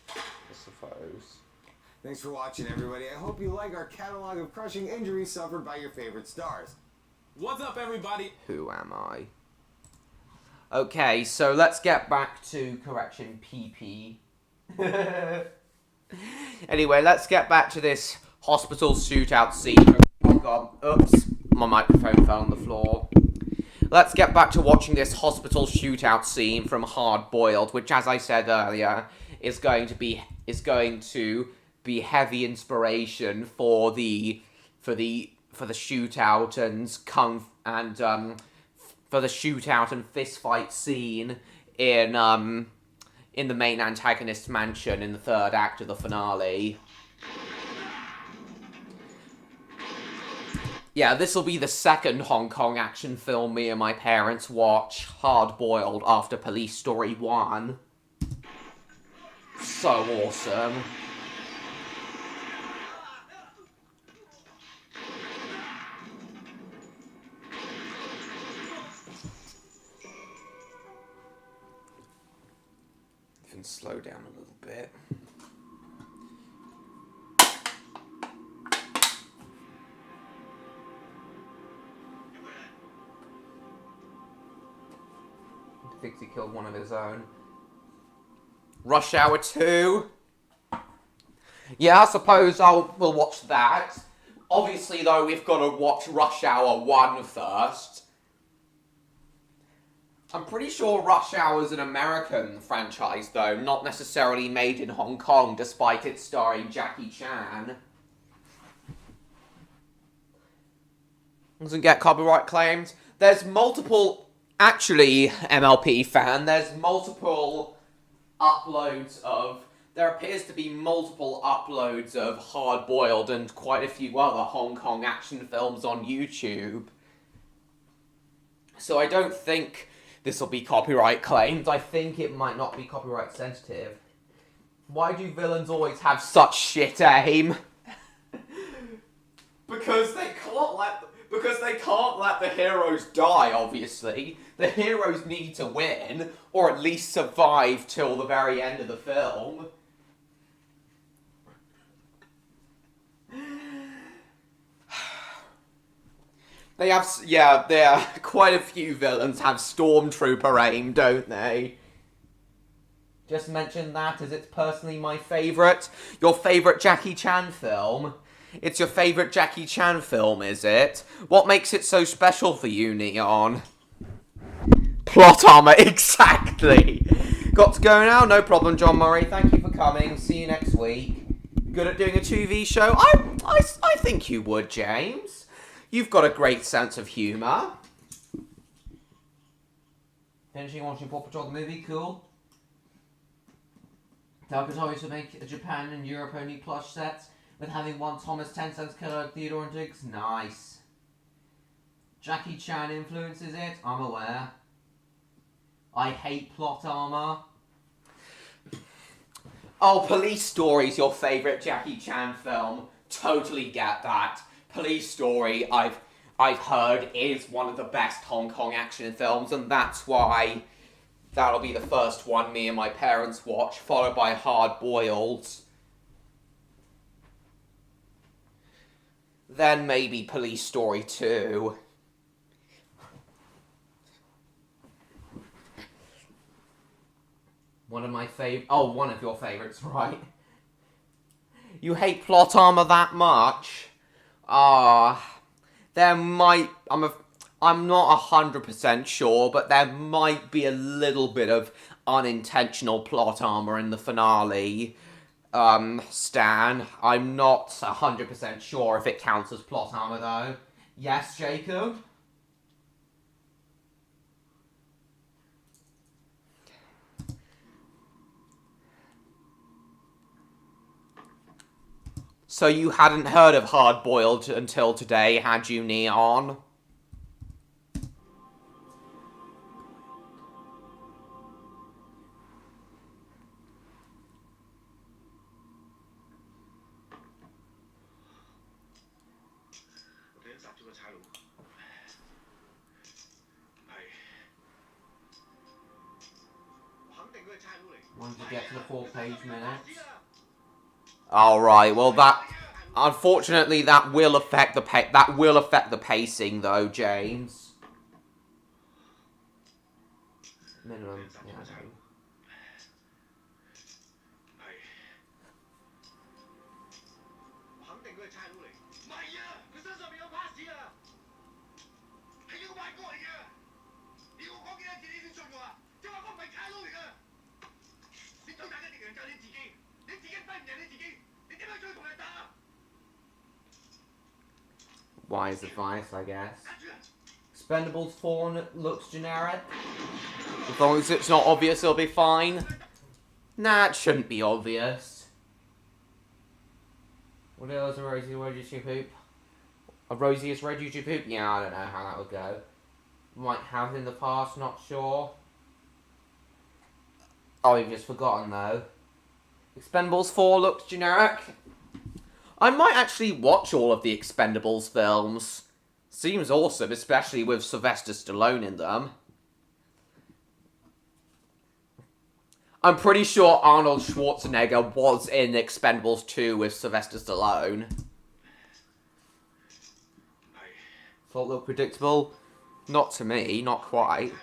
I suppose. Thanks for watching, everybody. I hope you like our catalog of crushing injuries suffered by your favorite stars. What's up, everybody? Who am I? Okay, so let's get back to correction PP. Anyway, let's get back to this hospital shootout scene. Oh god, oops, my microphone fell on the floor. Let's get back to watching this hospital shootout scene from Hard Boiled, which, as I said earlier, is going to be heavy inspiration for the shootout and for the shootout and fist fight scene in the main antagonist's mansion in the 3rd act of the finale. Yeah, this will be the 2nd Hong Kong action film me and my parents watch, Hard Boiled, after Police Story 1. So awesome. Even slow down a little bit. Thinks he killed one of his own. Rush Hour 2. Yeah, I suppose we'll watch that. Obviously, though, we've got to watch Rush Hour 1 first. I'm pretty sure Rush Hour is an American franchise, though, not necessarily made in Hong Kong, despite it starring Jackie Chan. Doesn't get copyright claims. There's multiple... Actually, MLP fan, there's multiple uploads of... There appears to be multiple uploads of Hard Boiled and quite a few other Hong Kong action films on YouTube. So I don't think this will be copyright claimed. I think it might not be copyright sensitive. Why do villains always have such shit aim? Because they can't let the heroes die, obviously. The heroes need to win, or at least survive till the very end of the film. There are quite a few villains have Stormtrooper aim, don't they? Just mention that as it's personally my favourite. Your favourite Jackie Chan film? It's your favourite Jackie Chan film, is it? What makes it so special for you, Neon? Plot armor, exactly! Got to go now? No problem, John Murray. Thank you for coming. See you next week. Good at doing a TV show? I think you would, James. You've got a great sense of humour. Finishing watching Paw Patrol the movie? Cool. Target always to make Japan and Europe only plush sets, with having one Thomas 10 cents killer Theodore and Diggs. Nice. Jackie Chan influences it, I'm aware. I hate plot armor. Oh, Police Story's your favourite Jackie Chan film. Totally get that. Police Story, I've heard, is one of the best Hong Kong action films, and that's why that'll be the first one me and my parents watch, followed by Hard Boiled. Then maybe Police Story 2. One of your favourites, right? You hate plot armor that much? There might... I'm not 100% sure, but there might be a little bit of unintentional plot armor in the finale. Stan. I'm not 100% sure if it counts as plot armor, though. Yes, Jacob? So you hadn't heard of Hard Boiled until today, had you, Neon? Once you get to the 4-page minutes. Alright, well that... Unfortunately, that will affect the pacing, though, James. Minimum, yeah. Wise advice, I guess. Expendables 4 looks generic. As long as it's not obvious, it'll be fine. Nah, it shouldn't be obvious. What else? A Rosie Red YouTube Poop? A Rosiest Red YouTube Poop? Yeah, I don't know how that would go. Might have in the past, not sure. Oh, you've just forgotten, though. Expendables 4 looks generic. I might actually watch all of the Expendables films. Seems awesome, especially with Sylvester Stallone in them. I'm pretty sure Arnold Schwarzenegger was in Expendables 2 with Sylvester Stallone. Thought looked predictable? Not to me, not quite.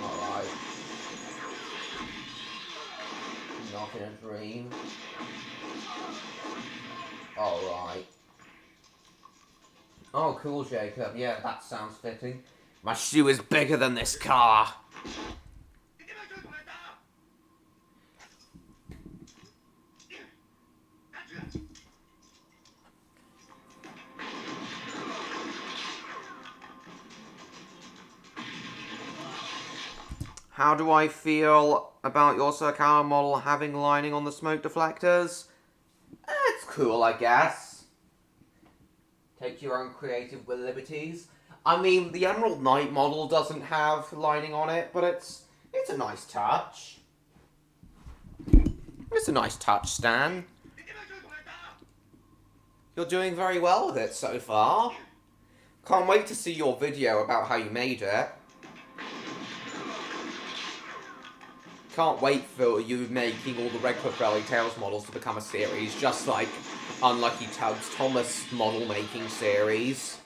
Alright. Not in a dream. Alright. Oh, cool, Jacob. Yeah, that sounds fitting. My shoe is bigger than this car. How do I feel about your Sir Car model having lining on the smoke deflectors? It's cool, I guess. Take your own creative liberties. I mean, the Emerald Knight model doesn't have lining on it, but it's a nice touch. It's a nice touch, Stan. You're doing very well with it so far. Can't wait to see your video about how you made it. Can't wait for you making all the Redcliff Railway Tales models to become a series, just like Unlucky Tug's Thomas model making series.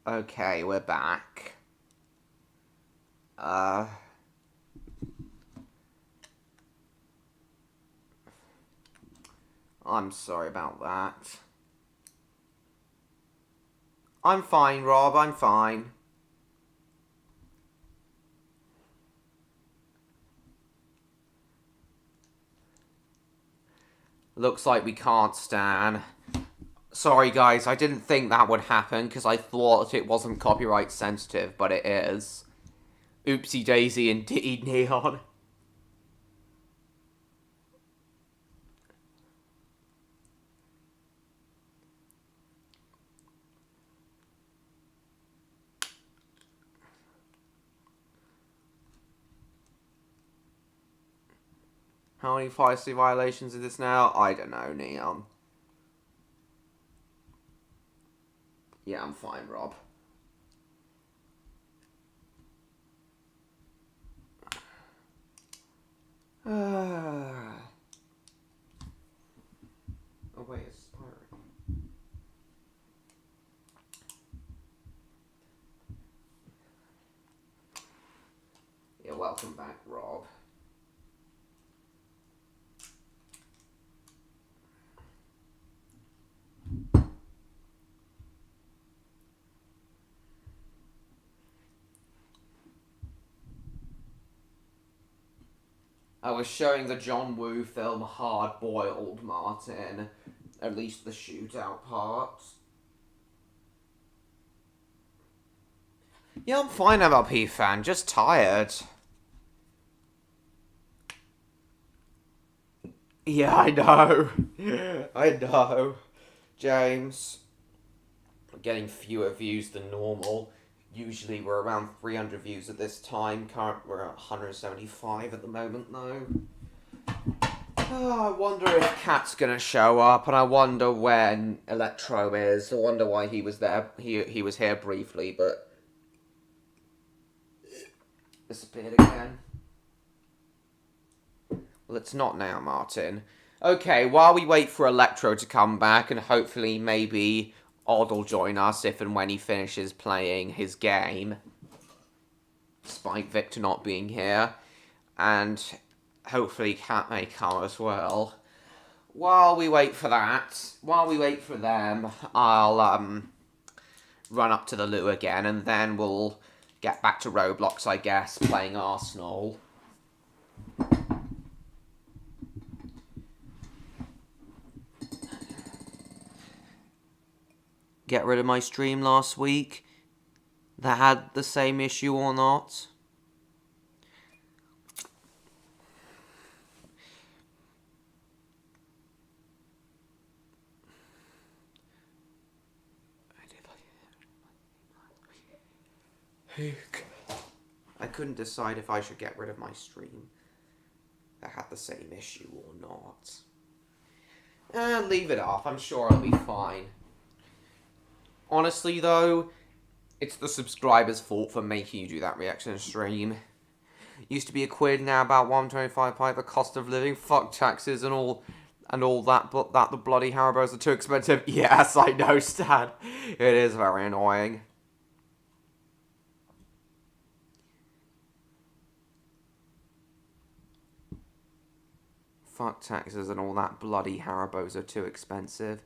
Okay, we're back. I'm sorry about that. I'm fine, Rob, I'm fine. Looks like we can't, Stan. Sorry, guys, I didn't think that would happen because I thought it wasn't copyright sensitive, but it is. Oopsie daisy indeed, Neon. How many privacy violations is this now? I don't know, Neon. Yeah, I'm fine, Rob. Oh wait, it's Spyro. Yeah, welcome back, Rob. I was showing the John Woo film Hard Boiled, Martin. At least the shootout part. Yeah, I'm fine, MLP fan, just tired. Yeah, I know. I know. James. We're getting fewer views than normal. Usually we're around 300 views at this time. Currently we're at 175 at the moment, though. Oh, I wonder if Cat's gonna show up, and I wonder when Electro is. I wonder why he was there. He was here briefly, but disappeared again. Well, it's not now, Martin. Okay, while we wait for Electro to come back, and hopefully maybe Odd will join us if and when he finishes playing his game, despite Victor not being here, and hopefully Cat may come as well. While we wait for that, while we wait for them, I'll run up to the loo again, and then we'll get back to Roblox, I guess, playing Arsenal. Get rid of my stream last week that had the same issue or not. I couldn't decide if I should get rid of my stream that had the same issue or not. Leave it off. I'm sure it'll be fine. Honestly, though, it's the subscribers' fault for making you do that reaction stream. Used to be £1, now about 1.25 the cost of living. Fuck taxes and all that, but that the bloody Haribos are too expensive. Yes, I know, Stan. It is very annoying. Fuck taxes and all that bloody Haribos are too expensive.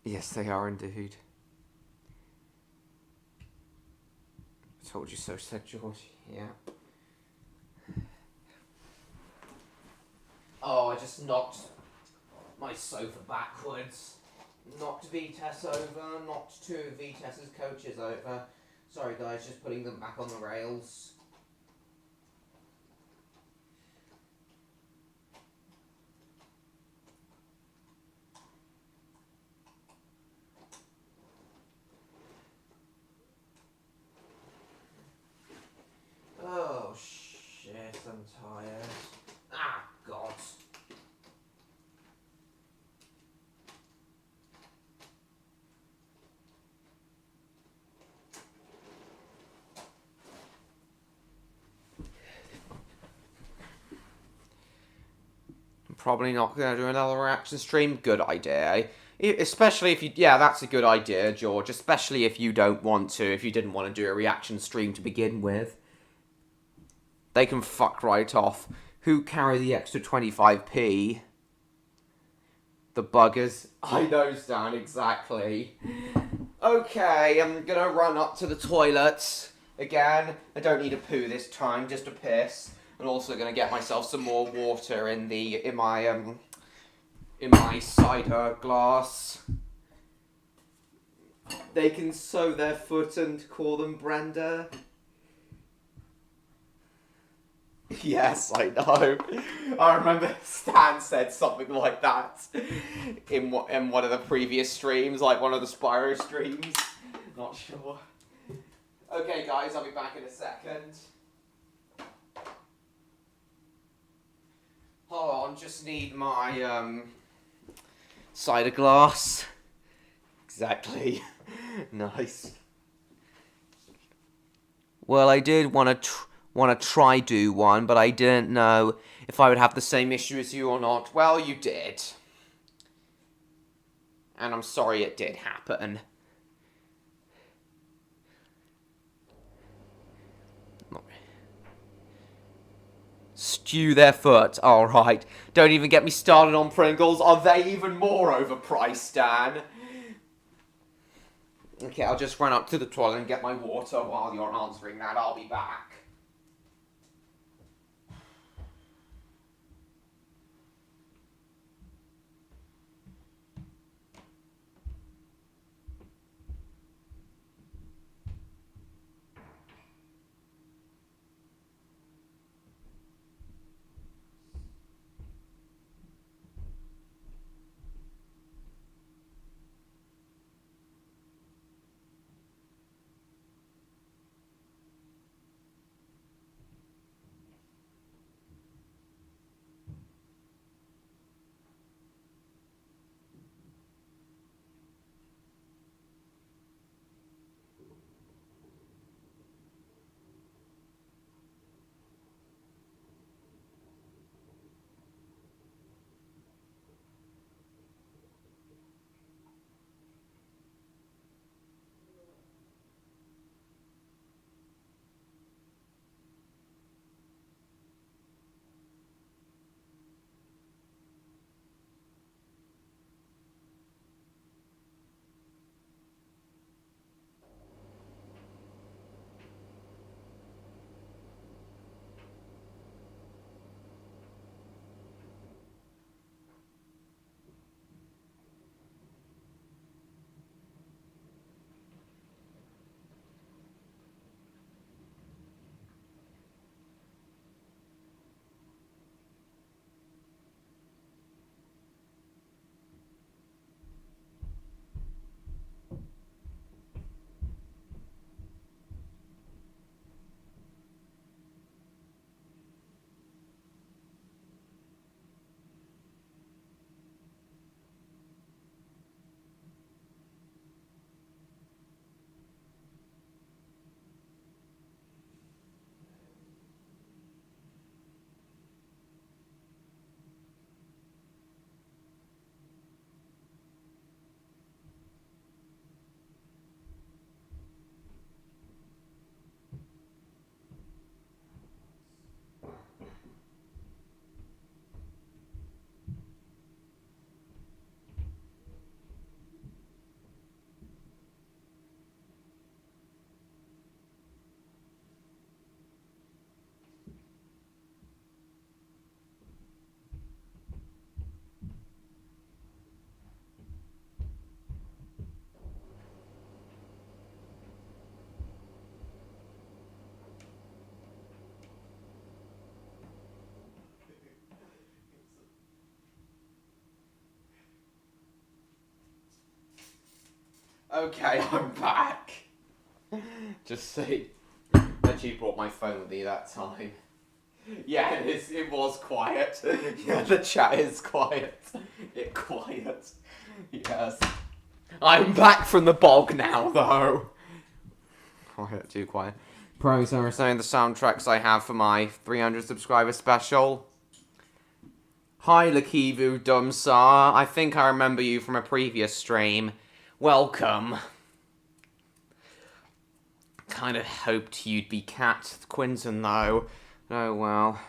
Yes, they are indeed. I told you so, said George. Yeah. Oh, I just knocked my sofa backwards. Knocked Vitesse over, knocked two of Vitesse's coaches over. Sorry guys, just putting them back on the rails. Oh shit, I'm tired. Ah, God. probably not going to do another reaction stream. Good idea. Especially if you... Yeah, that's a good idea, George. Especially if you don't want to. If you didn't want to do a reaction stream to begin with. They can fuck right off. Who carry the extra 25p? The buggers. I know, Stan, exactly. Okay, I'm gonna run up to the toilets again. I don't need a poo this time, just a piss. I'm also gonna get myself some more water in my cider glass. They can sew their foot and call them Brenda. Yes, I know. I remember Stan said something like that in one of the previous streams, like one of the Spyro streams. Not sure. Okay, guys, I'll be back in a second. Hold on, just need my cider glass. Exactly. Nice. Well, I did want to try do one, but I didn't know if I would have the same issue as you or not. Well, you did. And I'm sorry it did happen. Stew their foot. Alright. Don't even get me started on Pringles. Are they even more overpriced, Stan? Okay, I'll just run up to the toilet and get my water while you're answering that. I'll be back. Okay, I'm back. Just see. I actually brought my phone with me that time. Yeah, it was quiet. Yeah, the chat is quiet. It's quiet. Yes. I'm back from the bog now, though. Quiet, too quiet. Pros are saying the soundtracks I have for my 300 subscriber special. Hi, Lakivu Dumsar. I think I remember you from a previous stream. Welcome. Kind of hoped you'd be Cat Quinton, though. Oh, well.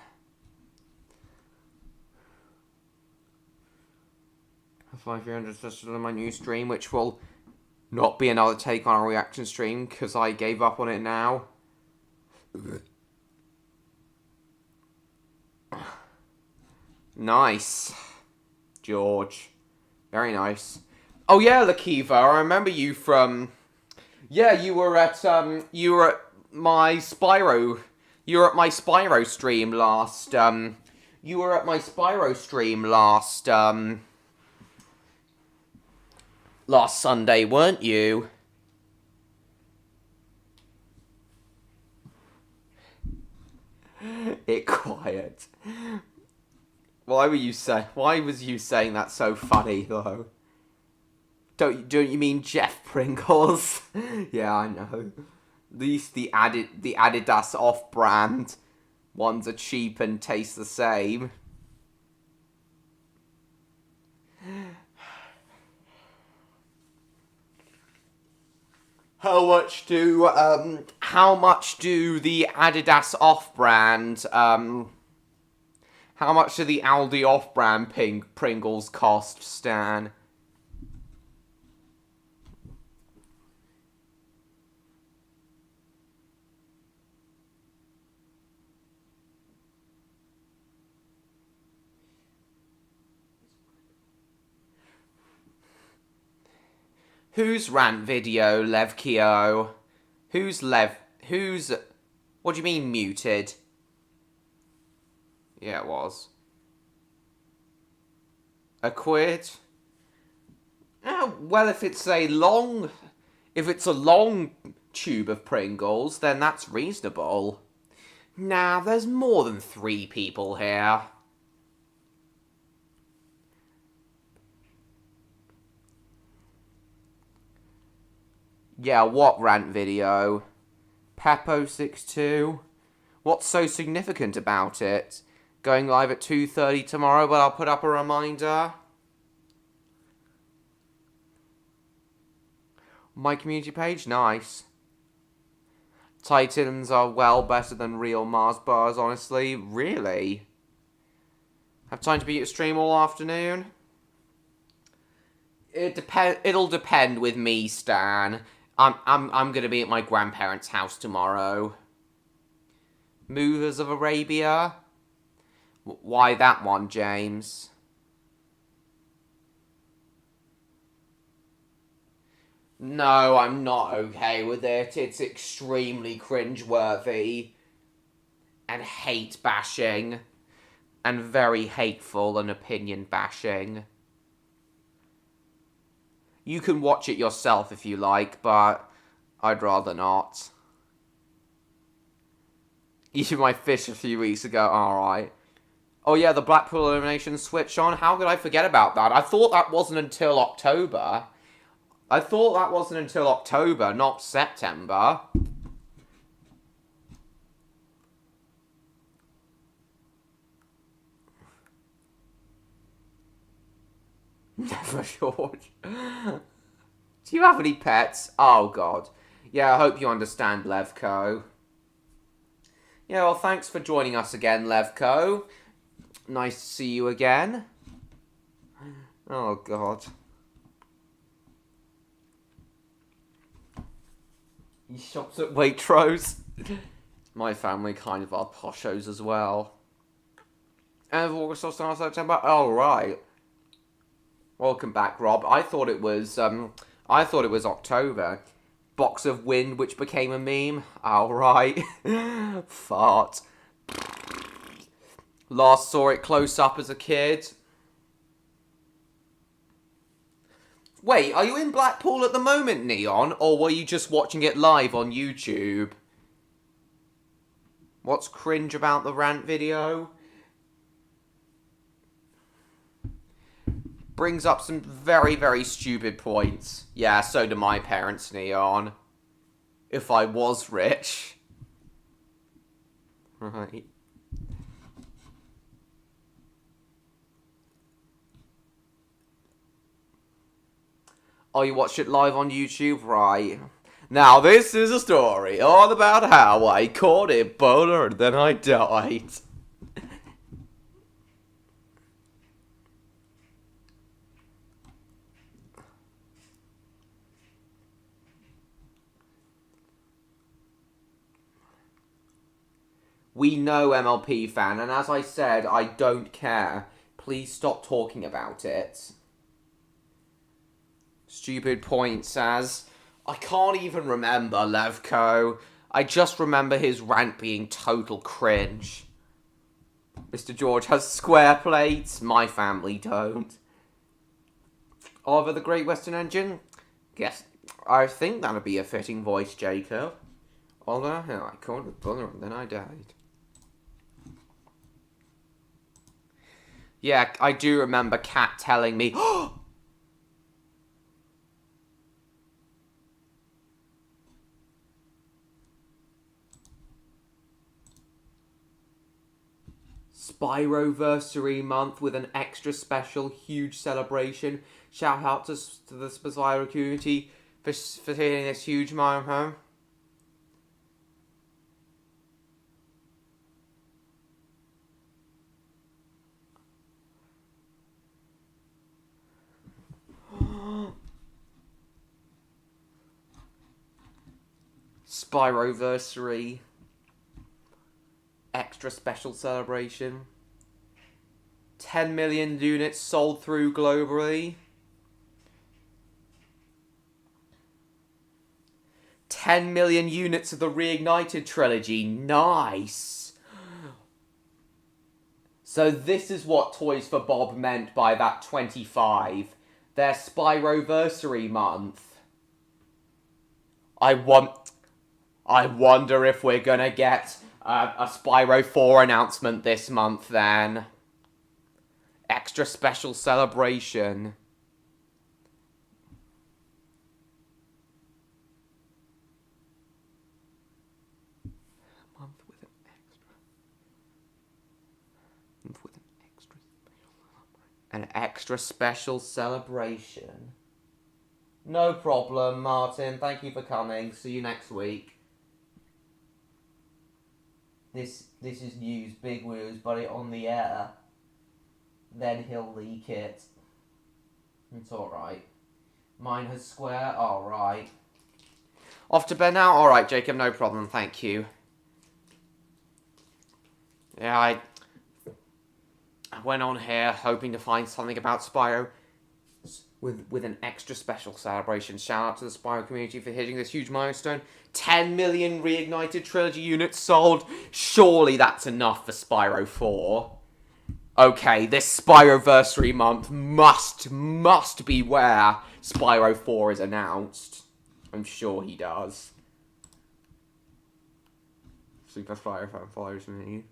Have 500 listed on my new stream, which will not be another take on a reaction stream, because I gave up on it now. Nice. George. Very nice. Oh yeah, Lakiva, I remember you from... Yeah, you were at my Spyro... You were at my Spyro stream last, You were at my Spyro stream last, last Sunday, weren't you? It quiet. Why was you saying that so funny, though? Don't you mean Jeff Pringles? Yeah, I know. At least the Adidas off-brand ones are cheap and taste the same. How much do the Adidas off-brand, how much do the Aldi off-brand Pringles cost, Stan? Whose rant video, Levkio? What do you mean muted? Yeah, it was. £1? Oh, well, if it's a long tube of Pringles, then that's reasonable. Nah, there's more than 3 people here. Yeah, what rant video? Peppo62? What's so significant about it? Going live at 2:30 tomorrow, but I'll put up a reminder. My community page? Nice. Titans are well better than real Mars bars, honestly. Really? Have time to be at stream all afternoon? It'll depend with me, Stan. I'm gonna be at my grandparents' house tomorrow. Movers of Arabia? Why that one, James? No, I'm not okay with it. It's extremely cringeworthy. And hate bashing. And very hateful and opinion bashing. You can watch it yourself if you like, but I'd rather not. Eating my fish a few weeks ago, alright. Oh yeah, the Blackpool elimination switch on. How could I forget about that? I thought that wasn't until October. Not September. Never, George. Do you have any pets? Oh, God. Yeah, I hope you understand, Levko. Yeah, well, thanks for joining us again, Levko. Nice to see you again. Oh, God. He shops at Waitrose. My family kind of are poshos as well. End of August or start of September? Oh, right. Welcome back, Rob. I thought it was October. Box of Wind, which became a meme. All right. Fart. Last saw it close up as a kid. Wait, are you in Blackpool at the moment, Neon? Or were you just watching it live on YouTube? What's cringe about the rant video? Brings up some very, very stupid points. Yeah, so do my parents, Neon. If I was rich. Right. Oh, you watched it live on YouTube? Right. Now, this is a story all about how I caught Ebola and then I died. We know, MLP fan, and as I said, I don't care. Please stop talking about it. Stupid points as... I can't even remember Levko. I just remember his rant being total cringe. Mr. George has square plates. My family don't. Oliver the Great Western Engine? Yes, I think that'd be a fitting voice, Jacob. Oliver, I caught the brother and then I died. Yeah, I do remember Kat telling me, Spyroversary month with an extra special huge celebration. Shout out to the Spyro community for hitting this huge milestone. Spyroversary. Extra special celebration. 10 million units sold through globally. 10 million units of the Reignited trilogy. Nice. So this is what Toys for Bob meant by that 25. Their Spyroversary month. I wonder if we're gonna get a Spyro 4 announcement this month then. Extra special celebration. Month with an extra special celebration. No problem, Martin. Thank you for coming. See you next week. This is news, big news, but it on the air. Then he'll leak it. It's alright. Mine has square, alright. Off to bed now? Alright, Jacob, no problem, thank you. Yeah, I went on here hoping to find something about Spyro with an extra special celebration. Shout out to the Spyro community for hitting this huge milestone. 10 million Reignited Trilogy units sold. Surely that's enough for Spyro 4. Okay, this Spyroversary month must be where Spyro 4 is announced. I'm sure he does. Super Spyro fan follows me.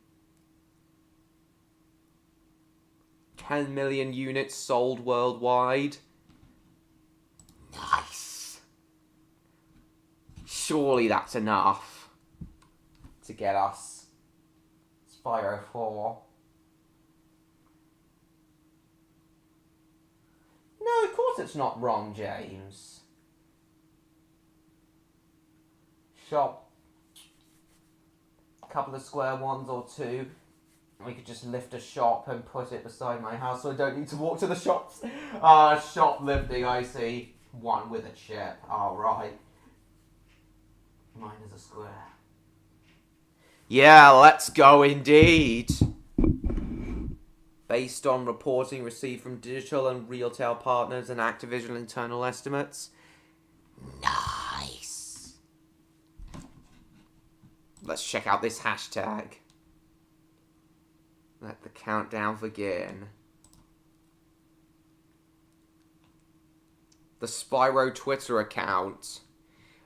10 million units sold worldwide. Nice. Surely that's enough to get us Spyro 4. No, of course it's not wrong, James. Shop. A couple of square ones or two. We could just lift a shop and put it beside my house so I don't need to walk to the shops. Shoplifting, I see. One with a chip. Alright. Mine is a square. Yeah, let's go indeed. Based on reporting received from digital and retail partners and Activision internal estimates. Nice. Let's check out this hashtag. Let the countdown begin. The Spyro Twitter account.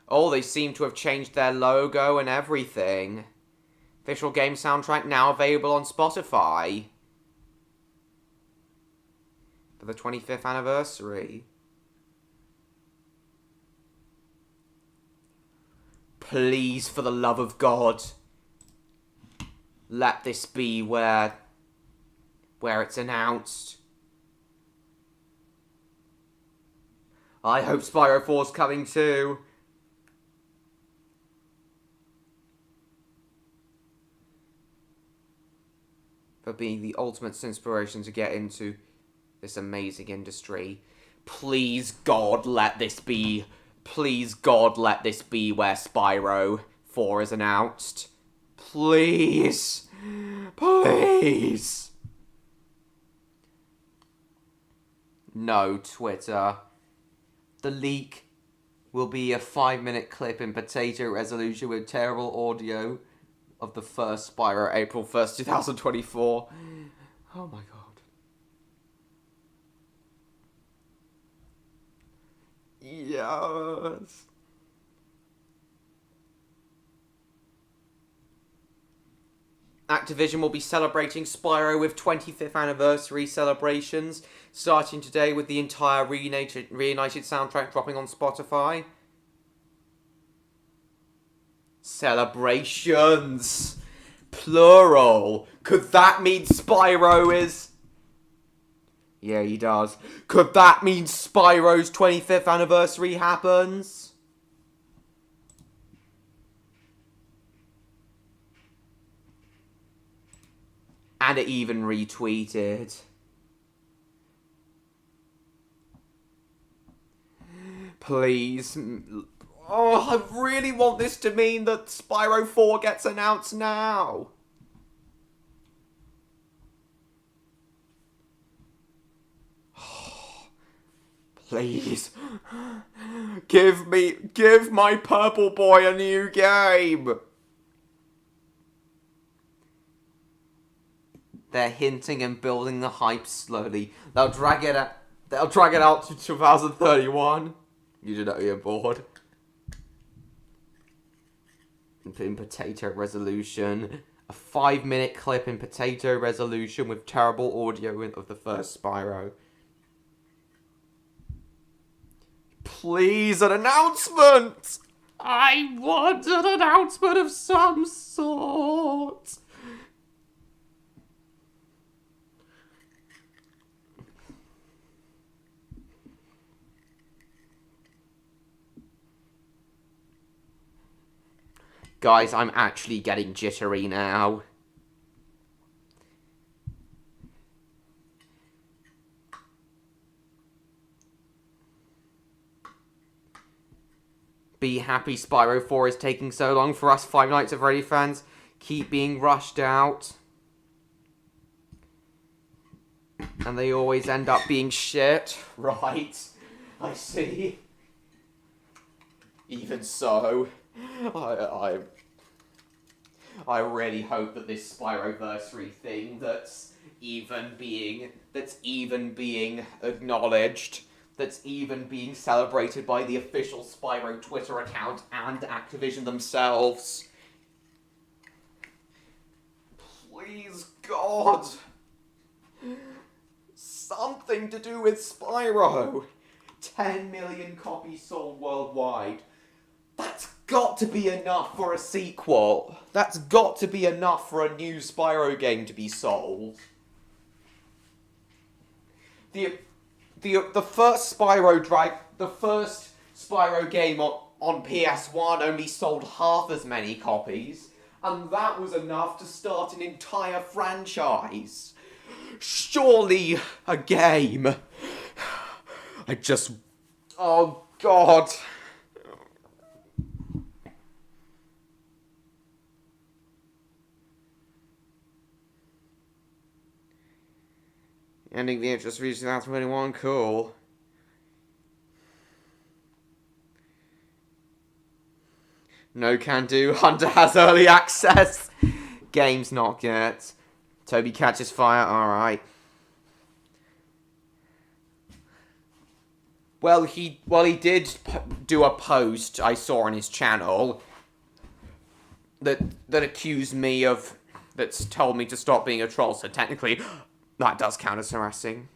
Oh, they seem to have changed their logo and everything. Official game soundtrack now available on Spotify. For the 25th anniversary. Please, for the love of God, let this be where it's announced. I hope Spyro 4's coming too. For being the ultimate inspiration to get into this amazing industry. Please, God, let this be... Please, God, let this be where Spyro 4 is announced. Please. Please. No, Twitter. The leak will be a 5-minute clip in potato resolution with terrible audio of the first Spyro, April 1st, 2024. Oh my god. Yes. Activision will be celebrating Spyro with 25th anniversary celebrations, starting today with the entire reunited soundtrack dropping on Spotify. Celebrations! Plural! Could that mean Spyro is... Yeah, he does. Could that mean Spyro's 25th anniversary happens? And it even retweeted. Please. Oh, I really want this to mean that Spyro 4 gets announced now. Please. Give my purple boy a new game. They're hinting and building the hype slowly. They'll drag it out to 2031. You do know you're bored. In potato resolution. A 5-minute clip in potato resolution with terrible audio of the first Spyro. Please, an announcement! I want an announcement of some sort. Guys, I'm actually getting jittery now. Be happy Spyro 4 is taking so long for us Five Nights at Freddy's fans. Keep being rushed out. And they always end up being shit. Right. I see. Even so, I really hope that this Spyroversary thing that's even being acknowledged, that's even being celebrated by the official Spyro Twitter account and Activision themselves. Please, God. Something to do with Spyro. 10 million copies sold worldwide. That's got to be enough for a sequel. That's got to be enough for a new Spyro game to be sold. The first Spyro game on PS1 only sold half as many copies, and that was enough to start an entire franchise. Surely a game. Oh God. Ending the interest for 2021, cool. No can do, Hunter has early access. Game's not yet. Toby catches fire, alright. Well, he did do a post I saw on his channel that accused me of, that's told me to stop being a troll, so technically that does count as harassing.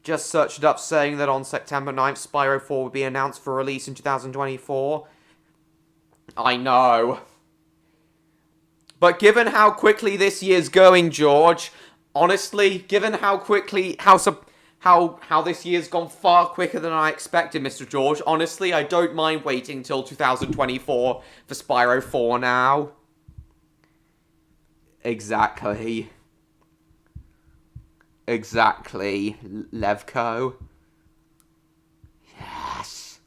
Just searched it up saying that on September 9th, Spyro 4 would be announced for release in 2024. I know. But given how quickly this year's going, George, honestly, given how quickly, how this year's gone far quicker than I expected, Mr. George, honestly, I don't mind waiting till 2024 for Spyro 4 now. Exactly. Exactly, Levko. Yes.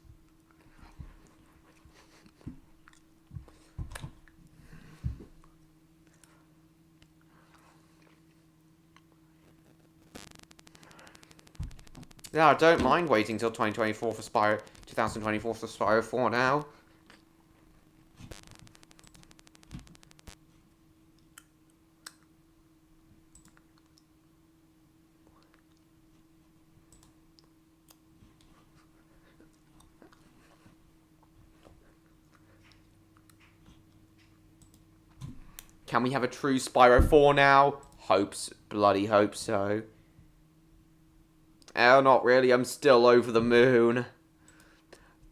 Yeah, I don't mind waiting till 2024 for Spyro, 2024 for Spyro 4 now. Can we have a true Spyro 4 now? Bloody hope so. Oh, not really, I'm still over the moon.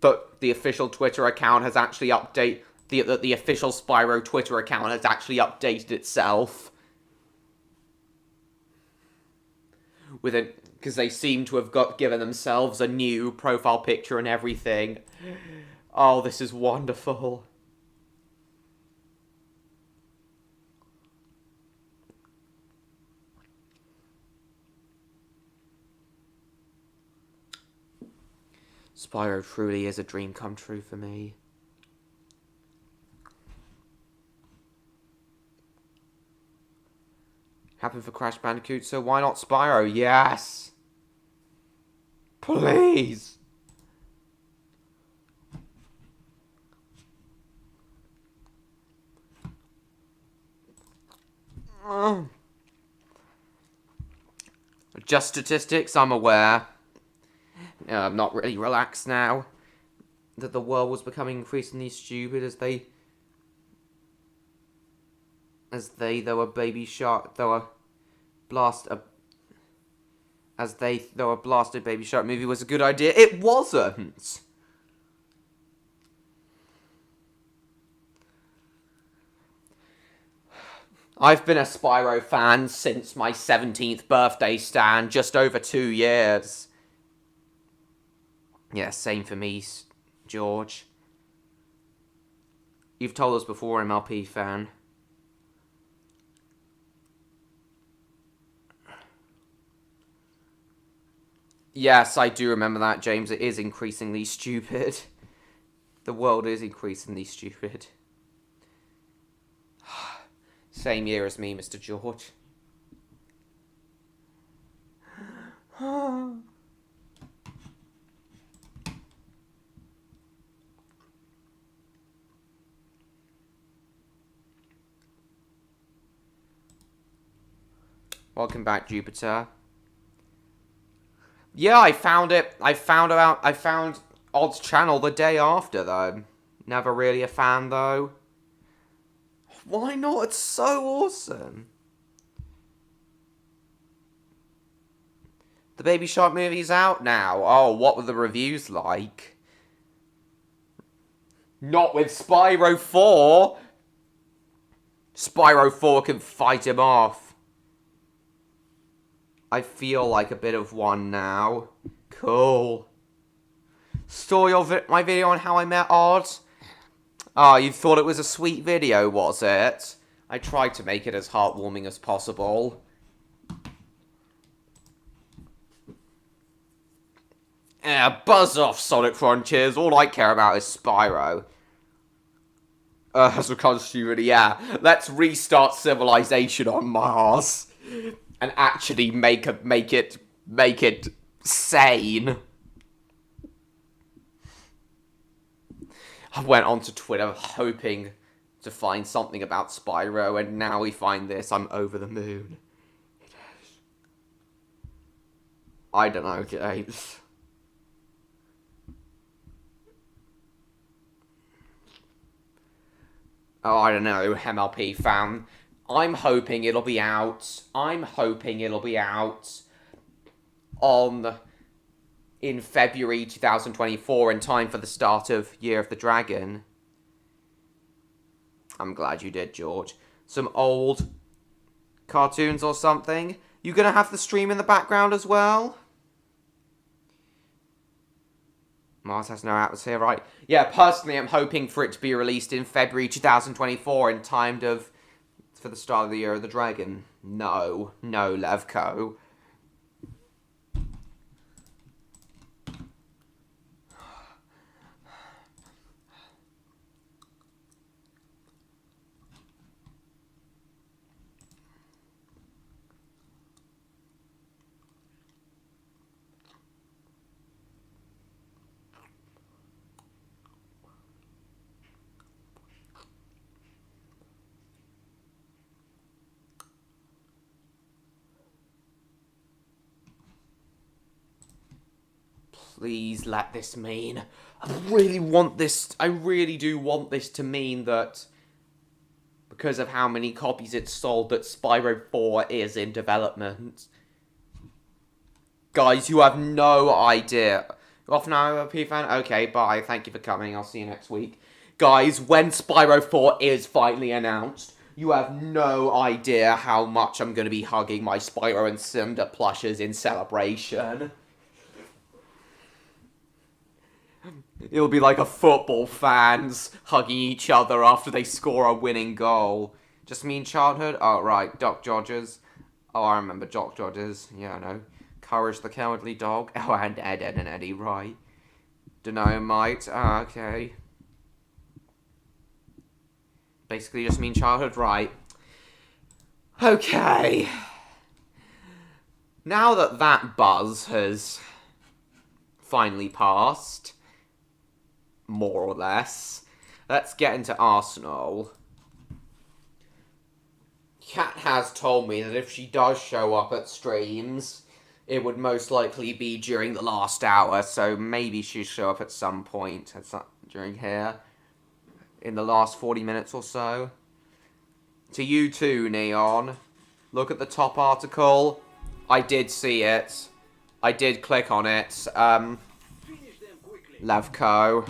But the official Twitter account has actually the official Spyro Twitter account has actually updated itself. Because they seem to have given themselves a new profile picture and everything. Oh, this is wonderful. Spyro truly is a dream come true for me. Happened for Crash Bandicoot, so why not Spyro? Yes! Please! Just statistics, I'm aware. I'm not really relaxed now. That the world was becoming increasingly stupid as though a baby shark, though a blasted baby shark movie was a good idea. It wasn't! I've been a Spyro fan since my 17th birthday, Stan, just over 2 years. Yeah, same for me, George. You've told us before, MLP fan. Yes, I do remember that, James. It is increasingly stupid. The world is increasingly stupid. Same year as me, Mr. George. Welcome back, Jupiter. Yeah, I found Odd's channel the day after, though. Never really a fan, though. Why not? It's so awesome. The Baby Shark movie's out now. Oh, what were the reviews like? Not with Spyro 4. Spyro 4 can fight him off. I feel like a bit of one now. Cool. Saw my video on how I met Odd? Oh, you thought it was a sweet video, was it? I tried to make it as heartwarming as possible. Buzz off, Sonic Frontiers. All I care about is Spyro. As a consumer, yeah. Let's restart civilization on Mars. And actually make it sane. I went onto Twitter hoping to find something about Spyro, and now we find this. I'm over the moon. It is. I don't know, James. Oh, I don't know, MLP fan. I'm hoping it'll be out. In February 2024, in time for the start of Year of the Dragon. I'm glad you did, George. Some old cartoons or something? You gonna have the stream in the background as well? Mars has no atmosphere, right? Yeah, personally, I'm hoping for it to be released in February 2024 in time for the start of the Year of the Dragon. No, Levko. Please let this mean... I really do want this to mean that because of how many copies it's sold, that Spyro 4 is in development. Guys, you have no idea. You're off now, P-Fan? Okay, bye. Thank you for coming. I'll see you next week. Guys, when Spyro 4 is finally announced, you have no idea how much I'm going to be hugging my Spyro and Cinder plushes in celebration. It'll be like a football fans hugging each other after they score a winning goal. Just mean childhood? Oh, right. Doc Dodgers. Oh, I remember Doc Dodgers. Yeah, I know. Courage the Cowardly Dog. Oh, and Ed, Ed, and Eddie, right. Dynamite. Ah, okay. Basically just mean childhood, right. Okay. Now that that buzz has finally passed, more or less, let's get into Arsenal. Kat has told me that if she does show up at streams, it would most likely be during the last hour, so maybe she'll show up at some point during here, in the last 40 minutes or so. To you too, Neon. Look at the top article. I did see it. I did click on it. Levko.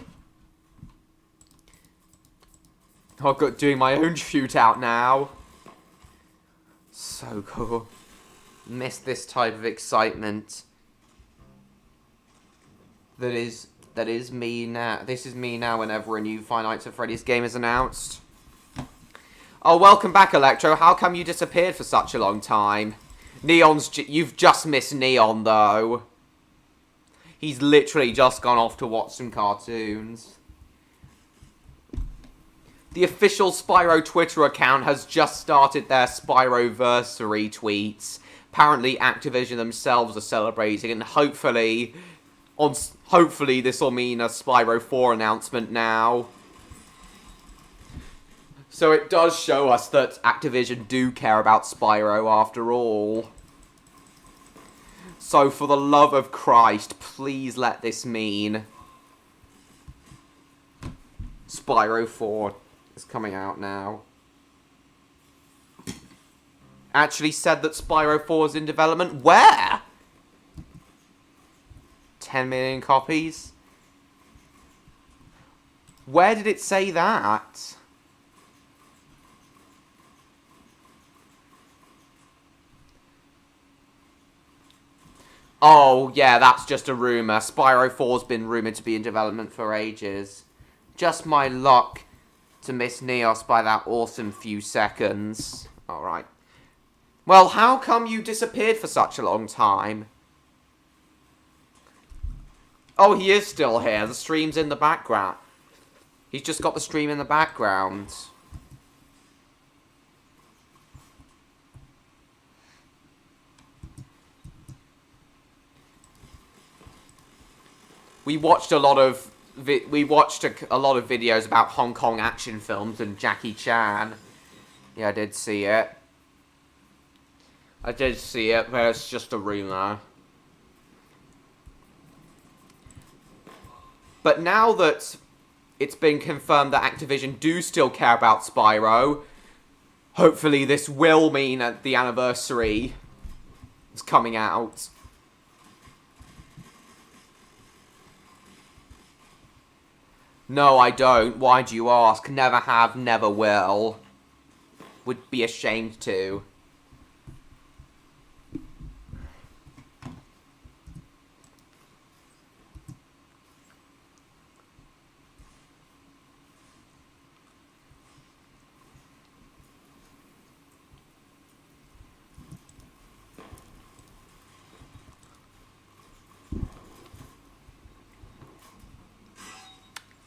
I've got doing my own shootout now. So cool. Miss this type of excitement. That is me now. This is me now whenever a new Five Nights at Freddy's game is announced. Oh, welcome back, Electro. How come you disappeared for such a long time? You've just missed Neon, though. He's literally just gone off to watch some cartoons. The official Spyro Twitter account has just started their Spyroversary tweets. Apparently Activision themselves are celebrating, and hopefully this will mean a Spyro 4 announcement now. So it does show us that Activision do care about Spyro after all. So for the love of Christ, please let this mean Spyro 4 is coming out now. Actually said that Spyro 4 is in development. Where? 10 million copies? Where did it say that? Oh, yeah, that's just a rumour. Spyro 4's been rumoured to be in development for ages. Just my luck to miss Neos by that awesome few seconds. Alright. Well, how come you disappeared for such a long time? Oh, he is still here. The stream's in the background. He's just got the stream in the background. We watched a lot of videos about Hong Kong action films and Jackie Chan. Yeah, I did see it. But it's just a rumour. But now that it's been confirmed that Activision do still care about Spyro, hopefully this will mean that the anniversary is coming out. No, I don't. Why do you ask? Never have, never will. Would be ashamed to.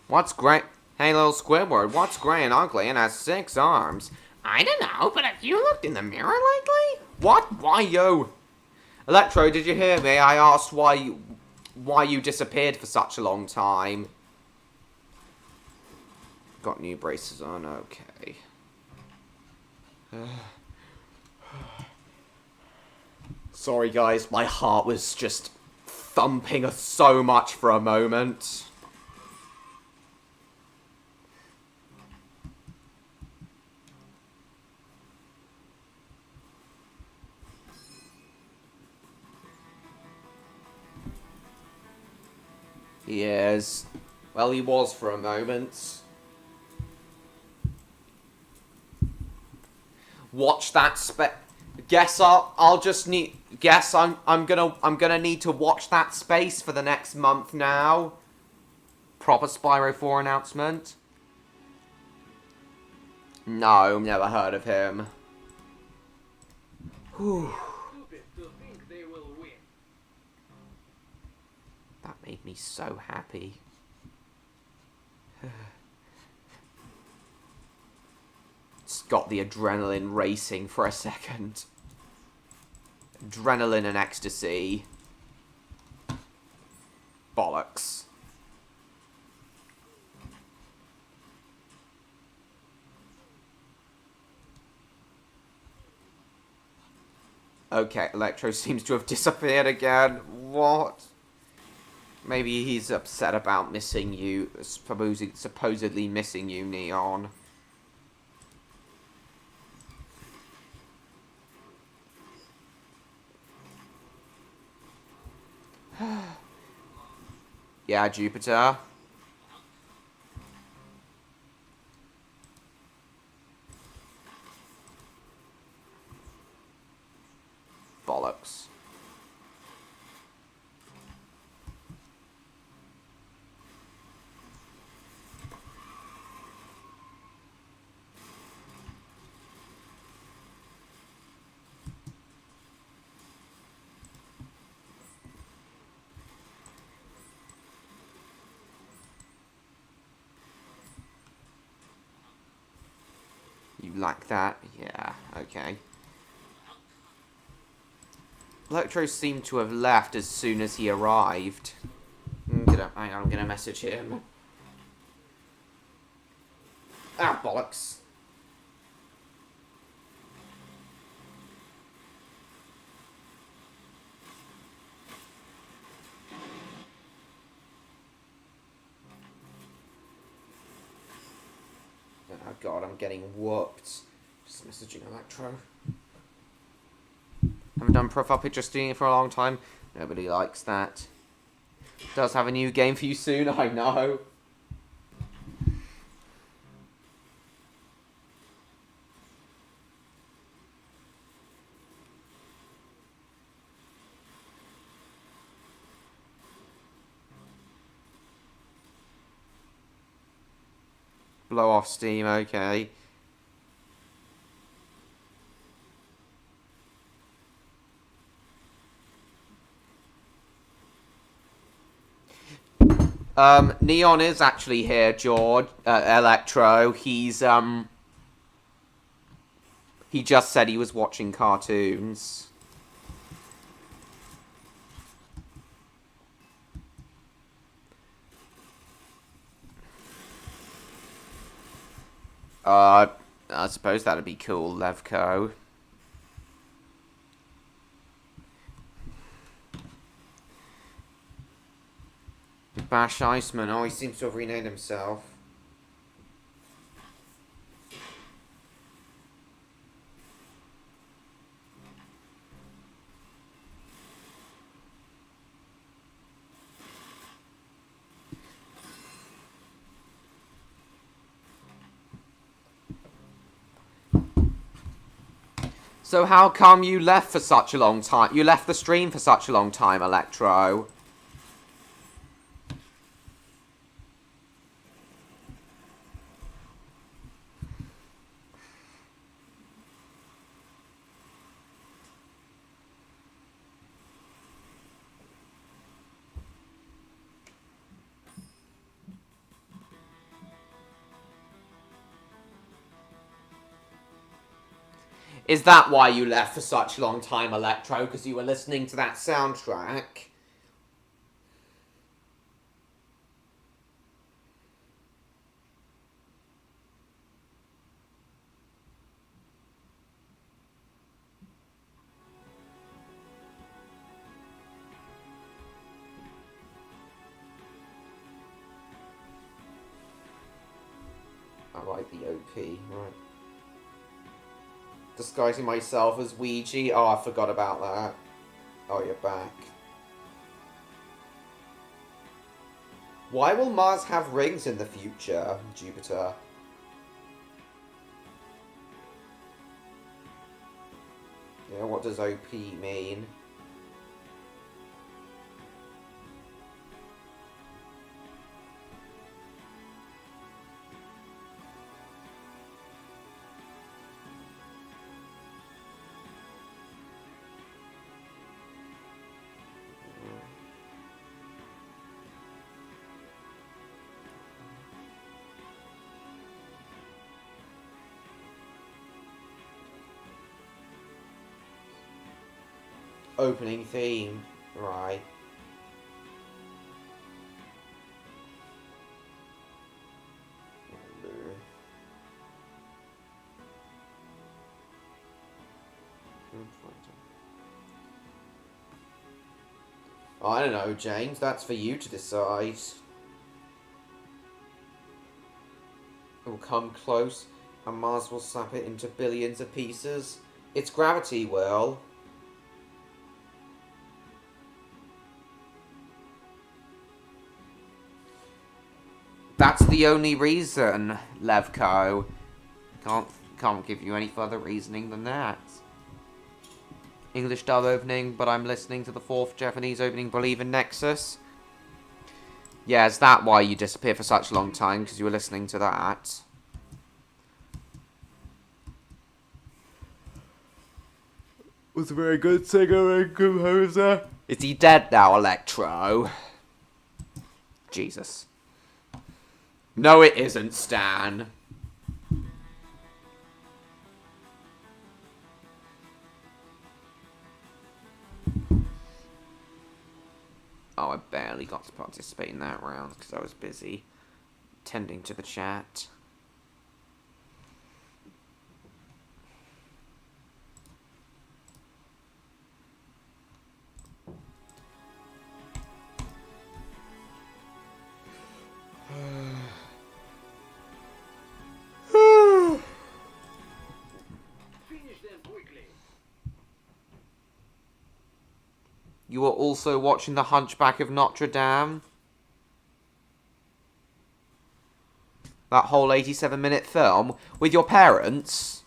What's great? Hey, little Squidward, what's gray and ugly and has 6 arms? I don't know, but have you looked in the mirror lately? What? Why, yo? Electro, did you hear me? I asked why you disappeared for such a long time. Got new braces on, okay. Sorry, guys, my heart was just thumping so much for a moment. He is. Well, he was for a moment. Watch that Guess I'll just need. Guess I'm gonna need to watch that space for the next month now. Proper Spyro 4 announcement. No, never heard of him. Whew. That made me so happy. It's got the adrenaline racing for a second. Adrenaline and ecstasy. Bollocks. Okay, Electro seems to have disappeared again. What? Maybe he's upset about missing you, supposedly missing you, Neon. Yeah, Jupiter. Bollocks. You like that? Yeah, okay. Electro seemed to have left as soon as he arrived. I'm gonna message him. Ah, bollocks. Oh god, I'm getting whooped. Just messaging Electro. Haven't done profile picture stealing for a long time. Nobody likes that. Does have a new game for you soon, I know. Blow off steam, okay. Neon is actually here, George. Electro. He's, he just said he was watching cartoons. I suppose that'd be cool, Levco. Bash Iceman. Oh, he seems to have renamed himself. So how come you left for such a long time? You left the stream for such a long time, Electro. Is that why you left for such a long time, Electro? Because you were listening to that soundtrack? I like the OP, right. Disguising myself as Ouija. Oh, I forgot about that. Oh, you're back. Why will Mars have rings in the future, Jupiter? Yeah, what does OP mean? Opening theme, right. I don't know, James. That's for you to decide. It will come close, and Mars will sap it into billions of pieces. Its gravity will. That's the only reason, Levco. Can't give you any further reasoning than that. English dub opening, but I'm listening to the 4th Japanese opening, Believe in Nexus. Yeah, is that why you disappeared for such a long time? Because you were listening to that? Was a very good singer and composer. Is he dead now, Electro? Jesus. No, it isn't, Stan. Oh, I barely got to participate in that round because I was busy tending to the chat. You were also watching The Hunchback of Notre Dame? That whole 87-minute film? With your parents?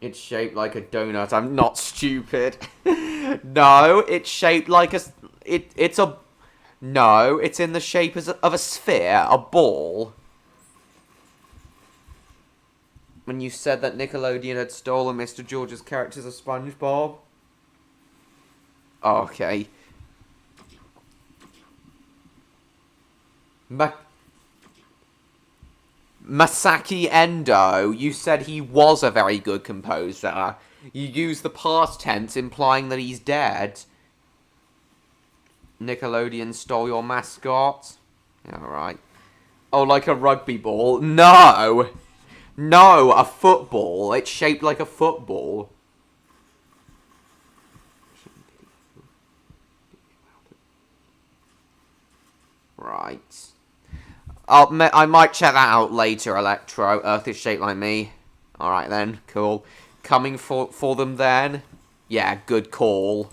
It's shaped like a donut. I'm not stupid. No, it's shaped like a... It's a... No, it's in the shape of a sphere, a ball. When you said that Nickelodeon had stolen Mr. George's characters of SpongeBob... Okay. Masaki Endo, you said he was a very good composer. You used the past tense, implying that he's dead. Nickelodeon stole your mascot. Alright. Oh, like a rugby ball? No! No, a football. It's shaped like a football. Right. I might check that out later, Electro. Earth is shaped like me. Alright then, cool. Coming for them then? Yeah, good call.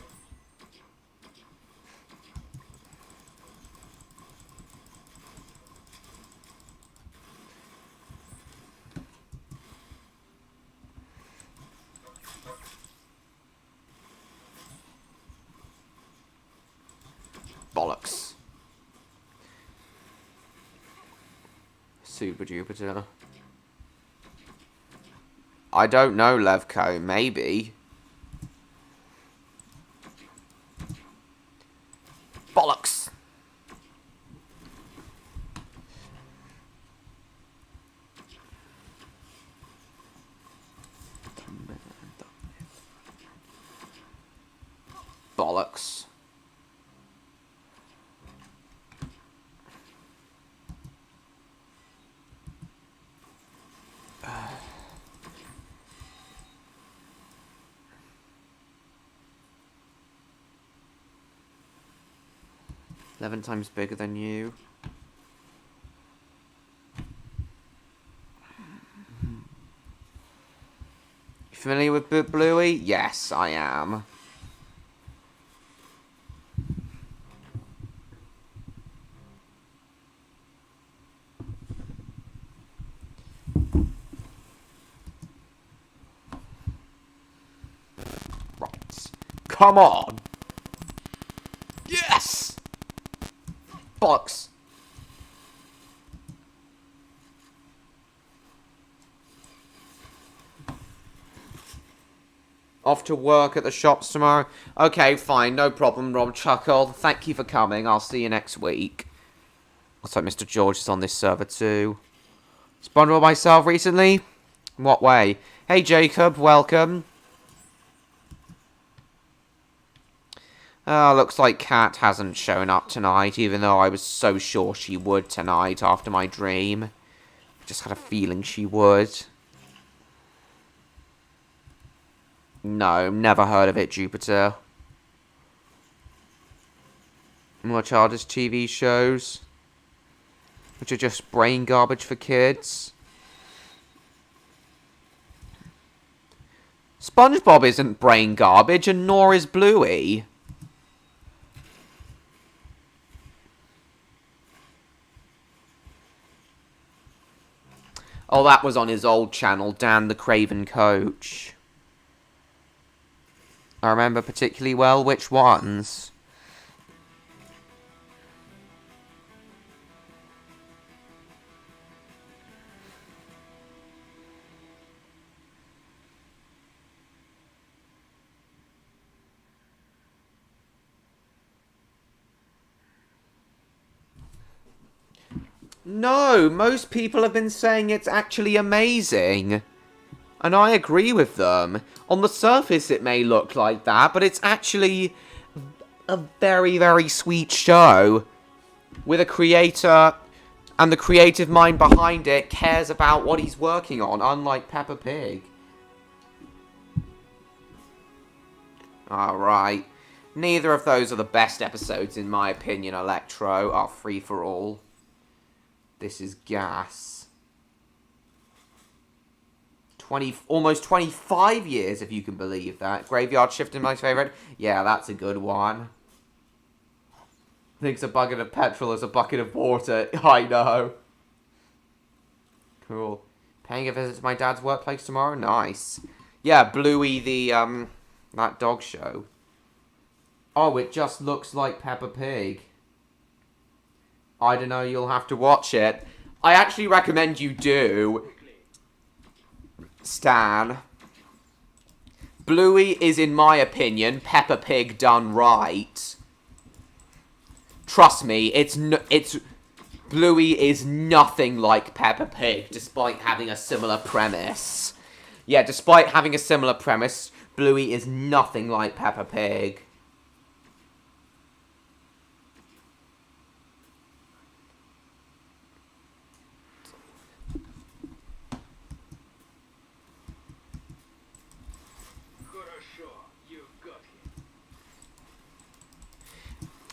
Super Jupiter. I don't know, Levco. Maybe. Bollocks! Bollocks. Eleven times bigger than you. You familiar with Bluey? Yes, I am. Right. Come on! Yes! Bollocks. Off to work at the shops tomorrow. Okay, fine, no problem, Rob chuckled. Thank you for coming. I'll see you next week. Looks like Mr. George is on this server too. Spawned by myself recently? In what way? Hey Jacob, welcome. Looks like Kat hasn't shown up tonight, even though I was so sure she would tonight after my dream. Just had a feeling she would. No, never heard of it, Jupiter. More childish TV shows, which are just brain garbage for kids. SpongeBob isn't brain garbage, and nor is Bluey. Oh, that was on his old channel, Dan the Craven Coach. I remember particularly well which ones. No, most people have been saying it's actually amazing. And I agree with them. On the surface it may look like that, but it's actually a very, very sweet show. With a creator, and the creative mind behind it cares about what he's working on, unlike Peppa Pig. Alright. Neither of those are the best episodes in my opinion, Electro. Are free for all. This is gas. Almost 25 years, if you can believe that. Graveyard Shift is my favourite. Yeah, that's a good one. Thinks a bucket of petrol is a bucket of water. I know. Cool. Paying a visit to my dad's workplace tomorrow? Nice. Yeah, Bluey the, that dog show. Oh, it just looks like Peppa Pig. I don't know, you'll have to watch it. I actually recommend you do. Stan. Bluey is, in my opinion, Peppa Pig done right. Trust me, Bluey is nothing like Peppa Pig, despite having a similar premise. Yeah, despite having a similar premise, Bluey is nothing like Peppa Pig.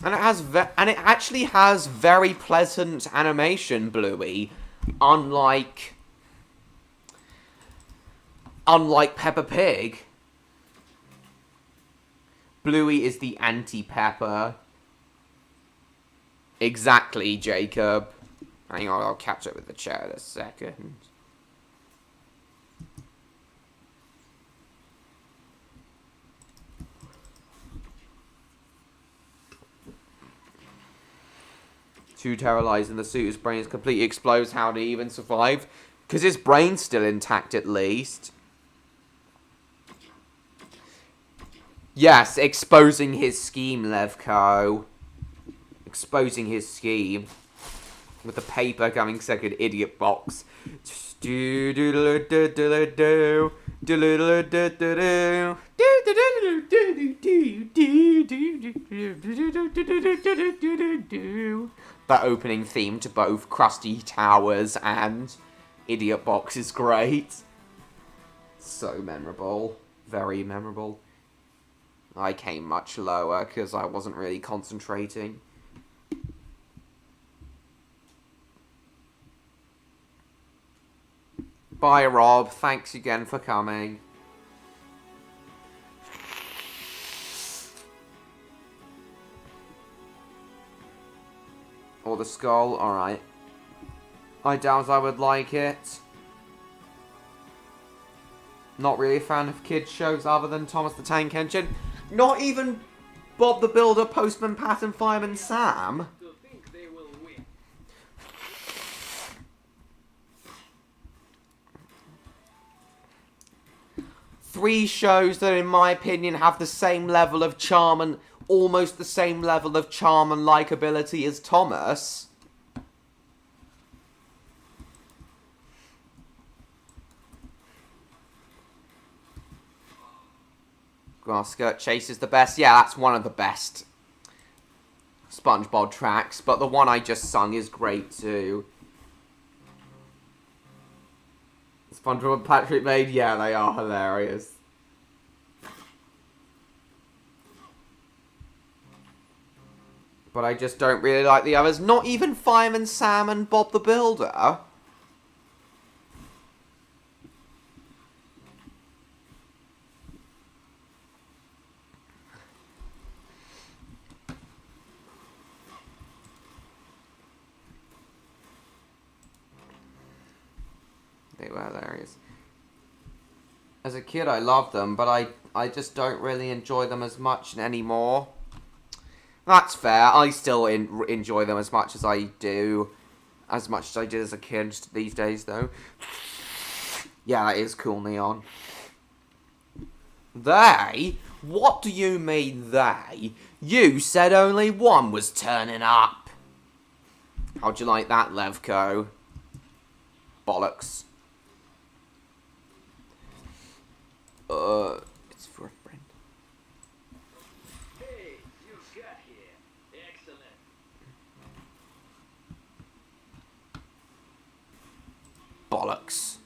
And it actually has very pleasant animation, Bluey, unlike Peppa Pig. Bluey is the anti-Peppa. Exactly, Jacob. Hang on, I'll catch up with the chat in a second. Too terrorized in the suit, his brain is completely exposed. How did he even survive? Because his brain's still intact, at least. Yes, exposing his scheme, Levko. Exposing his scheme. With the paper coming second, idiot box. That opening theme to both Krusty Towers and Idiot Box is great. So memorable. Very memorable. I came much lower because I wasn't really concentrating. Bye, Rob. Thanks again for coming. Or the skull, alright. I doubt I would like it. Not really a fan of kids' shows other than Thomas the Tank Engine. Not even Bob the Builder, Postman Pat and Fireman Sam. Three shows that, in my opinion, have the same level of charm and almost the same level of charm and likability as Thomas. Grass Skirt Chase is the best. Yeah, that's one of the best SpongeBob tracks, but the one I just sung is great too. SpongeBob and Patrick made, yeah, they are hilarious. But I just don't really like the others. Not even Fireman Sam and Bob the Builder. They were hilarious. As a kid, I loved them, but I just don't really enjoy them as much anymore. That's fair. I still enjoy them as much as I do. As much as I did as a kid these days, though. Yeah, that is cool, Neon. They? What do you mean, they? You said only one was turning up. How'd you like that, Levko? Bollocks. It's for a friend. Hey, you got here. Excellent. Bollocks.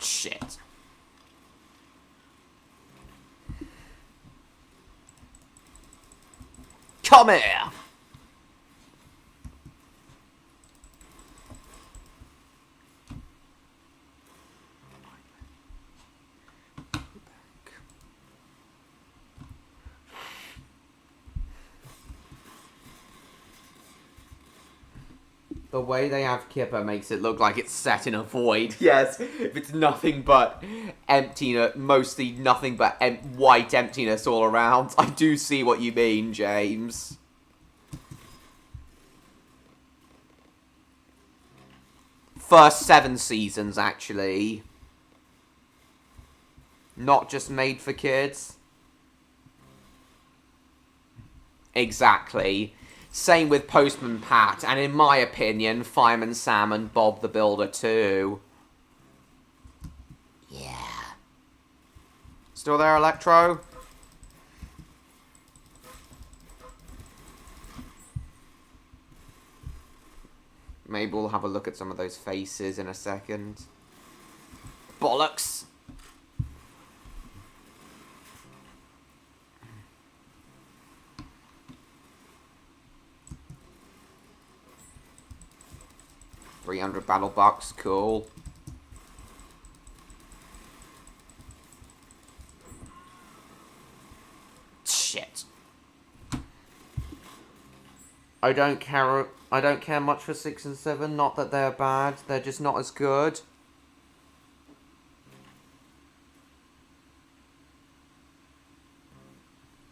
Shit. Come here! The way they have Kipper makes it look like it's set in a void. Yes, if it's nothing but emptiness, mostly nothing but white emptiness all around. I do see what you mean, James. First 7 seasons, actually. Not just made for kids. Exactly. Same with Postman Pat, and in my opinion, Fireman Sam and Bob the Builder too. Yeah. Still there, Electro? Maybe we'll have a look at some of those faces in a second. Bollocks! $300 battle bucks, cool. Shit. I don't care much for 6 and 7, not that they're bad, they're just not as good.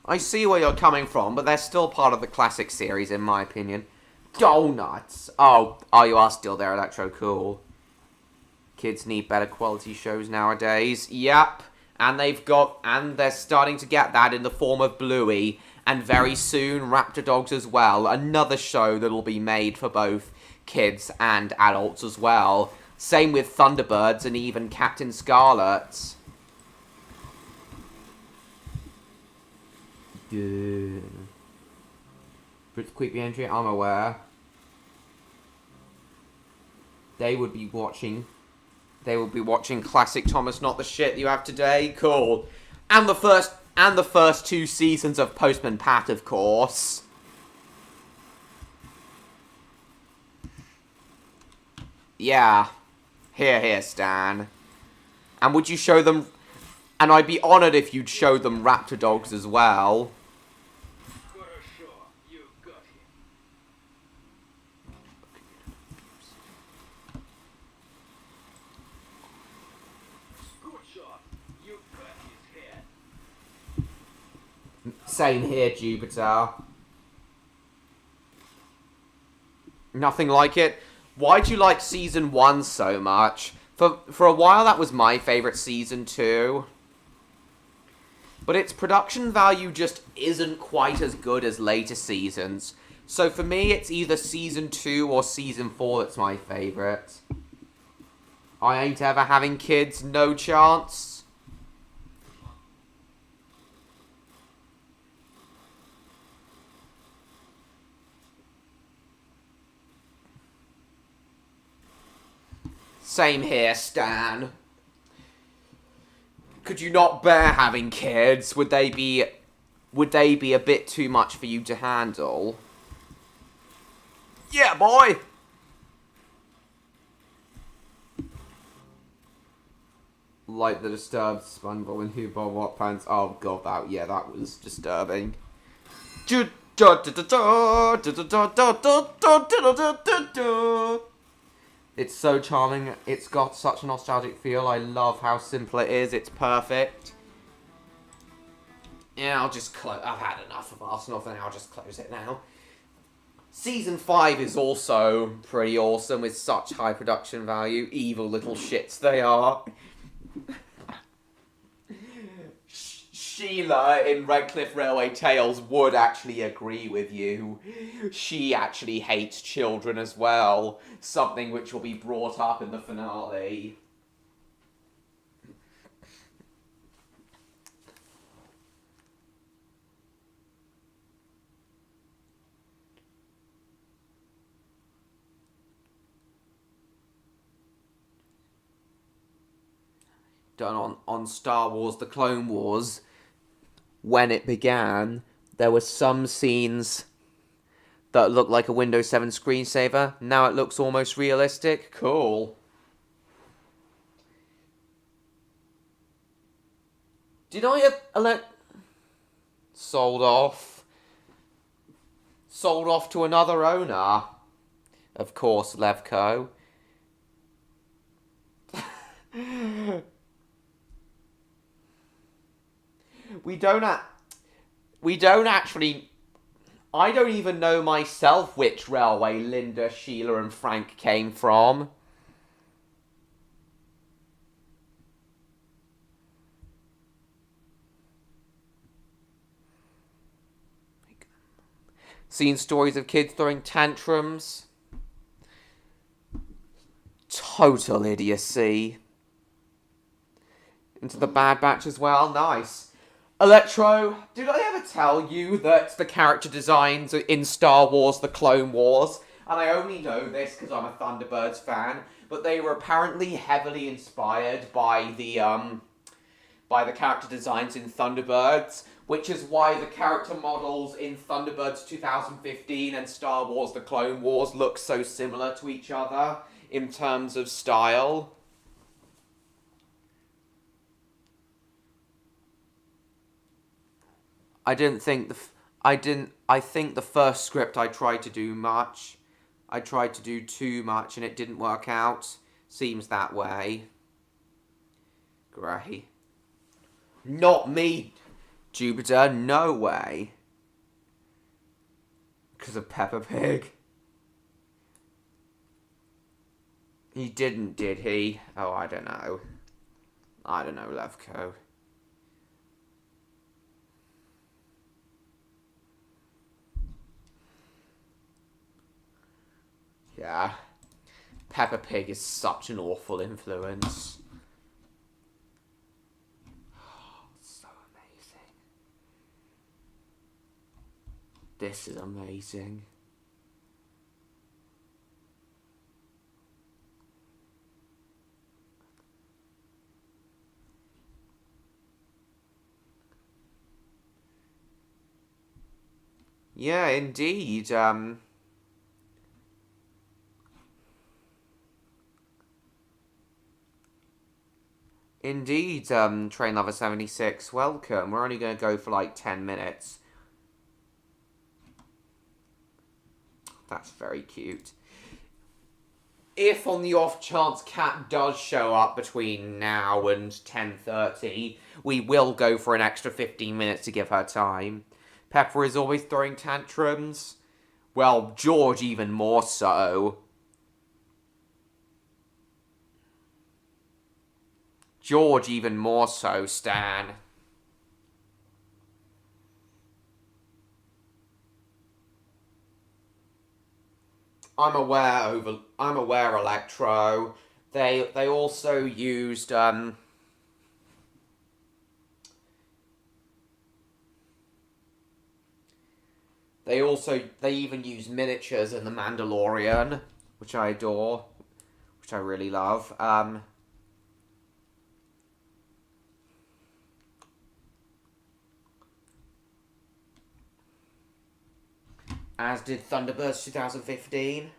I see where you're coming from, but they're still part of the classic series, in my opinion. Donuts! Oh, you are still there, Electro. Cool. Kids need better quality shows nowadays. Yep. And they're starting to get that in the form of Bluey. And very soon, Raptor Dogs as well. Another show that'll be made for both kids and adults as well. Same with Thunderbirds and even Captain Scarlet. Good. Pretty creepy entry, I'm aware. They would be watching classic Thomas Not the Shit you have today. Cool. And the first 2 seasons of Postman Pat, of course. Yeah. Here, Stan. And would you show them... And I'd be honoured if you'd show them Raptor Dogs as well. For sure, you got him. Good shot. You got his head. Same here, Jupiter. Nothing like it. Why do you like Season 1 so much? For a while, that was my favourite Season 2. But its production value just isn't quite as good as later seasons. So for me, it's either Season 2 or Season 4 that's my favourite. I ain't ever having kids, no chance. Same here, Stan. Could you not bear having kids? Would they be a bit too much for you to handle? Yeah, boy! Like the disturbed SpongeBob and Who Bob What Pants. Oh god, that was disturbing. It's so charming. It's got such a nostalgic feel. I love how simple it is. It's perfect. Yeah, I'll just close. I've had enough of Arsenal, and I'll just close it now. Season 5 is also pretty awesome with such high production value. Evil little shits they are. Sheila in Redcliff Railway Tales would actually agree with you. She actually hates children as well. Something which will be brought up in the finale. Done on Star Wars The Clone Wars. When it began, there were some scenes that looked like a Windows 7 screensaver. Now it looks almost realistic. Cool. Did I have sold off? Sold off to another owner. Of course, Levco. We don't actually... I don't even know myself which railway Linda, Sheila and Frank came from. Seen stories of kids throwing tantrums. Total idiocy. Into the Bad Batch as well. Nice. Electro, did I ever tell you that the character designs in Star Wars The Clone Wars, and I only know this because I'm a Thunderbirds fan, but they were apparently heavily inspired by the character designs in Thunderbirds, which is why the character models in Thunderbirds 2015 and Star Wars The Clone Wars look so similar to each other in terms of style. I think the first script I tried to do much. I tried to do too much and it didn't work out. Seems that way. Grey. Not me. Jupiter? No way. Because of Peppa Pig. He didn't, did he? Oh, I don't know. I don't know, Levko. Yeah. Peppa Pig is such an awful influence. Oh, so amazing. This is amazing. Yeah, indeed. Indeed, Train Lover 76, welcome. We're only going to go for like 10 minutes. That's very cute. If on the off chance Cat does show up between now and 10:30, we will go for an extra 15 minutes to give her time. Pepper is always throwing tantrums. Well, George even more so. George even more so, Stan. I'm aware, Electro. They also used They even use miniatures in The Mandalorian, which I adore, which I really love. As did Thunderbirds 2015.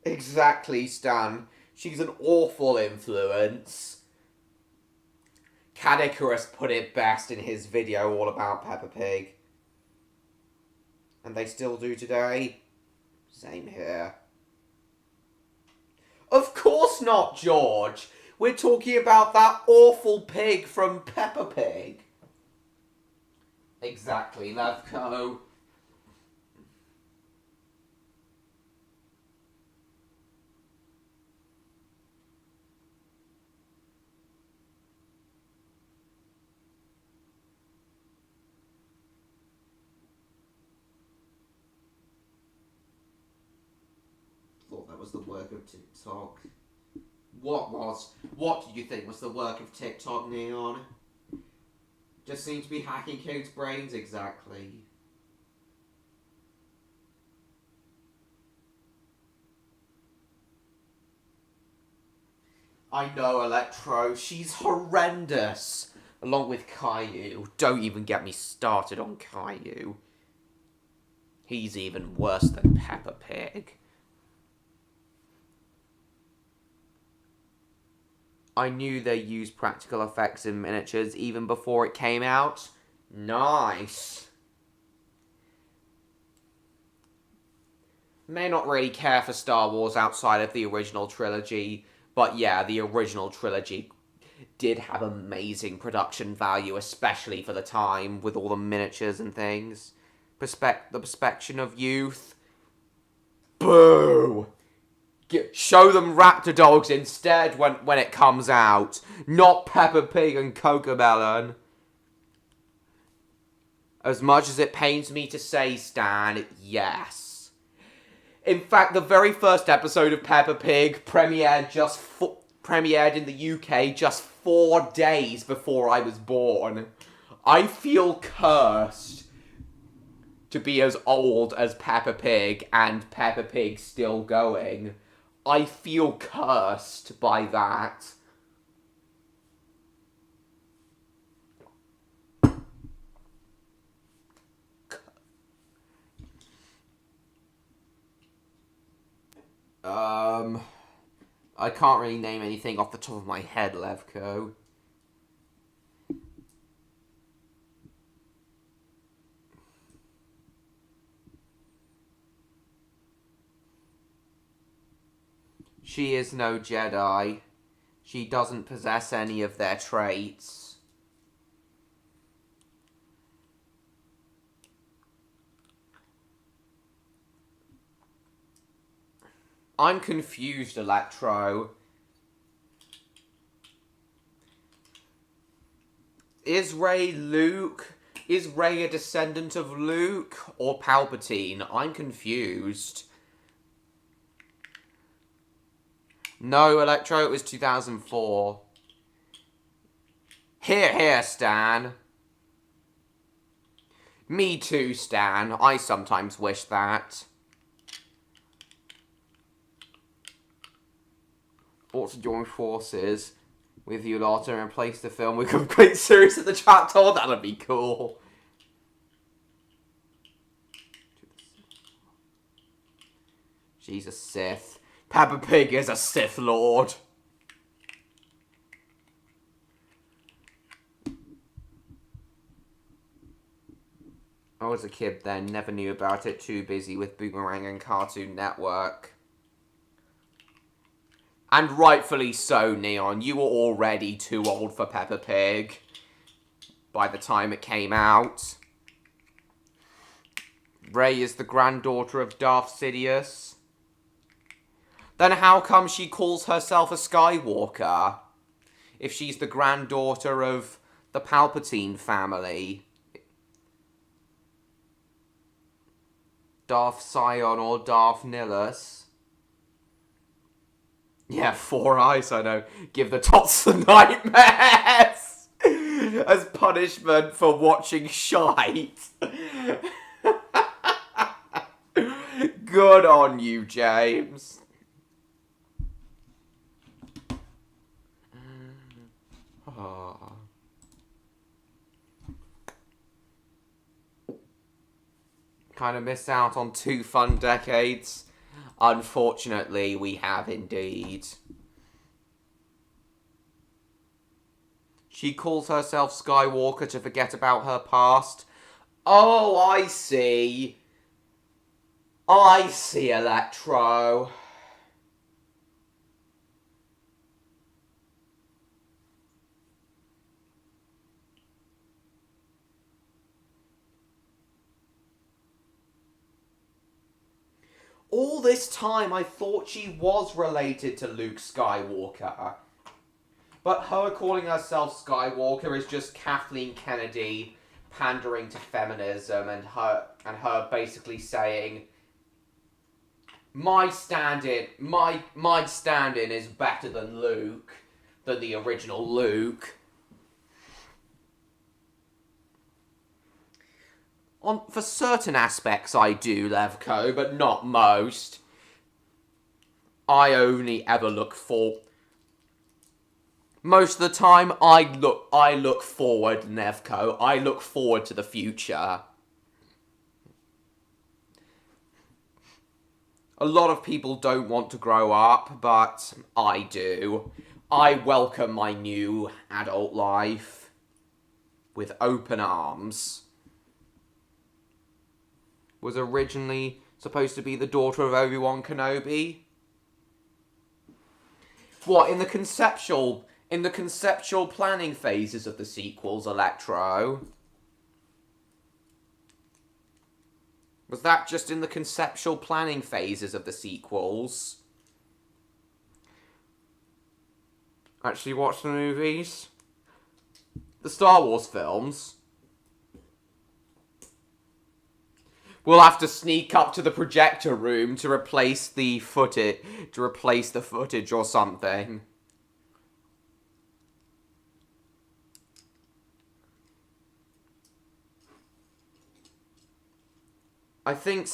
Exactly, Stan. She's an awful influence. Cat Icarus put it best in his video all about Peppa Pig. And they still do today. Same here. Of course not, George. We're talking about that awful pig from Peppa Pig. Exactly, Levko. Thought that was the work of TikTok. What did you think was the work of TikTok, Neon? Just seems to be hacking kids' brains, exactly. I know, Electro. She's horrendous. Along with Caillou. Don't even get me started on Caillou. He's even worse than Peppa Pig. I knew they used practical effects in miniatures even before it came out. Nice. May not really care for Star Wars outside of the original trilogy, but yeah, the original trilogy did have amazing production value, especially for the time, with all the miniatures and things. The perspection of youth. Boo! Show them Raptor Dogs instead when it comes out. Not Peppa Pig and Cocomelon. As much as it pains me to say, Stan, yes. In fact, the very first episode of Peppa Pig premiered in the UK just 4 days before I was born. I feel cursed to be as old as Peppa Pig and Peppa Pig still going. I feel cursed by that. I can't really name anything off the top of my head, Levko. She is no Jedi. She doesn't possess any of their traits. I'm confused, Electro. Is Rey Luke? Is Rey a descendant of Luke or Palpatine? I'm confused. No, Electro, it was 2004. Here, Stan. Me too, Stan. I sometimes wish that. Ought to join forces with you lot and replace the film with a complete series of the chapter. That'd be cool. She's a Sith. Peppa Pig is a Sith Lord. I was a kid then, never knew about it, too busy with Boomerang and Cartoon Network. And rightfully so, Neon. You were already too old for Peppa Pig by the time it came out. Rey is the granddaughter of Darth Sidious. Then how come she calls herself a Skywalker? If she's the granddaughter of the Palpatine family. Darth Sion or Darth Nihilus. Yeah, 4 eyes, I know. Give the tots the nightmares! As punishment for watching shite. Good on you, James. Oh. Kind of missed out on 2 fun decades. Unfortunately, we have indeed. She calls herself Skywalker to forget about her past. Oh, I see. I see, Electro. All this time, I thought she was related to Luke Skywalker. But her calling herself Skywalker is just Kathleen Kennedy pandering to feminism and her basically saying, my stand-in is better than Luke, than the original Luke. For certain aspects I do, Levko, but not most. I only ever look for... Most of the time, I look forward, Nevco. I look forward to the future. A lot of people don't want to grow up, but I do. I welcome my new adult life with open arms. Was originally supposed to be the daughter of Obi-Wan Kenobi. What, in the conceptual planning phases of the sequels, Electro? Was that just in the conceptual planning phases of the sequels? Actually watch the movies? The Star Wars films? We'll have to sneak up to the projector room to replace the footage or something. I think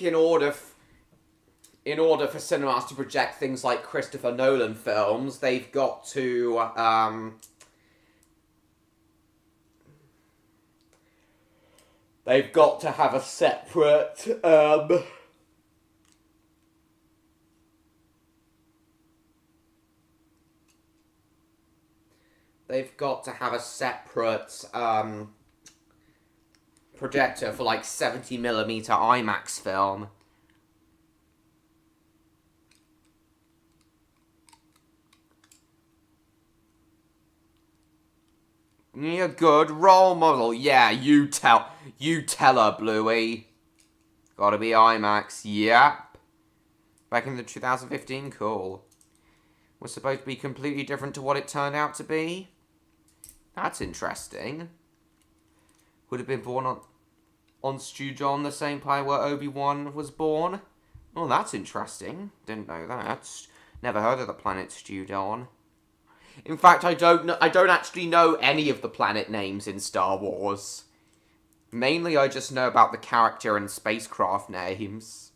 in order for cinemas to project things like Christopher Nolan films, they've got to have a separate projector for like 70mm IMAX film. You're a good role model. Yeah, you tell her, Bluey. Gotta be IMAX. Yep. Back in the 2015, cool. Was supposed to be completely different to what it turned out to be. That's interesting. Would have been born on Stujon, the same planet where Obi-Wan was born. Oh, that's interesting. Didn't know that. Never heard of the planet Stujon. In fact, I don't actually know any of the planet names in Star Wars. Mainly, I just know about the character and spacecraft names.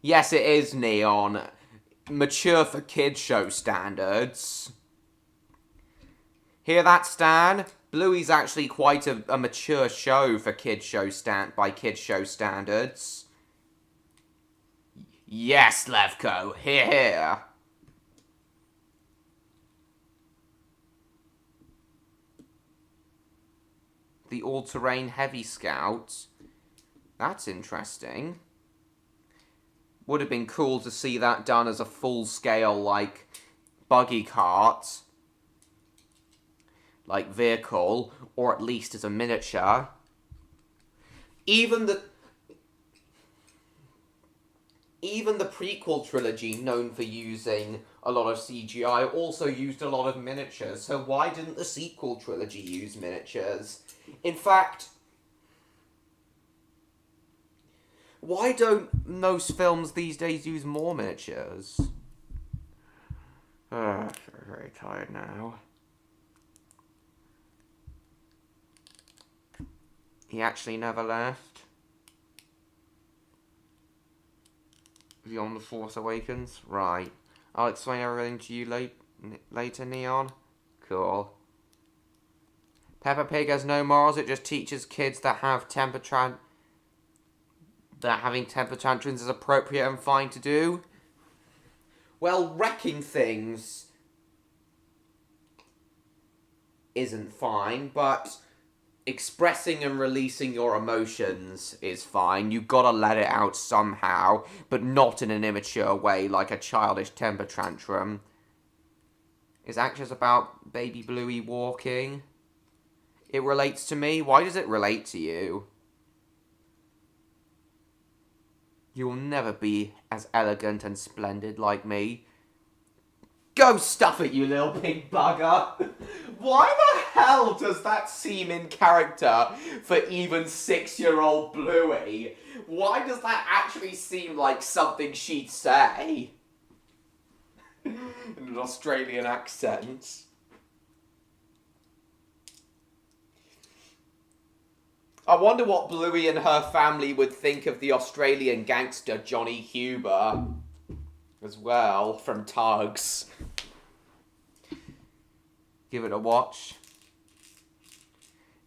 Yes, it is neon. Mature for kids show standards. Hear that, Stan? Bluey's actually quite a mature show for kids show standards. Yes, Levko, here. The all-terrain heavy scout. That's interesting. Would have been cool to see that done as a full-scale, like, buggy cart. Like, vehicle. Or at least as a miniature. Even the prequel trilogy, known for using a lot of CGI, also used a lot of miniatures. So why didn't the sequel trilogy use miniatures? In fact, why don't most films these days use more miniatures? I'm very tired now. He actually never left. Is he on The Force Awakens? Right. I'll explain everything to you later, Neon. Cool. Peppa Pig has no morals. It just teaches kids that having temper tantrums is appropriate and fine to do. Well, wrecking things isn't fine, but expressing and releasing your emotions is fine. You gotta let it out somehow, but not in an immature way like a childish temper tantrum. Is Actions about baby Bluey walking? It relates to me? Why does it relate to you? You will never be as elegant and splendid like me. Go stuff it, you little pink bugger! Why the hell does that seem in character for even 6-year-old Bluey? Why does that actually seem like something she'd say? In an Australian accent. I wonder what Bluey and her family would think of the Australian gangster Johnny Huber as well, from Tugs. Give it a watch.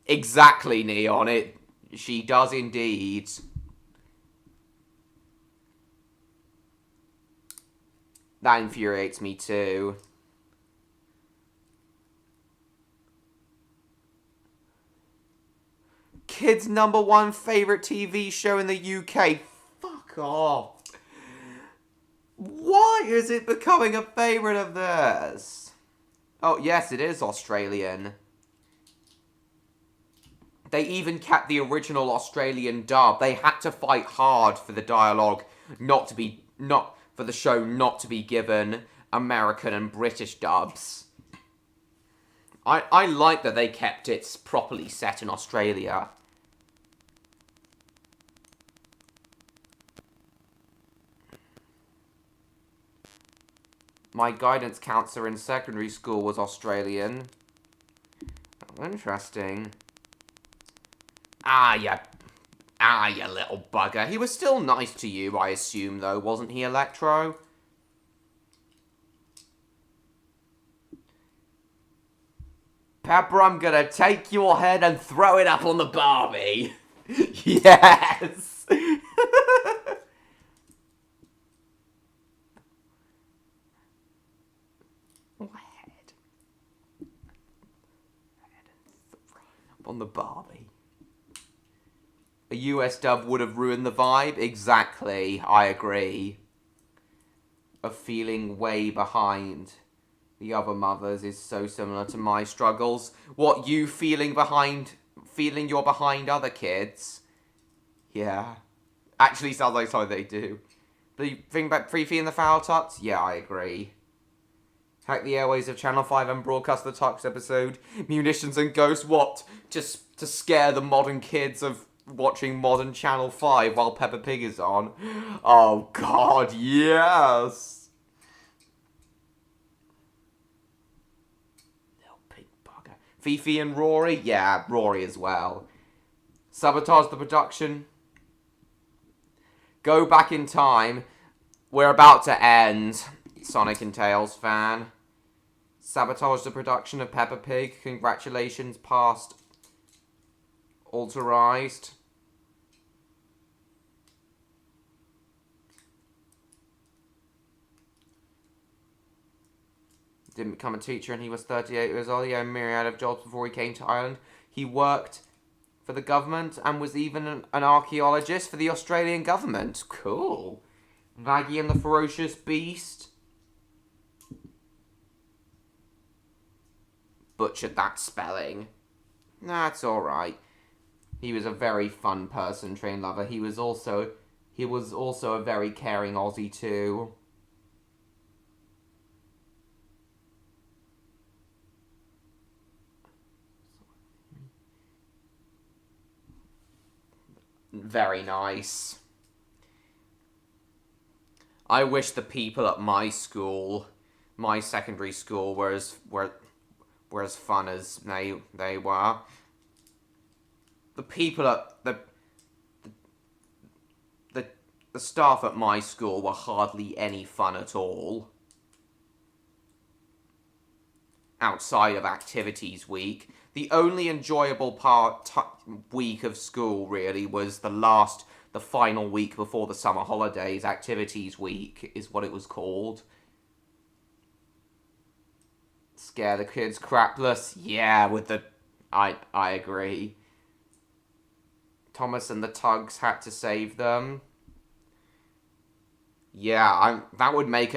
Exactly, Neon. She does indeed. That infuriates me too. Kids' #1 favourite TV show in the UK. Fuck off. Why is it becoming a favourite of theirs? Oh, yes, it is Australian. They even kept the original Australian dub. They had to fight hard for the dialogue not for the show not to be given American and British dubs. I like that they kept it properly set in Australia. My guidance counsellor in secondary school was Australian. Oh, interesting. You little bugger. He was still nice to you, I assume, though, wasn't he, Electro? Pepper, I'm gonna take your head and throw it up on the Barbie. Yes! On the Barbie. A US dub would have ruined the vibe? Exactly, I agree. A feeling way behind the other mothers is so similar to my struggles. What, you feeling feeling you're behind other kids? Yeah. Actually sounds like something they do. But you think about Fifi and the Foul Tucks? Yeah, I agree. Hack the airways of Channel 5 and broadcast the Tux episode. Munitions and Ghosts, what? Just to scare the modern kids of watching modern Channel 5 while Peppa Pig is on. Oh god, yes! Little pig bugger. Fifi and Rory? Yeah, Rory as well. Sabotage the production. Go back in time. We're about to end. Sonic and Tails fan. Sabotage the production of Peppa Pig. Congratulations, past authorized. Didn't become a teacher and he was 38 years old. He had a myriad of jobs before he came to Ireland. He worked for the government and was even an archaeologist for the Australian government. Cool. Maggie and the Ferocious Beast. Butchered that spelling. That's alright. He was a very fun person, train lover. He was also a very caring Aussie too. Very nice. I wish the people at my school, my secondary school, were as fun as they were. The people at the staff at my school were hardly any fun at all. Outside of activities week, the only enjoyable week of school really was the final week before the summer holidays. Activities week is what it was called. Scare the kids crapless. Yeah, I agree. Thomas and the Tugs had to save them. Yeah, that would make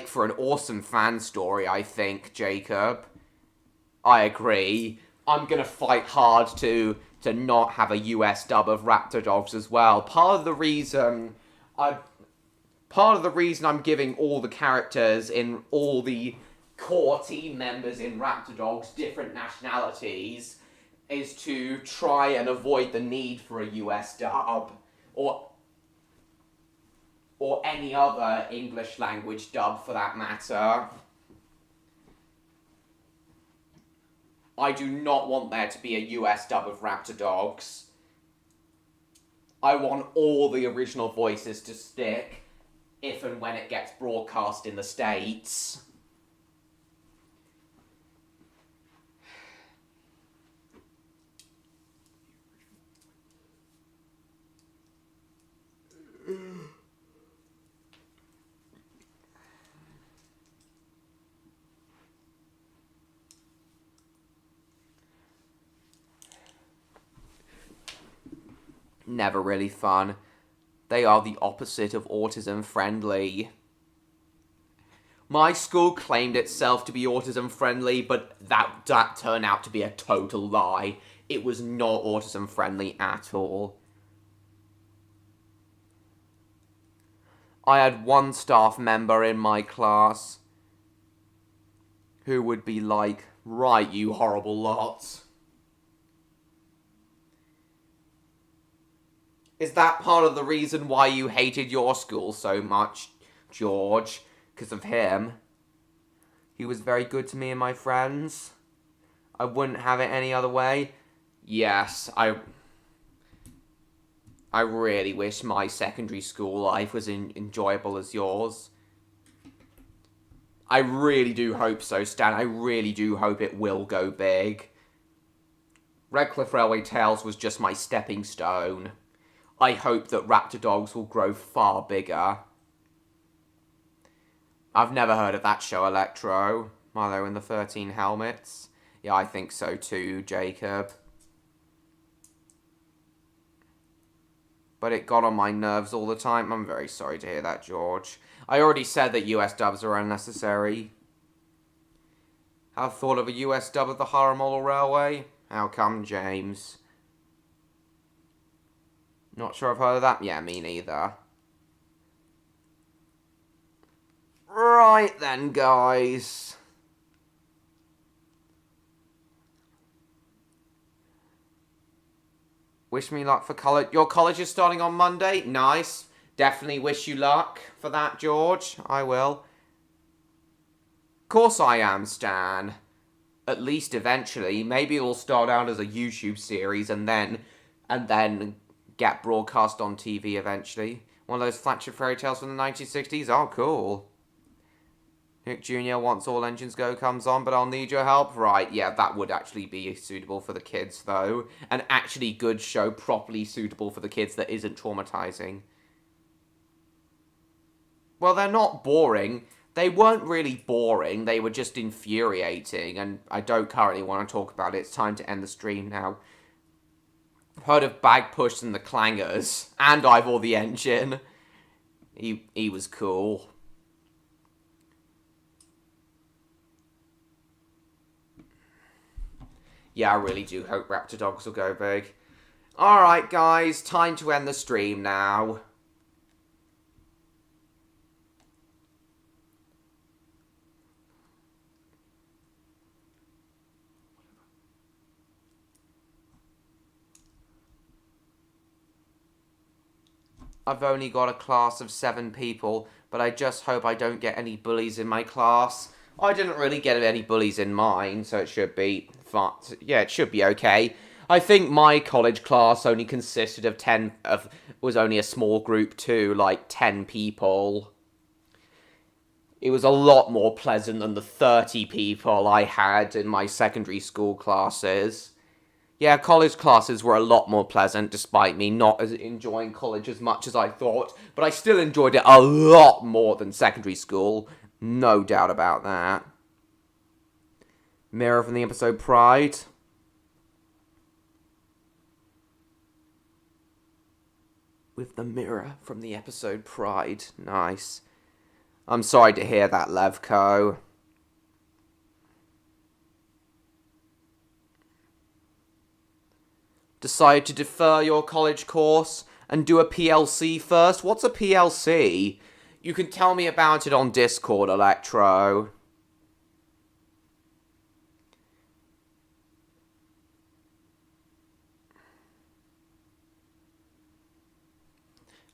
for an awesome fan story, I think, Jacob. I agree. I'm gonna fight hard to not have a US dub of Raptor Dogs as well. Part of the reason I'm giving all the characters in all the core team members in Raptor Dogs different nationalities is to try and avoid the need for a US dub or any other English language dub for that matter. I do not want there to be a US dub of Raptor Dogs. I want all the original voices to stick if and when it gets broadcast in the States. Never really fun. They are the opposite of autism friendly. My school claimed itself to be autism friendly, but that turned out to be a total lie. It was not autism friendly at all. I had one staff member in my class who would be like, "Right, you horrible lot." Is that part of the reason why you hated your school so much, George? Because of him? He was very good to me and my friends. I wouldn't have it any other way. Yes, I really wish my secondary school life was enjoyable as yours. I really do hope so, Stan. I really do hope it will go big. Redcliff Railway Tales was just my stepping stone. I hope that Raptor Dogs will grow far bigger. I've never heard of that show, Electro. Milo and the 13 Helmets. Yeah, I think so too, Jacob. But it got on my nerves all the time. I'm very sorry to hear that, George. I already said that US dubs are unnecessary. Have thought of a US dub of the Horror Model Railway? How come, James? Not sure I've heard of that. Yeah, me neither. Right then, guys. Wish me luck for college. Your college is starting on Monday? Nice. Definitely wish you luck for that, George. I will. Of course I am, Stan. At least eventually. Maybe it'll start out as a YouTube series and then get broadcast on TV eventually. One of those flagship fairy tales from the 1960s? Oh, cool. Nick Jr. Once All Engines Go comes on, but I'll need your help. Right, yeah, that would actually be suitable for the kids, though. An actually good show, properly suitable for the kids that isn't traumatizing. Well, they're not boring. They weren't really boring. They were just infuriating, and I don't currently want to talk about it. It's time to end the stream now. Heard of Bag Push and the Clangers, and Ivor the Engine. He was cool. Yeah, I really do hope Raptor Dogs will go big. Alright, guys, time to end the stream now. I've only got a class of 7 people, but I just hope I don't get any bullies in my class. I didn't really get any bullies in mine, so it should be fun. Yeah, it should be okay. I think my college class only consisted of was only a small group too, like 10 people. It was a lot more pleasant than the 30 people I had in my secondary school classes. Yeah, college classes were a lot more pleasant, despite me not enjoying college as much as I thought. But I still enjoyed it a lot more than secondary school. No doubt about that. Mirror from the episode Pride. With the mirror from the episode Pride. Nice. I'm sorry to hear that, Levco. Decide to defer your college course and do a PLC first? What's a PLC? You can tell me about it on Discord, Electro.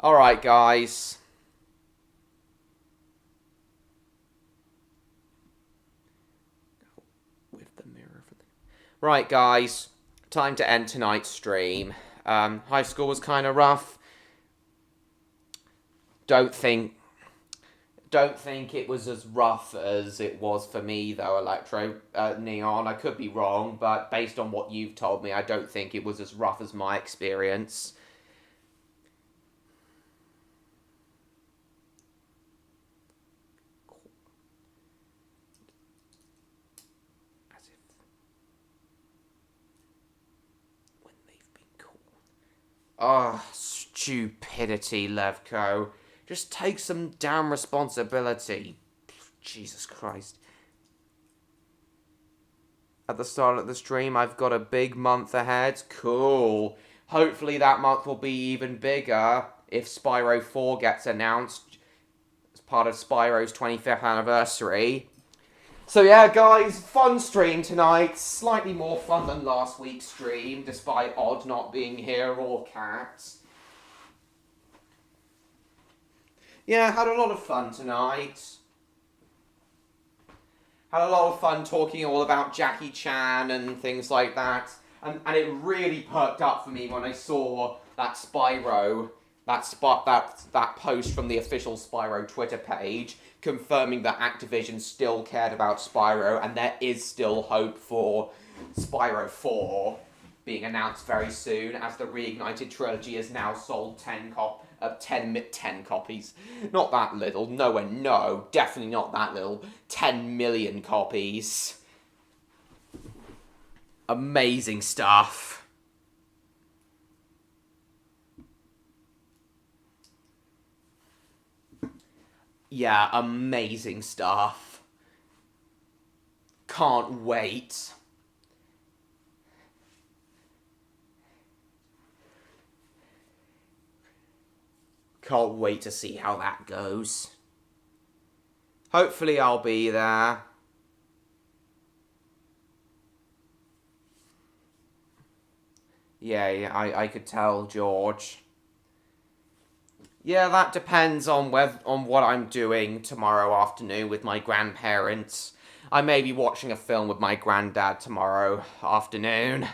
Alright, guys. With the mirror for the... Right, guys. Time to end tonight's stream. High school was kind of rough. Don't think it was as rough as it was for me, though, Electro. Neon, I could be wrong, but based on what you've told me, I don't think it was as rough as my experience. Oh, stupidity, Levco. Just take some damn responsibility. Jesus Christ. At the start of the stream, I've got a big month ahead. Cool. Hopefully that month will be even bigger if Spyro 4 gets announced as part of Spyro's 25th anniversary. So yeah, guys, fun stream tonight. Slightly more fun than last week's stream, despite Odd not being here or Cat. Yeah, had a lot of fun tonight. Had a lot of fun talking all about Jackie Chan and things like that. And it really perked up for me when I saw that Spyro, that post from the official Spyro Twitter page, confirming that Activision still cared about Spyro and there is still hope for Spyro 4 being announced very soon, as the Reignited trilogy has now sold 10 copies. Not that little. No, definitely not that little. 10 million copies. Amazing stuff. Yeah, amazing stuff. Can't wait. Can't wait to see how that goes. Hopefully I'll be there. Yeah, I could tell, George. Yeah, that depends on what I'm doing tomorrow afternoon with my grandparents. I may be watching a film with my granddad tomorrow afternoon.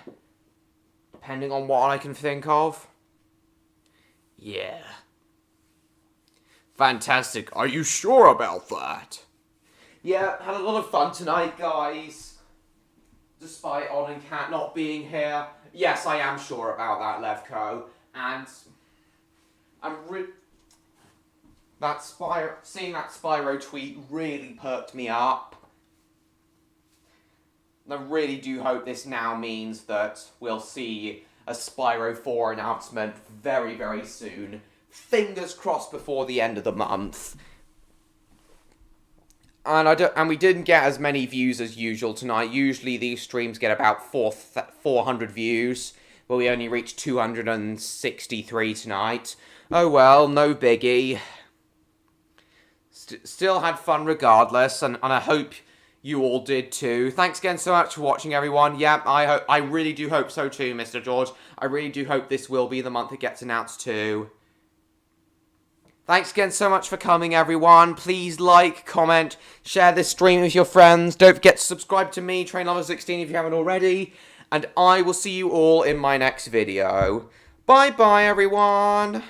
Depending on what I can think of. Yeah. Fantastic. Are you sure about that? Yeah, had a lot of fun tonight, guys. Despite Odd and Cat not being here. Yes, I am sure about that, Levko. And seeing that Spyro tweet really perked me up. I really do hope this now means that we'll see a Spyro 4 announcement very, very soon. Fingers crossed before the end of the month. And we didn't get as many views as usual tonight. Usually these streams get about 400 views, but we only reached 263 tonight. Oh well, no biggie. Still had fun regardless, and I hope you all did too. Thanks again so much for watching, everyone. Yeah, I really do hope so too, Mr. George. I really do hope this will be the month it gets announced too. Thanks again so much for coming, everyone. Please like, comment, share this stream with your friends. Don't forget to subscribe to me, TrainLover16, if you haven't already. And I will see you all in my next video. Bye-bye, everyone.